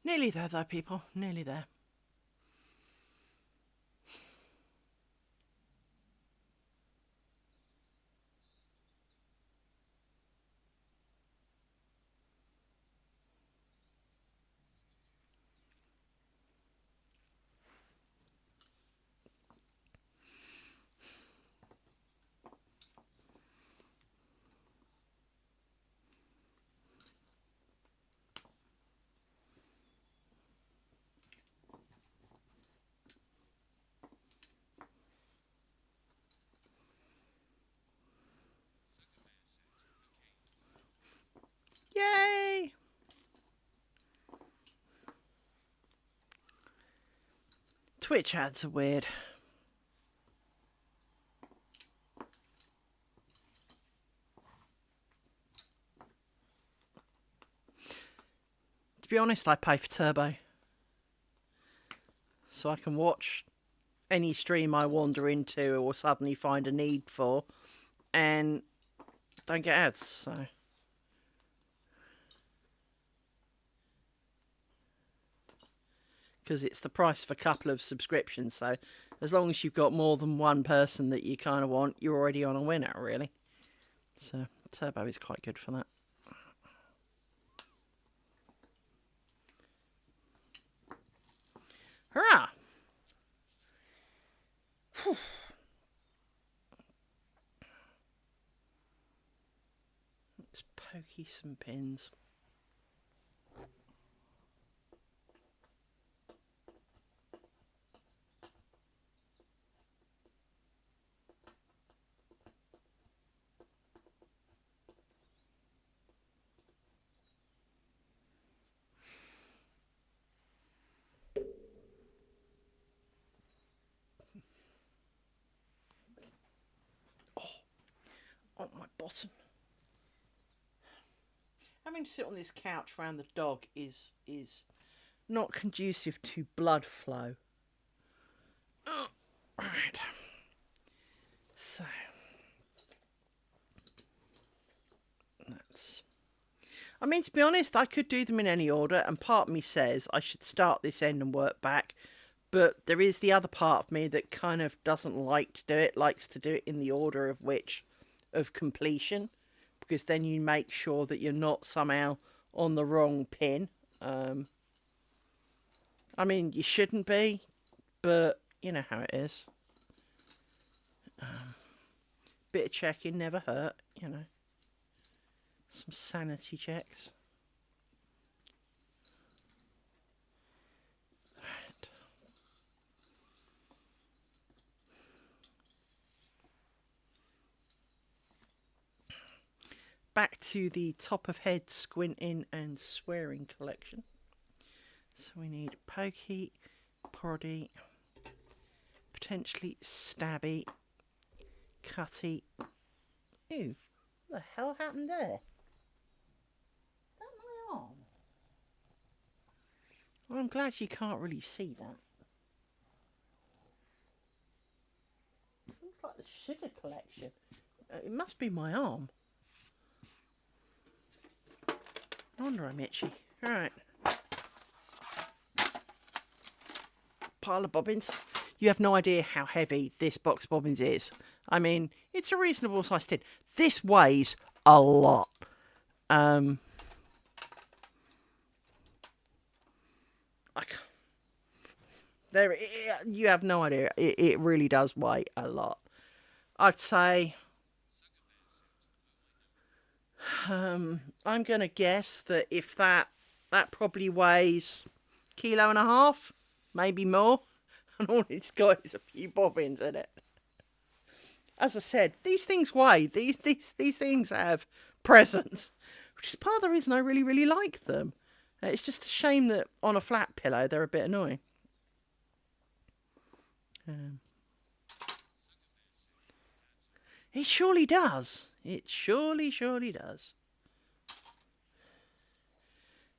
S1: Nearly there, though, people. Nearly there. Yay! Twitch ads are weird. To be honest, I pay for Turbo. So I can watch any stream I wander into or suddenly find a need for and don't get ads, so... Because it's the price of a couple of subscriptions, so as long as you've got more than one person that you kind of want, you're already on a winner, really. So Turbo is quite good for that. Hurrah! Whew. Let's pokey some pins. Oh, my bottom. Having to sit on this couch around the dog is not conducive to blood flow. Right. So that's... I mean, to be honest, I could do them in any order, and part of me says I should start this end and work back. But there is the other part of me that kind of doesn't like to do it, likes to do it in the order of completion, because then you make sure that you're not somehow on the wrong pin. I mean, you shouldn't be, but you know how it is. Bit of checking never hurt, you know. Some sanity checks. Right. Back to the top of head squinting and swearing collection. So we need pokey, proddy, potentially stabby, cutty. Ooh, What the hell happened there? Is that my arm? Well, I'm glad you can't really see that. It looks like the sugar collection. It must be my arm. No wonder I'm itchy. Alright. Pile of bobbins. You have no idea how heavy this box of bobbins is. I mean, it's a reasonable size tin. This weighs a lot. You have no idea. It really does weigh a lot. I'd say I'm going to guess that if that probably weighs kilo and a half, maybe more, and all it's got is a few bobbins in it. As I said, these things weigh. These things have presence, which is part of the reason I really, really like them. It's just a shame that on a flat pillow they're a bit annoying. It surely does. It surely does.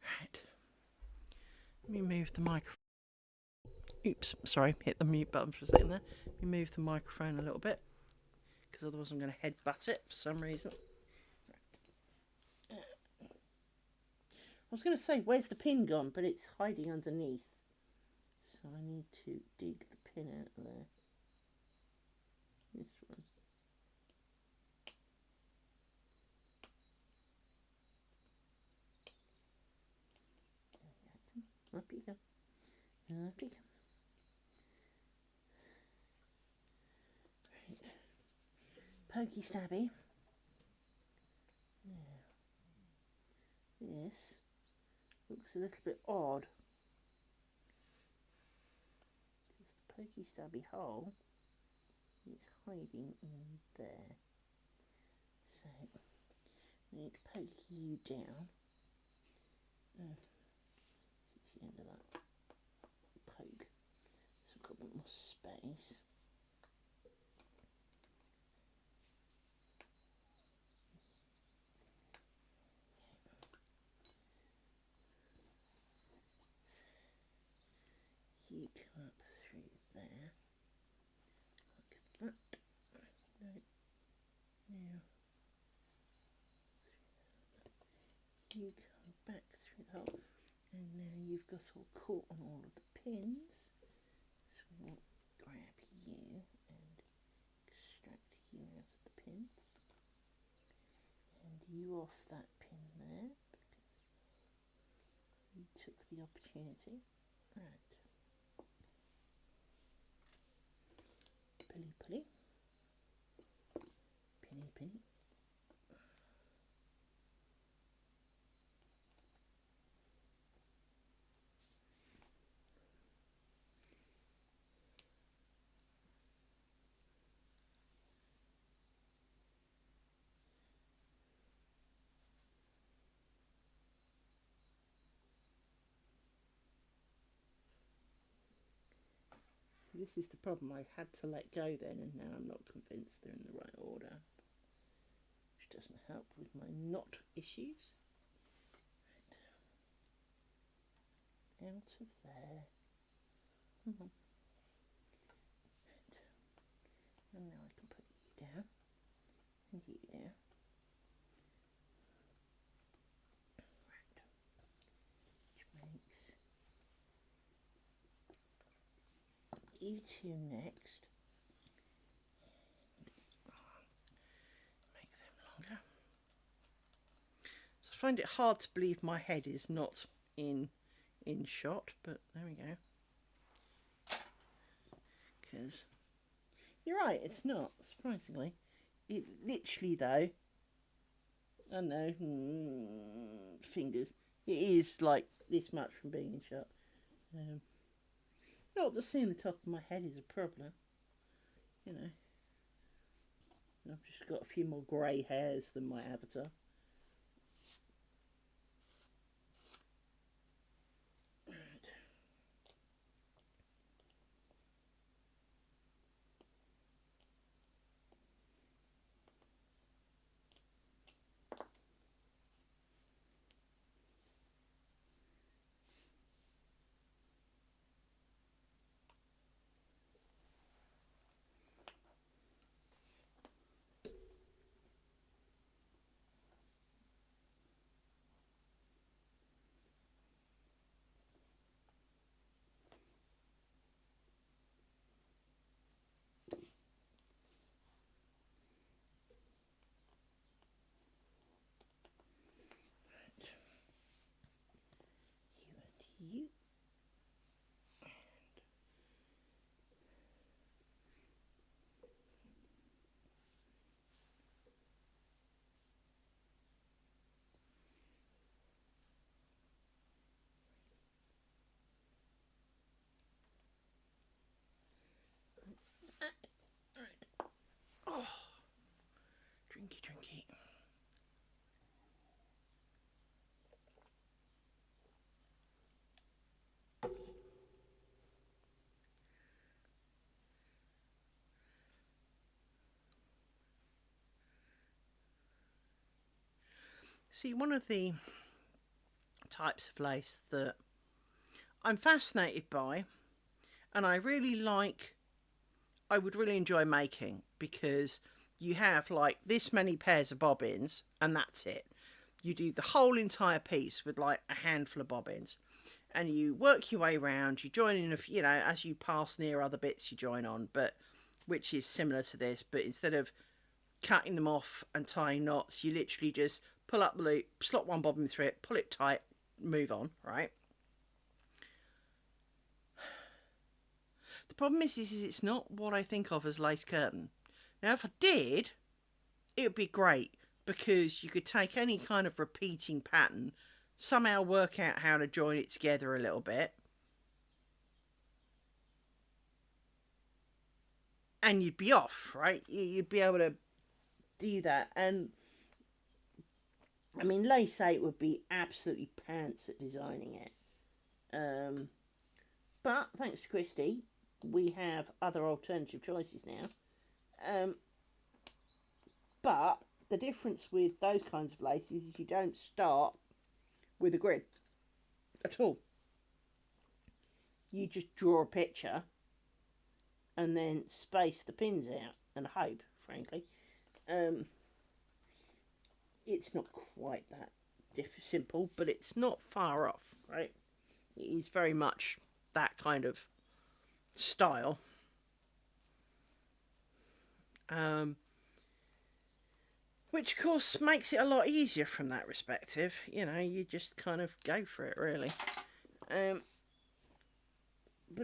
S1: Right. Let me move the microphone. Oops, sorry, hit the mute button for a second there. Let me move the microphone a little bit, because otherwise I'm going to headbutt it for some reason. Right. I was going to say, where's the pin gone? But it's hiding underneath. So I need to dig the pin out of there. This one. Up you go. Up you go. Right. Pokey stabby. Now, this looks a little bit odd. Because the pokey stabby hole is hiding in there. So, I need to poke you down. The end of that poke, so I've got a bit more space. You come up through there, like that. No, now you come back through the hole. And now you've got all caught on all of the pins, so we'll grab you and extract you out of the pins, and you off that pin there, because you took the opportunity. Right. Pulley, pulley. Pinny, pinny. This is the problem. I had to let go then, and now I'm not convinced they're in the right order, which doesn't help with my knot issues. Right. Out of there. And now I can put you down and you down. Right. Which makes you two next. Make them longer. So I find it hard to believe my head is not in shot, but there we go. Because you're right, it's not, surprisingly. It literally, though, I know, fingers, it is like this much from being in shot. Not that seeing the top of my head is a problem, you know. I've just got a few more grey hairs than my avatar. See, one of the types of lace that I'm fascinated by and I would really enjoy making, because you have like this many pairs of bobbins and that's it. You do the whole entire piece with like a handful of bobbins and you work your way around. You join in, as you pass near other bits you join on, but which is similar to this, but instead of cutting them off and tying knots, you literally just pull up the loop, slot one bobbin through it, pull it tight, move on, right? The problem is it's not what I think of as lace curtain. Now, if I did, it would be great, because you could take any kind of repeating pattern, somehow work out how to join it together a little bit, and you'd be off, right? You'd be able to do that. And I mean, Lace 8 would be absolutely pants at designing it. But thanks to Christy, we have other alternative choices now. But the difference with those kinds of laces is you don't start with a grid at all. You just draw a picture and then space the pins out and hope, frankly. It's not quite that simple, but it's not far off, right? It is very much that kind of style. Which of course makes it a lot easier from that perspective. You just kind of go for it, really. But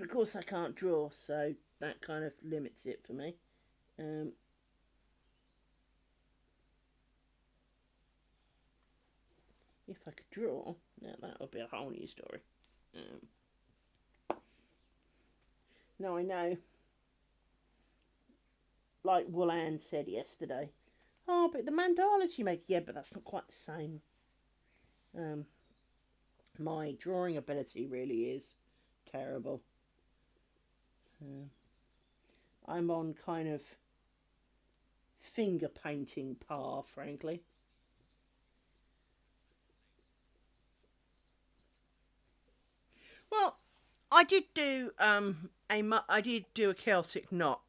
S1: of course I can't draw, so that kind of limits it for me. If I could draw, now that would be a whole new story. Now I know, like Woolan said yesterday, oh, but the mandalas you make, yeah, but that's not quite the same. My drawing ability really is terrible. I'm on kind of finger painting par, frankly. Well, I did do a Celtic knot,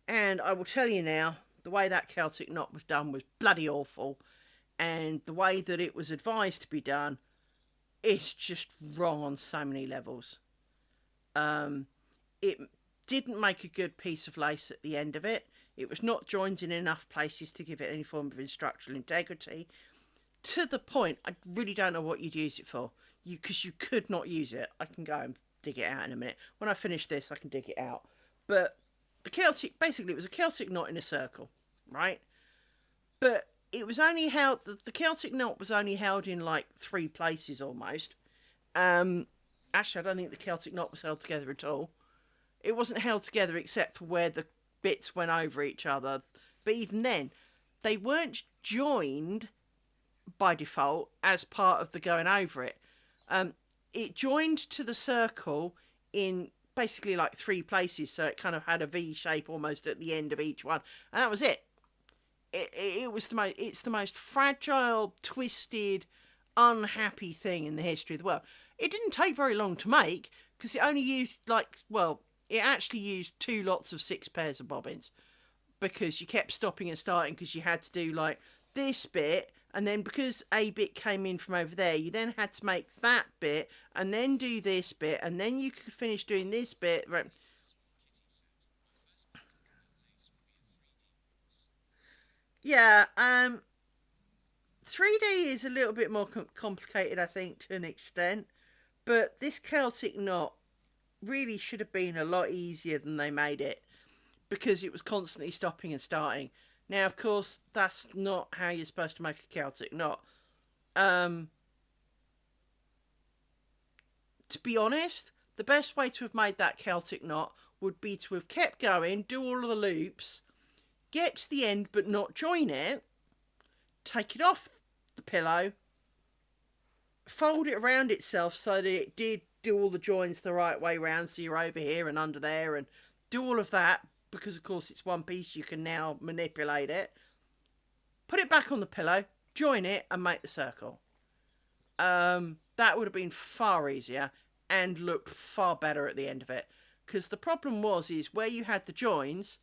S1: and I will tell you now, the way that Celtic knot was done was bloody awful, and the way that it was advised to be done, it's just wrong on so many levels. It didn't make a good piece of lace at the end of it. It was not joined in enough places to give it any form of structural integrity. To the point, I really don't know what you'd use it for. Because you could not use it. I can go and dig it out in a minute. When I finish this, I can dig it out. But basically, it was a Celtic knot in a circle, right? But it was only held, the Celtic knot was only held in like 3 places almost. Actually, I don't think the Celtic knot was held together at all. It wasn't held together except for where the bits went over each other. But even then, they weren't joined by default as part of the going over it. It joined to the circle in basically like 3 places, so it kind of had a V shape almost at the end of each one, and that was it. It's the most fragile, twisted, unhappy thing in the history of the world. It didn't take very long to make, because it only used it actually used 2 lots of 6 pairs of bobbins, because you kept stopping and starting, because you had to do like this bit. And then because a bit came in from over there, you then had to make that bit and then do this bit, and then you could finish doing this bit. Yeah, 3D is a little bit more complicated, I think, to an extent. But this Celtic knot really should have been a lot easier than they made it, because it was constantly stopping and starting. Now, of course, that's not how you're supposed to make a Celtic knot. To be honest, the best way to have made that Celtic knot would be to have kept going, do all of the loops, get to the end but not join it, take it off the pillow, fold it around itself so that it did do all the joins the right way round, so you're over here and under there, and do all of that. Because, of course, it's one piece, you can now manipulate it. Put it back on the pillow, join it and make the circle. That would have been far easier and looked far better at the end of it. Because the problem is where you had the joins,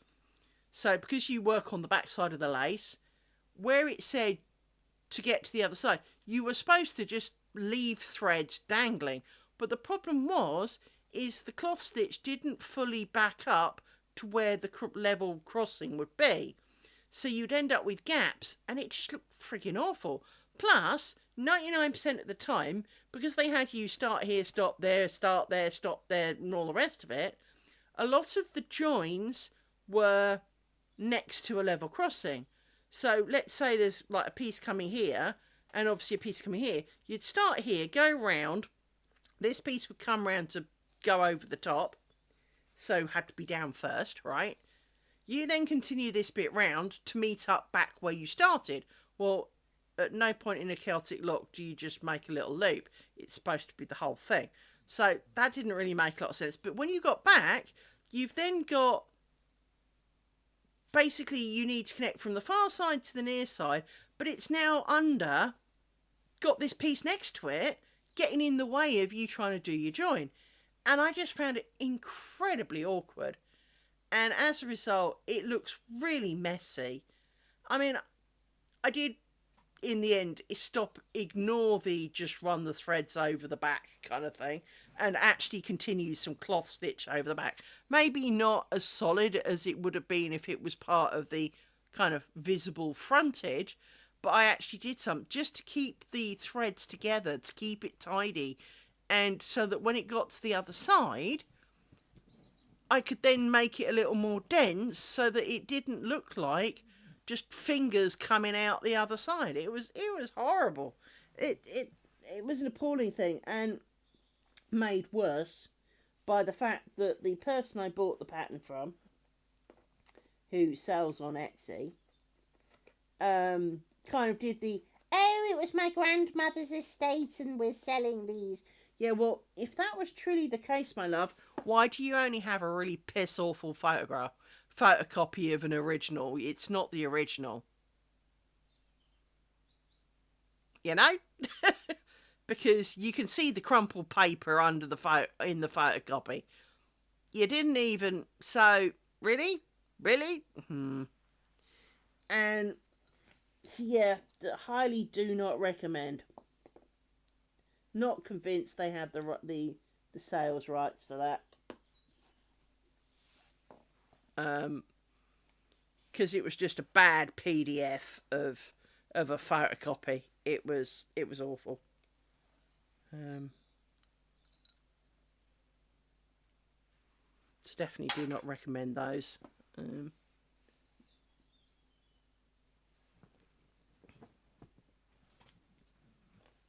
S1: so because you work on the back side of the lace, where it said to get to the other side, you were supposed to just leave threads dangling. But the problem is the cloth stitch didn't fully back up to where the level crossing would be. So you'd end up with gaps, and it just looked freaking awful. Plus, 99% of the time, because they had you start here, stop there, start there, stop there, and all the rest of it, a lot of the joins were next to a level crossing. So let's say there's like a piece coming here, and obviously a piece coming here. You'd start here, go round, this piece would come round to go over the top, so had to be down first, right? You then continue this bit round to meet up back where you started. Well, at no point in a Celtic lock do you just make a little loop. It's supposed to be the whole thing. So that didn't really make a lot of sense. But when you got back, you've then got... Basically, you need to connect from the far side to the near side, but it's now got this piece next to it, getting in the way of you trying to do your join. And I just found it incredibly awkward. And as a result, it looks really messy. I mean, I did, in the end, ignore the just run the threads over the back kind of thing, and actually continue some cloth stitch over the back. Maybe not as solid as it would have been if it was part of the kind of visible frontage, but I actually did some just to keep the threads together, to keep it tidy, and so that when it got to the other side, I could then make it a little more dense so that it didn't look like just fingers coming out the other side. It was horrible. It was an appalling thing, and made worse by the fact that the person I bought the pattern from, who sells on Etsy, kind of did the, oh, it was my grandmother's estate and we're selling these. Yeah, well, if that was truly the case, my love, why do you only have a really piss-awful photocopy of an original? It's not the original. You know? Because you can see the crumpled paper under the in the photocopy. You didn't even... So, really? Really? And, yeah, highly do not recommend. Not convinced they have the sales rights for that. Because it was just a bad PDF of a photocopy. It was awful. So definitely do not recommend those. Can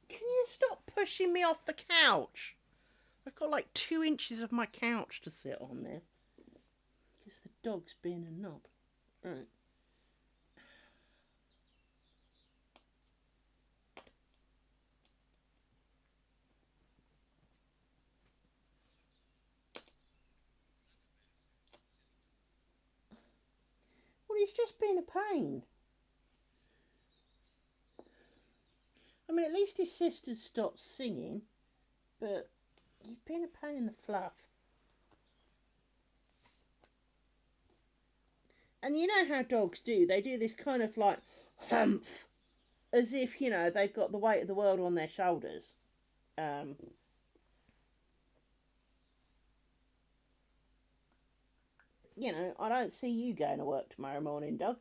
S1: you stop pushing me off the couch? I've got like 2 inches of my couch to sit on there. Because the dog's being a knob. Right. Well, he's just being a pain. I mean, at least his sister's stopped singing, but he's been a pain in the fluff. And you know how dogs do. They do this kind of like humph, as if, you know, they've got the weight of the world on their shoulders. You know, I don't see you going to work tomorrow morning, dog.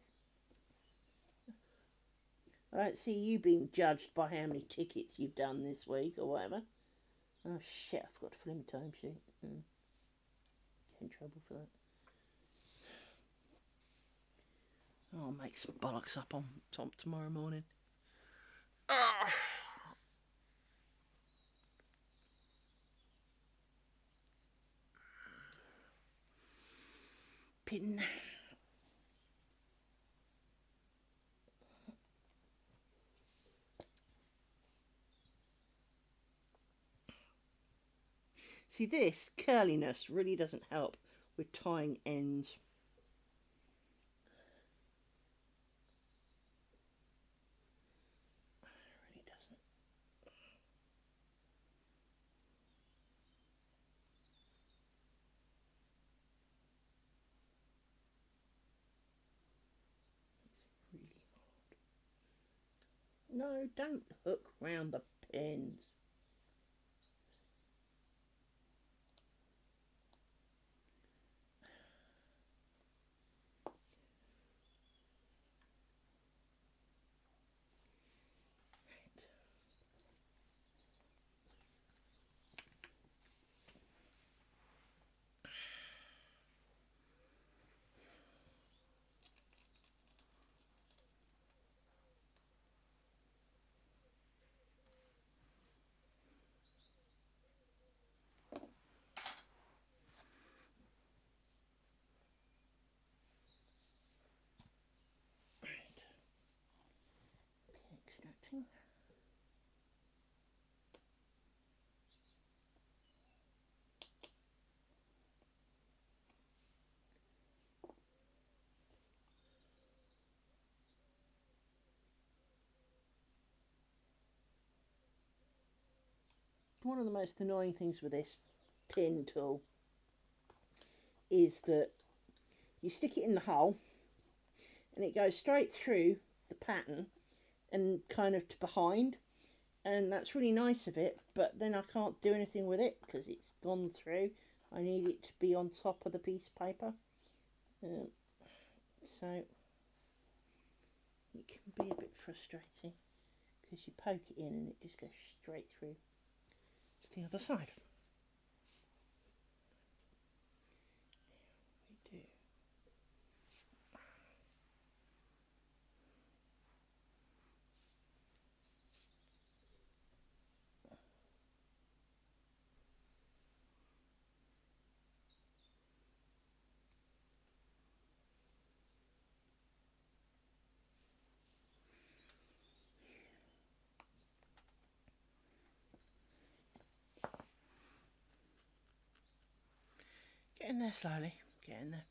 S1: I don't see you being judged by how many tickets you've done this week or whatever. Oh shit, I forgot to fill in my timesheet. Get in trouble for that. Oh, I'll make some bollocks up on top tomorrow morning. Pin. See, this curliness really doesn't help with tying ends. No, don't hook round the pins. Extracting. One of the most annoying things with this pin tool is that you stick it in the hole and it goes straight through the pattern and kind of to behind, and that's really nice of it, but then I can't do anything with it because it's gone through. I need it to be on top of the piece of paper, so it can be a bit frustrating because you poke it in and it just goes straight through to the other side. We do. Get in there slowly, get in there.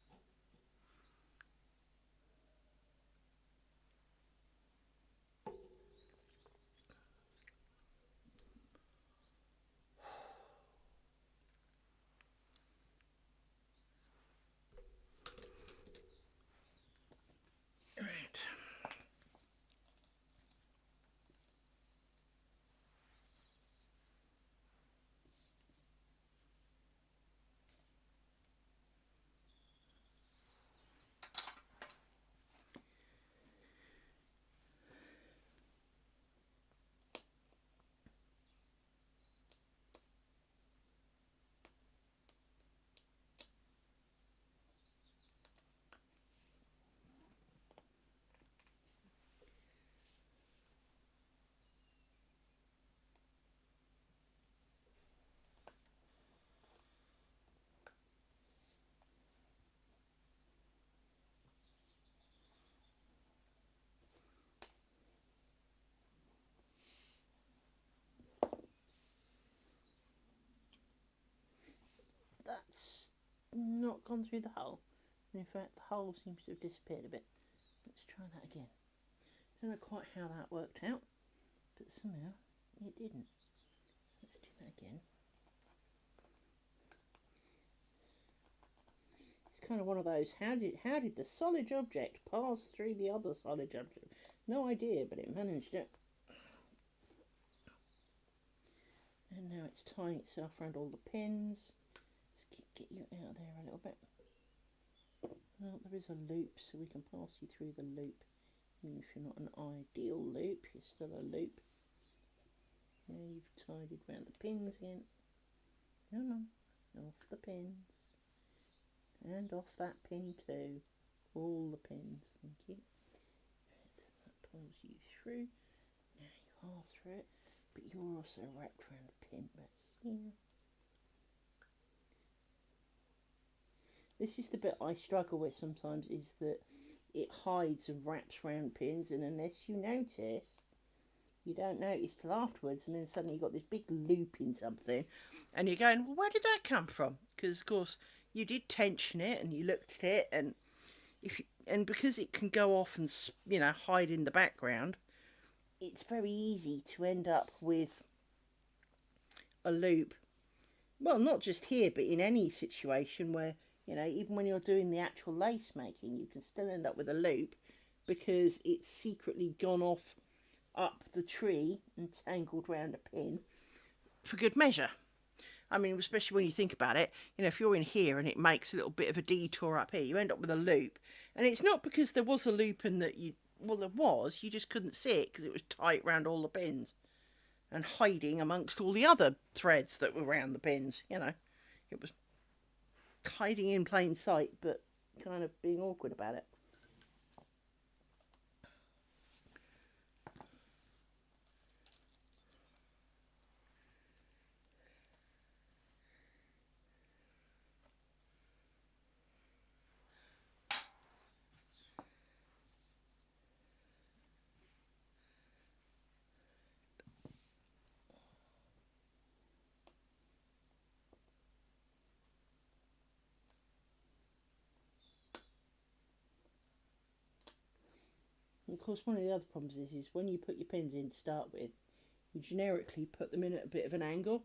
S1: That's not gone through the hole. In fact, the hole seems to have disappeared a bit. Let's try that again. Don't know quite how that worked out, but somehow it didn't. Let's do that again. It's kind of one of those, how did the solid object pass through the other solid object? No idea, but it managed it. And now it's tying itself around all the pins. Let's get you out of there a little bit. Well, there is a loop, so we can pass you through the loop. Even if you're not an ideal loop, you're still a loop. Now you've tied it around the pins again. No, off the pins. And off that pin too. All the pins, thank you. That pulls you through. Now you are through it, but you're also wrapped around a pin back here. This is the bit I struggle with sometimes, is that it hides and wraps around pins, and unless you notice, you don't notice till afterwards, and then suddenly you've got this big loop in something, and you're going, well, where did that come from? Because, of course, you did tension it, and you looked at it, and because it can go off and, hide in the background, it's very easy to end up with a loop. Well, not just here, but in any situation where, even when you're doing the actual lace making, you can still end up with a loop because it's secretly gone off up the tree and tangled round a pin for good measure. I mean, especially when you think about it, you know, if you're in here and it makes a little bit of a detour up here, you end up with a loop. And it's not because there was a loop and that you, well, there was, you just couldn't see it because it was tight round all the pins and hiding amongst all the other threads that were around the pins, you know. It was hiding in plain sight, but kind of being awkward about it. And of course, one of the other problems is when you put your pins in to start with, you generically put them in at a bit of an angle,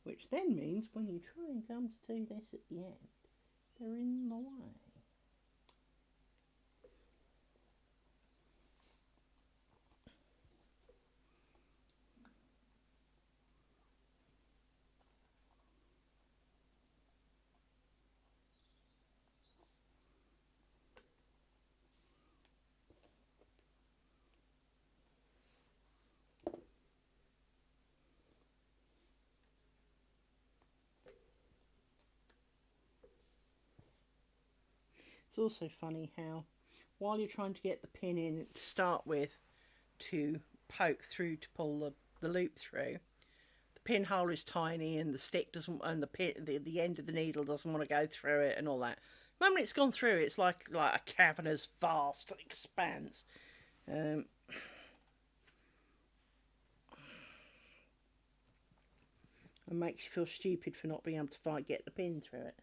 S1: which then means when you try and come to do this at the end, they're in the way. It's also funny how, while you're trying to get the pin in to start with to poke through to pull the loop through, the pinhole is tiny and the stick doesn't, and the end of the needle doesn't want to go through it and all that. The moment it's gone through, it's like a cavernous, vast expanse. Um, and makes you feel stupid for not being able to get the pin through it.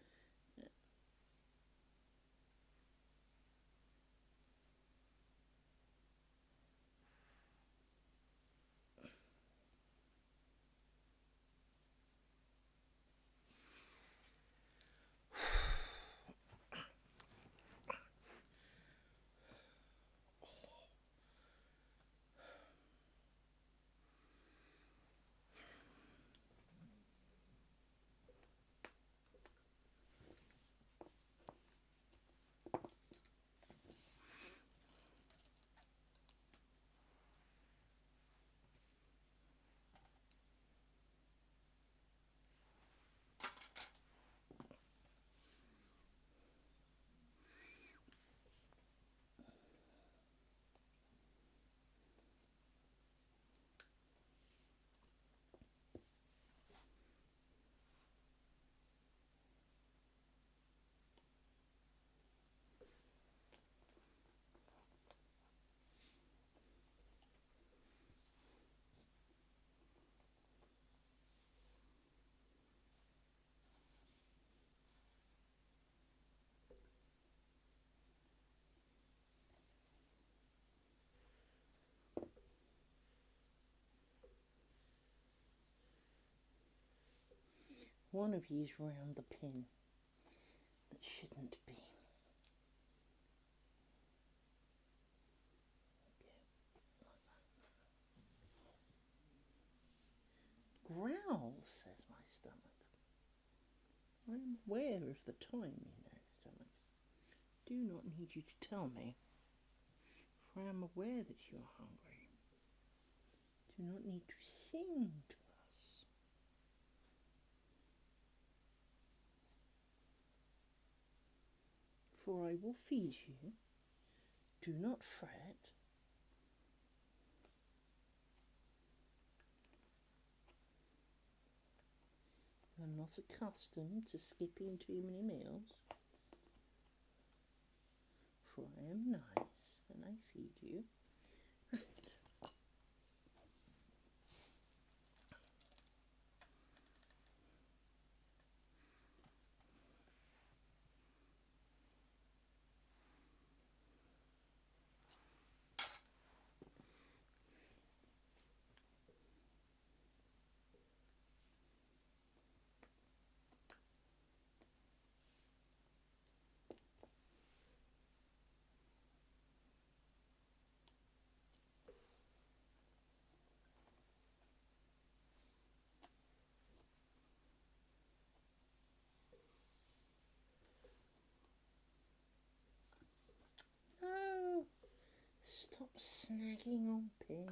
S1: One of you's round the pin that shouldn't be. Growl, says my stomach. I am aware of the time, you know, stomach. Do not need you to tell me, for I am aware that you are hungry. Do not need to sing to us. For I will feed you. Do not fret. You are not accustomed to skipping too many meals. For I am nice and I feed you. snagging on pins.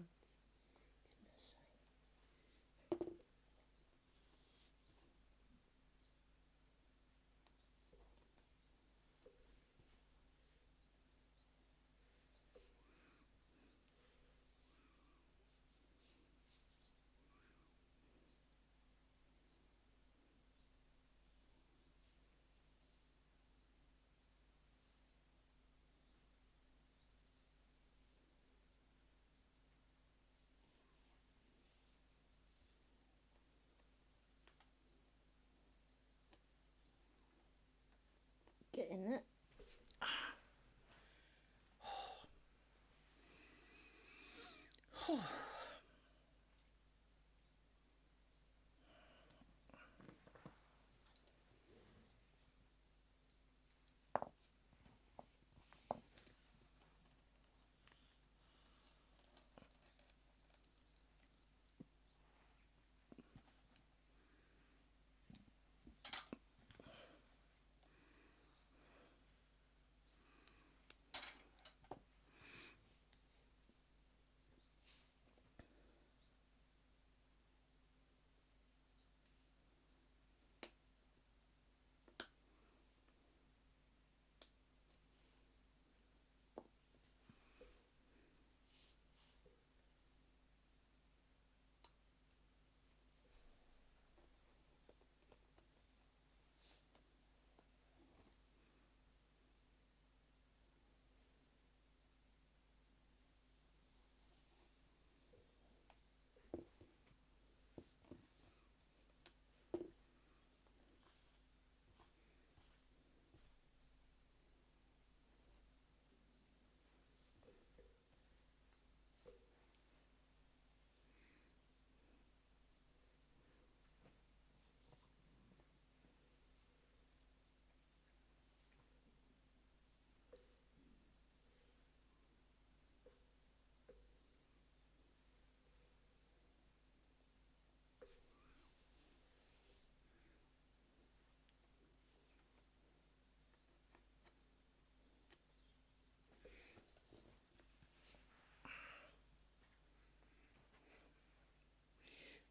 S1: Getting it.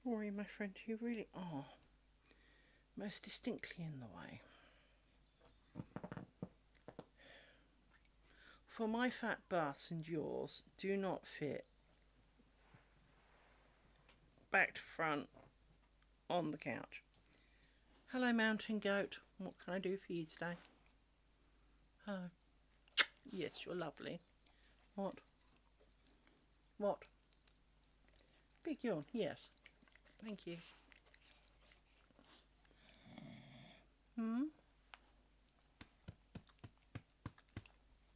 S1: Rory, my friend, you really are most distinctly in the way. For my fat bus and yours do not fit back to front on the couch. Hello, mountain goat. What can I do for you today? Hello. Yes, you're lovely. What? What? Big yawn, yes. Thank you.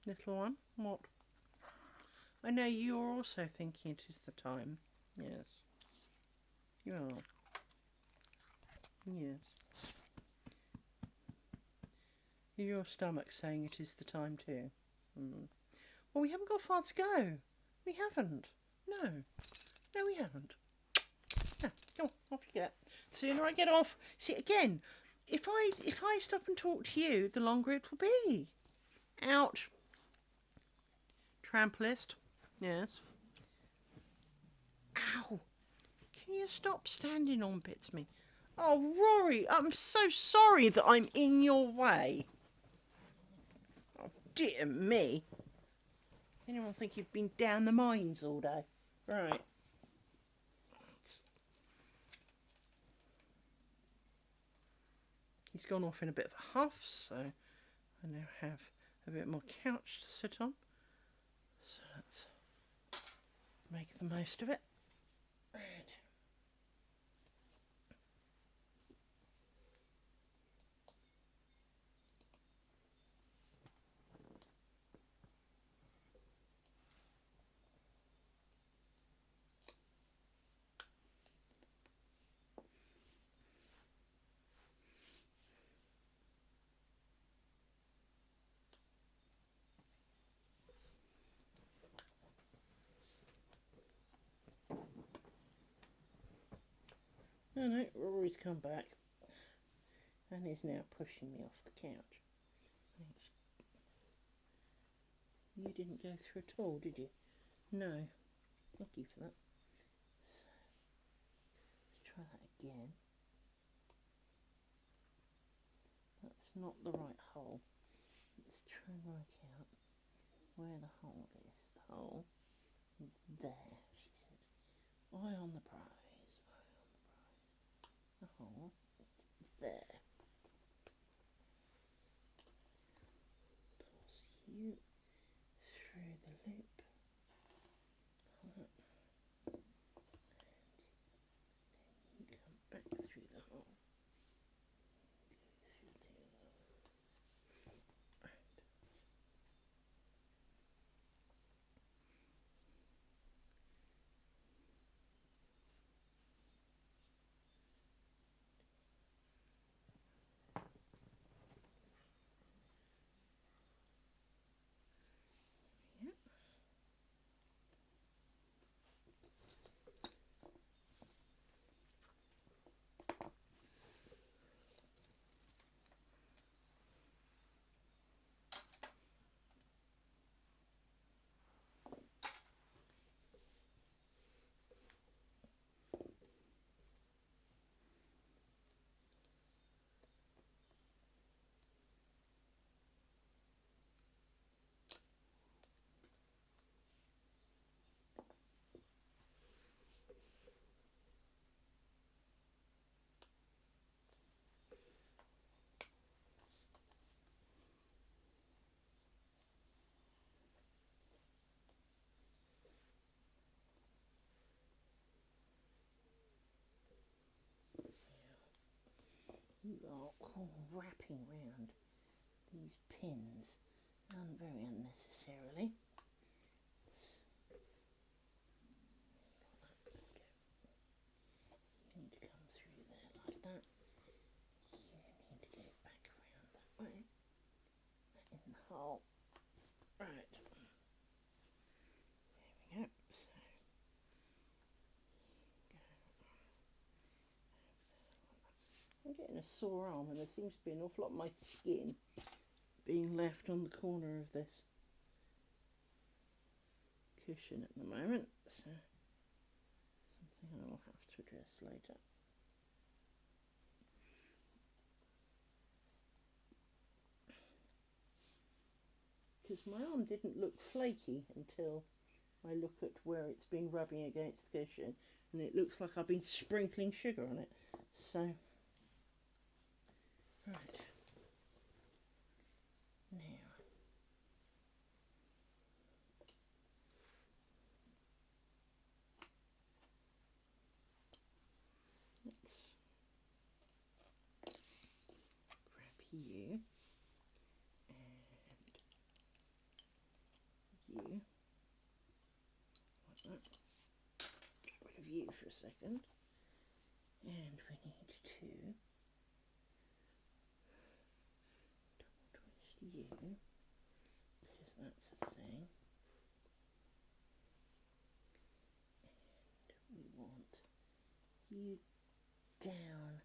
S1: Little one, what? I know you're also thinking it is the time. Yes. You are. Yes. Your stomach's saying it is the time too. Well, we haven't got far to go. We haven't. No. No, we haven't. No, come on, off you get. The sooner I get off. See, again, if I stop and talk to you, the longer it will be. Ouch. Tramplist. Yes. Ow. Can you stop standing on bits me? Oh, Rory, I'm so sorry that I'm in your way. Oh, dear me. Anyone think you've been down the mines all day? Right. He's gone off in a bit of a huff, so I now have a bit more couch to sit on. So let's make the most of it. Right. No, Rory's come back and is now pushing me off the couch. Thanks. You didn't go through at all, did you? No. Thank you for that. So, let's try that again. That's not the right hole. Let's try and work out where the hole is. The hole is there, she says. Eye on the prize. Eye on the prize. The hole is there. Pass you through the loop. And you come back through the hole. You are all wrapping round these pins very unnecessarily. You need to come through there like that. You need to get it back around that way. That in the hole. Right. There we go. So I'm getting a sore arm and there seems to be an awful lot of my skin being left on the corner of this cushion at the moment, so something I will have to address later. Because my arm didn't look flaky until I look at where it's been rubbing against the cushion, and it looks like I've been sprinkling sugar on it. So, right, now let's grab you and you, like that. Get rid of you for a second, and we need to double twist you, because that's a thing, and we want you down,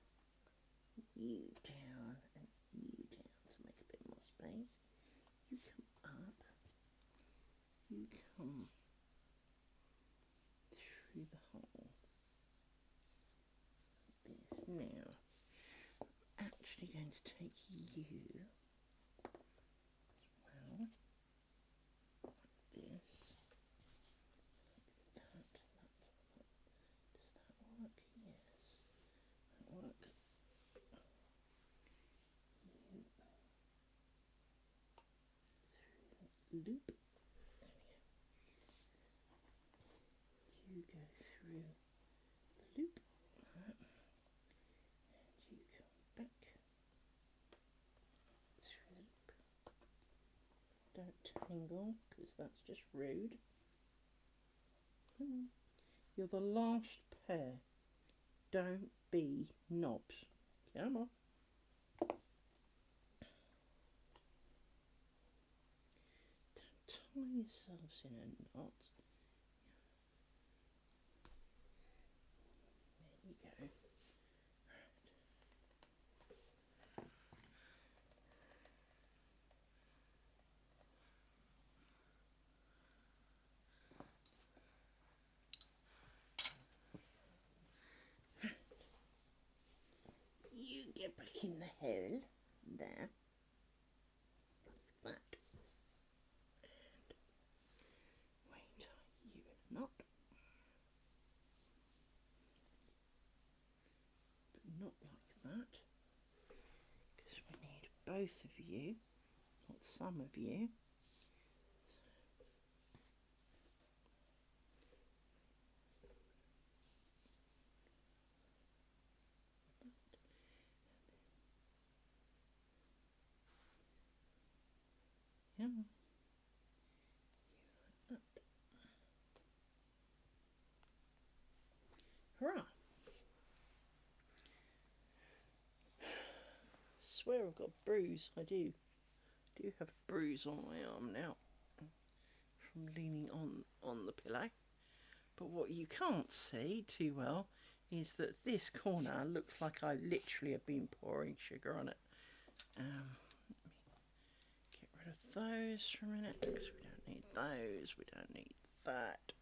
S1: you down, and you down to make a bit more space. You come up, you come through the hole. This now. I'm actually going to take you as well, like this. That. Does that work? Yes, that works. You through the loop. There we go. You go through the loop. And you come back through the loop. Don't tangle, because that's just rude. You're the last pair. Don't be knobs. Come on. Don't tie yourselves in a knot. There you go. get back in the hole there, like that, and we tie you in a knot, but not like that, because we need both of you, not some of you. Yeah. Hurrah! Swear I've got a bruise. I do have a bruise on my arm now from leaning on the pillow. But what you can't see too well is that this corner looks like I literally have been pouring sugar on it. Let me get rid of those for a minute, because we don't need those, we don't need that.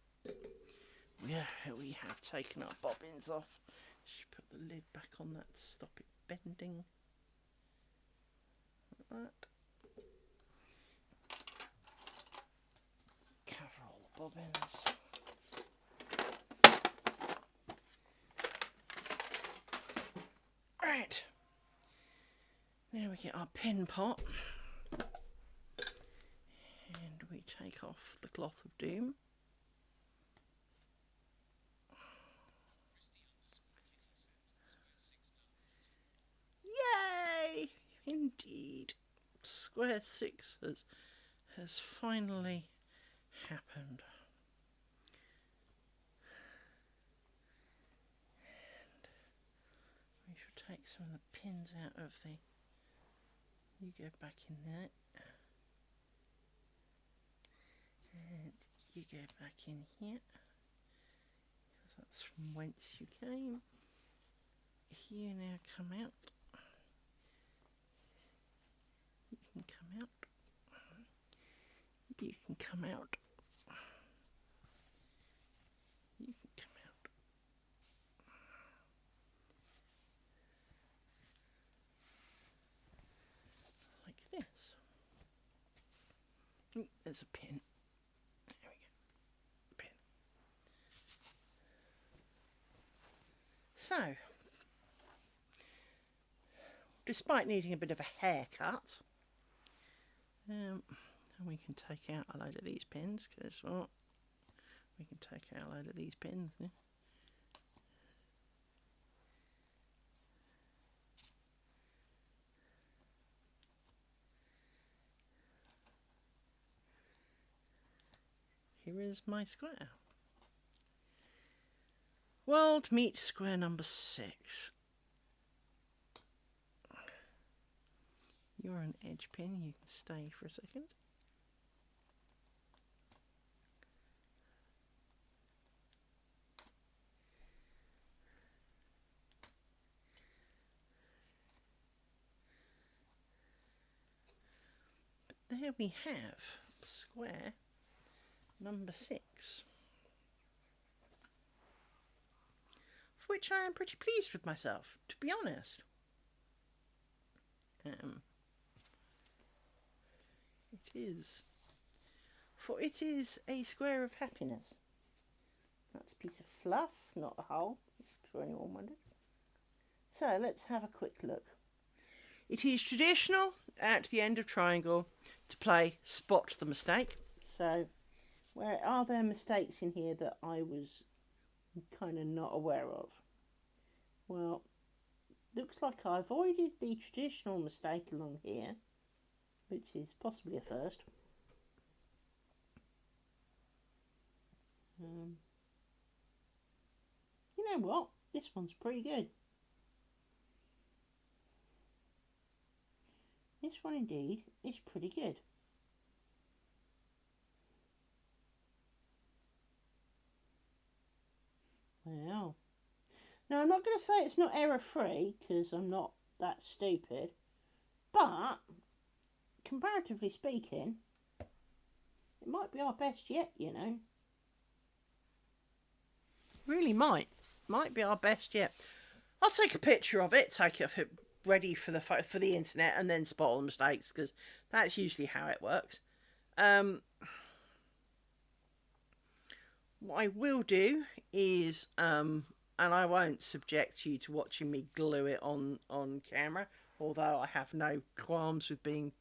S1: Yeah, we have taken our bobbins off. Should put the lid back on that to stop it bending. Like that. Cover all the bobbins. Right. Now we get our pin pot. And we take off the cloth of doom. Yay! Indeed. Square 6 has finally happened. And we shall take some of the pins out of the... You go back in there. And you go back in here. Because that's from whence you came. You now come out. You can come out. You can come out. You can come out. Like this. Ooh, there's a pin. There we go. Pin. So, despite needing a bit of a haircut, and we can take out a load of these pins, because, well, we can take out a load of these pins. Yeah? Here is my square. World meet square number 6. You're an edge pin, you can stay for a second. But there we have square number 6. For which I am pretty pleased with myself, to be honest. It is. For it is a square of happiness. That's a piece of fluff, not a hole, for anyone wondered. So let's have a quick look. It is traditional at the end of triangle to play spot the mistake. So where are there mistakes in here that I was kind of not aware of? Well, looks like I avoided the traditional mistake along here, which is possibly a first. You know what? This one's pretty good. This one indeed is pretty good. Well, now I'm not going to say it's not error free, because I'm not that stupid, but comparatively speaking, it might be our best yet, you know. Really might be our best yet. I'll take a picture of it, take a ready for the internet and then spot all the mistakes, because that's usually how it works. What I will do is, and I won't subject you to watching me glue it on camera, although I have no qualms with being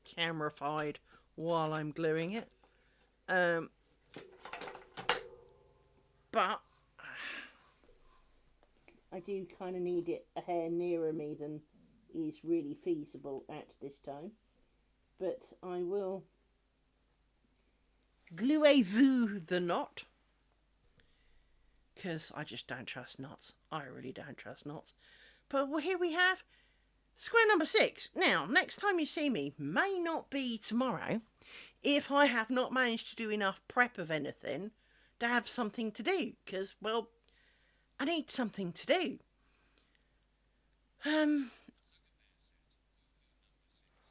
S1: camera-fied while I'm gluing it. But I do kind of need it a hair nearer me than is really feasible at this time. But I will gluez-vous the knot, because I just don't trust knots. I really don't trust knots. But here we have square number 6. Now, next time you see me may not be tomorrow, if I have not managed to do enough prep of anything to have something to do, because, well, I need something to do.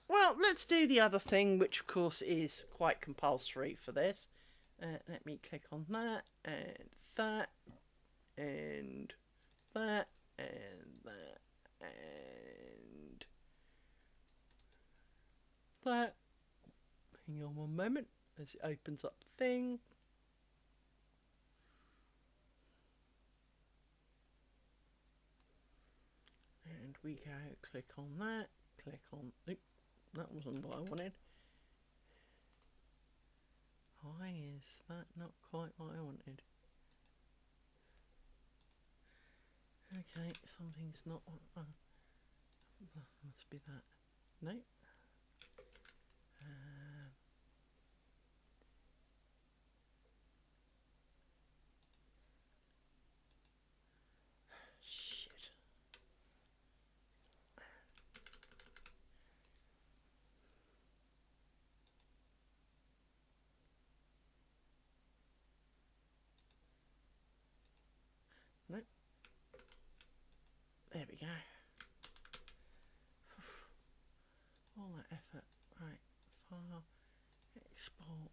S1: Well, let's do the other thing, which of course is quite compulsory for this. Let me click on that, and that, and that, and that, and that. Hang on one moment as it opens up the thing. And we go, click on that, click on, oop, that wasn't what I wanted. Why is that not quite what I wanted? Okay, something's not, must be that. No. Shit. No. There we go. All that effort. Right, file, export.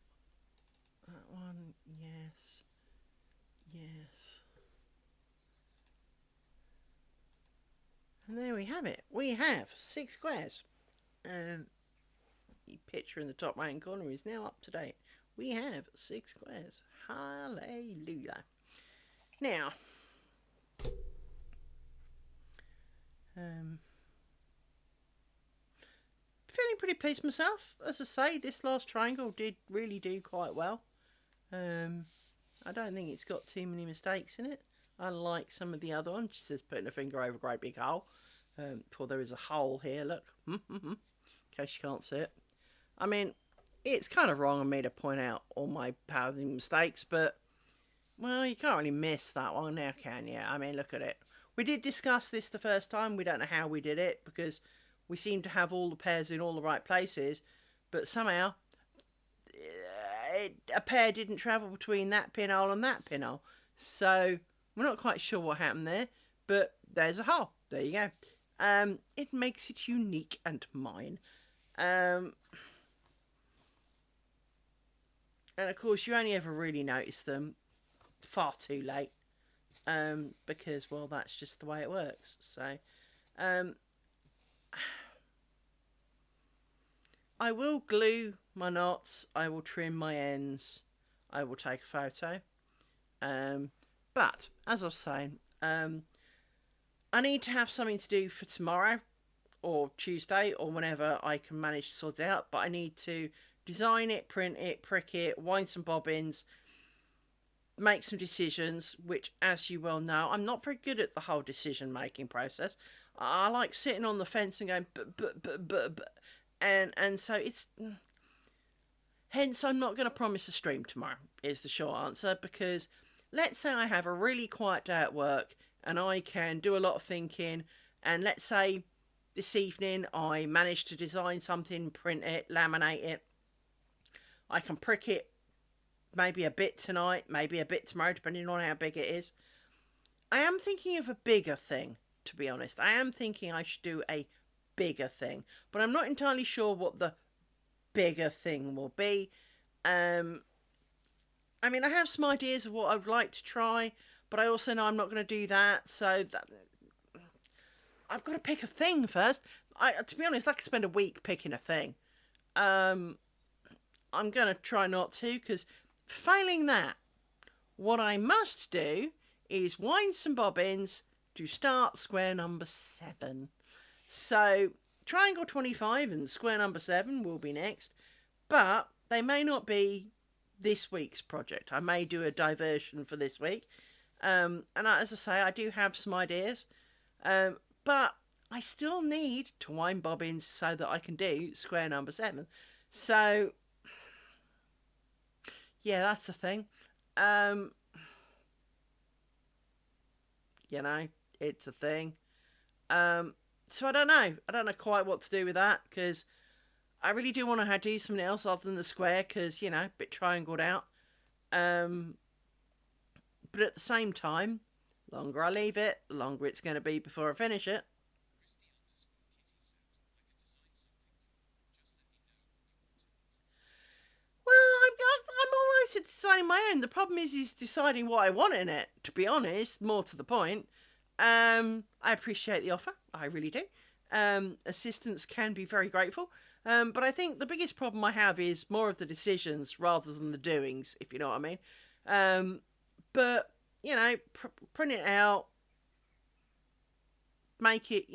S1: That one, yes. Yes. And there we have it. We have 6 squares. The picture in the top right hand corner is now up to date. We have 6 squares. Hallelujah. Now, feeling pretty pleased myself. As I say, this last triangle did really do quite well. I don't think it's got too many mistakes in it, unlike some of the other ones. It says putting a finger over a great big hole. For there is a hole here, look. In case you can't see it. I mean, it's kind of wrong of me to point out all my padding mistakes, but, well, you can't really miss that one now, can you? I mean, look at it. We did discuss this the first time. We don't know how we did it, because we seem to have all the pairs in all the right places, but somehow a pair didn't travel between that pinhole and that pinhole. So we're not quite sure what happened there, but there's a hole. There you go. It makes it unique and mine. And of course, you only ever really notice them far too late, because, well, that's just the way it works. So, I will glue my knots, I will trim my ends, I will take a photo. But, as I was saying, I need to have something to do for tomorrow, or Tuesday, or whenever I can manage to sort it out. But I need to design it, print it, prick it, wind some bobbins, make some decisions, which, as you well know, I'm not very good at the whole decision-making process. I like sitting on the fence and going, but. And so it's... Hence, I'm not going to promise a stream tomorrow, is the short answer, because let's say I have a really quiet day at work and I can do a lot of thinking, and let's say this evening I manage to design something, print it, laminate it. I can prick it maybe a bit tonight, maybe a bit tomorrow, depending on how big it is. I am thinking of a bigger thing, to be honest. I am thinking I should do a bigger thing, but I'm not entirely sure what the bigger thing will be. I mean, I have some ideas of what I would like to try, but I also know I'm not going to do that, so I've got to pick a thing first. To be honest, I could spend a week picking a thing. Um, I'm going to try not to, because failing that, what I must do is wind some bobbins to start square number 7. So, triangle 25 and square number 7 will be next, but they may not be this week's project. I may do a diversion for this week. As I say, I do have some ideas, but I still need to wind bobbins so that I can do square number 7. So, yeah, that's the thing. Um, it's a thing. So I don't know. I don't know quite what to do with that, because I really do want to do something else other than the square, because, a bit triangled out. Um, but at the same time, the longer I leave it, the longer it's going to be before I finish it. Well, I'm all right at deciding my own. The problem is deciding what I want in it, to be honest, more to the point. I appreciate the offer. I really do. Assistance can be very grateful. But I think the biggest problem I have is more of the decisions rather than the doings, if you know what I mean. But, print it out, make it,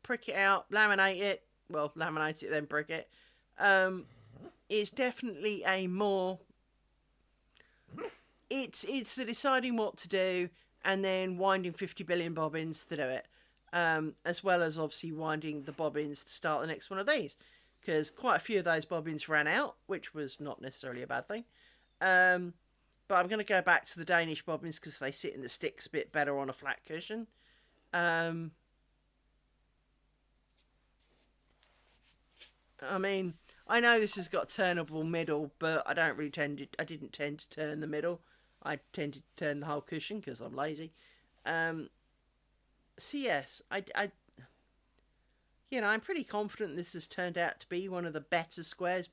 S1: prick it out, laminate it. Well, laminate it, then brick it. It's definitely a more... It's the deciding what to do and then winding 50 billion bobbins to do it. As well as obviously winding the bobbins to start the next one of these. Because quite a few of those bobbins ran out, which was not necessarily a bad thing. But I'm going to go back to the Danish bobbins because they sit in the sticks a bit better on a flat cushion. I mean, I know this has got a turnable middle, but I didn't tend to turn the middle. I tended to turn the whole cushion because I'm lazy. So yes, I'm pretty confident this has turned out to be one of the better squares.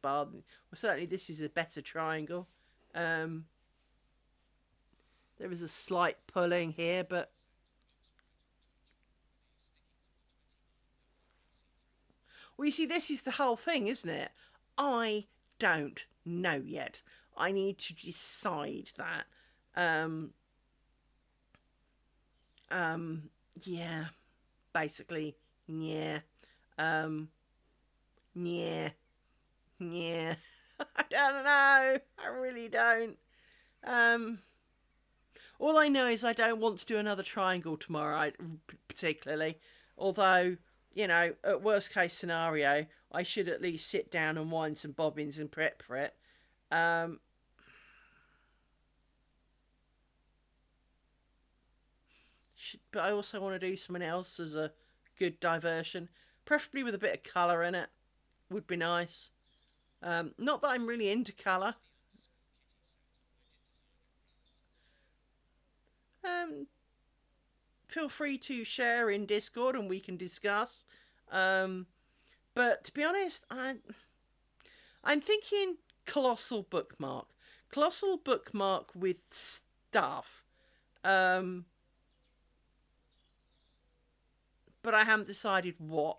S1: Certainly this is a better triangle. There is a slight pulling here, but well, you see, this is the whole thing, isn't it? I don't know yet. I need to decide that. Um, yeah, basically, yeah. Um, yeah, yeah. I don't know. I really don't. Um, all I know is I don't want to do another triangle tomorrow, particularly. Although, at worst case scenario, I should at least sit down and wind some bobbins and prep for it. Um, but I also want to do something else as a good diversion, preferably with a bit of colour in it. Would be nice. Not that I'm really into colour. Um, Feel free to share in Discord and we can discuss. Um, but to be honest, I'm thinking colossal bookmark, colossal bookmark with stuff. Um, but I haven't decided what.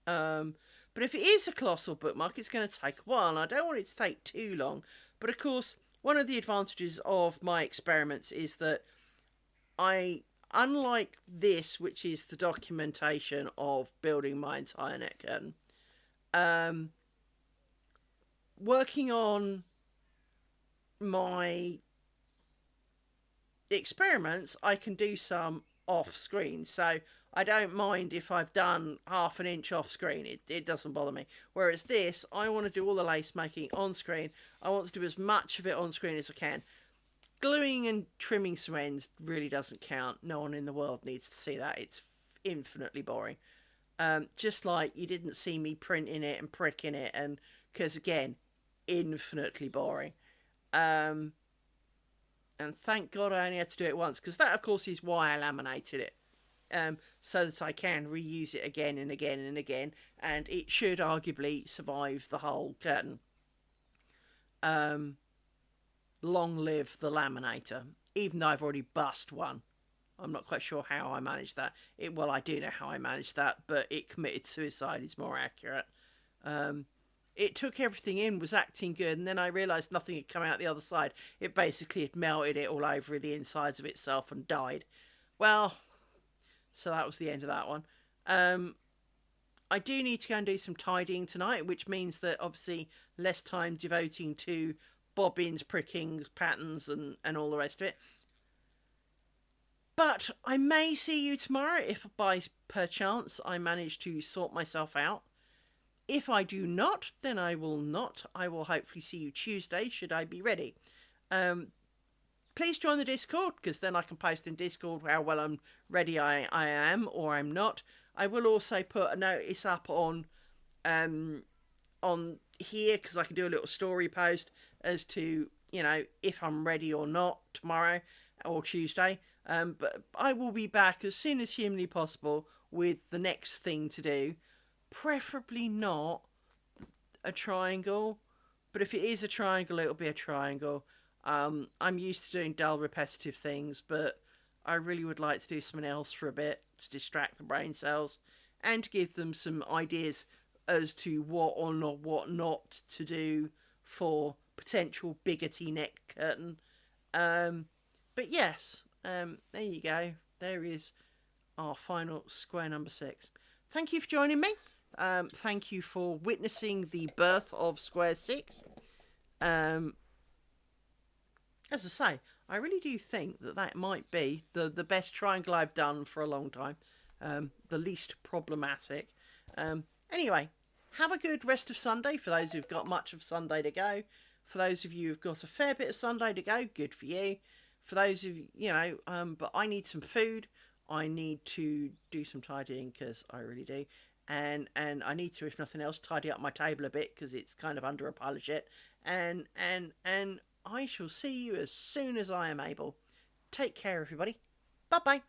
S1: Um, but if it is a colossal bookmark, it's going to take a while, and I don't want it to take too long. But of course, one of the advantages of my experiments is that unlike this, which is the documentation of building my entire net curtain, um, working on my experiments, I can do some off screen. So I don't mind if I've done half an inch off screen. It doesn't bother me. Whereas this, I want to do all the lace making on screen. I want to do as much of it on screen as I can. Gluing and trimming some ends really doesn't count. No one in the world needs to see that. It's infinitely boring. Just like you didn't see me printing it and pricking it, and because again, infinitely boring. Um, and thank God I only had to do it once, because that, of course, is why I laminated it. So that I can reuse it again and again and again, and it should arguably survive the whole curtain. Long live the laminator, even though I've already bust one. I'm not quite sure how I managed that. Well, I do know how I managed that, but it committed suicide is more accurate. It took everything in, was acting good, and then I realised nothing had come out the other side. It basically had melted it all over the insides of itself and died. Well, so that was the end of that one. I do need to go and do some tidying tonight, which means that obviously less time devoting to bobbins, prickings, patterns, and all the rest of it. But I may see you tomorrow if by perchance I manage to sort myself out. If I do not, then I will not. I will hopefully see you Tuesday, should I be ready. Please join the Discord, because then I can post in Discord how well I'm ready I am, or I'm not. I will also put a notice up on here, because I can do a little story post as to, if I'm ready or not tomorrow or Tuesday. But I will be back as soon as humanly possible with the next thing to do. Preferably not a triangle, but if it is a triangle, it'll be a triangle. I'm used to doing dull, repetitive things, but I really would like to do something else for a bit to distract the brain cells and to give them some ideas as to what not to do for potential biggity neck curtain. But yes, there you go. There is our final square number 6. Thank you for joining me. Thank you for witnessing the birth of square 6. As I say, I really do think that might be the best triangle I've done for a long time. The least problematic. Anyway, have a good rest of Sunday for those who've got much of Sunday to go. For those of you who've got a fair bit of Sunday to go, good for you. For those of you, but I need some food. I need to do some tidying, because I really do. And I need to, if nothing else, tidy up my table a bit, because it's kind of under a pile of shit. And I shall see you as soon as I am able. Take care, everybody. Bye-bye.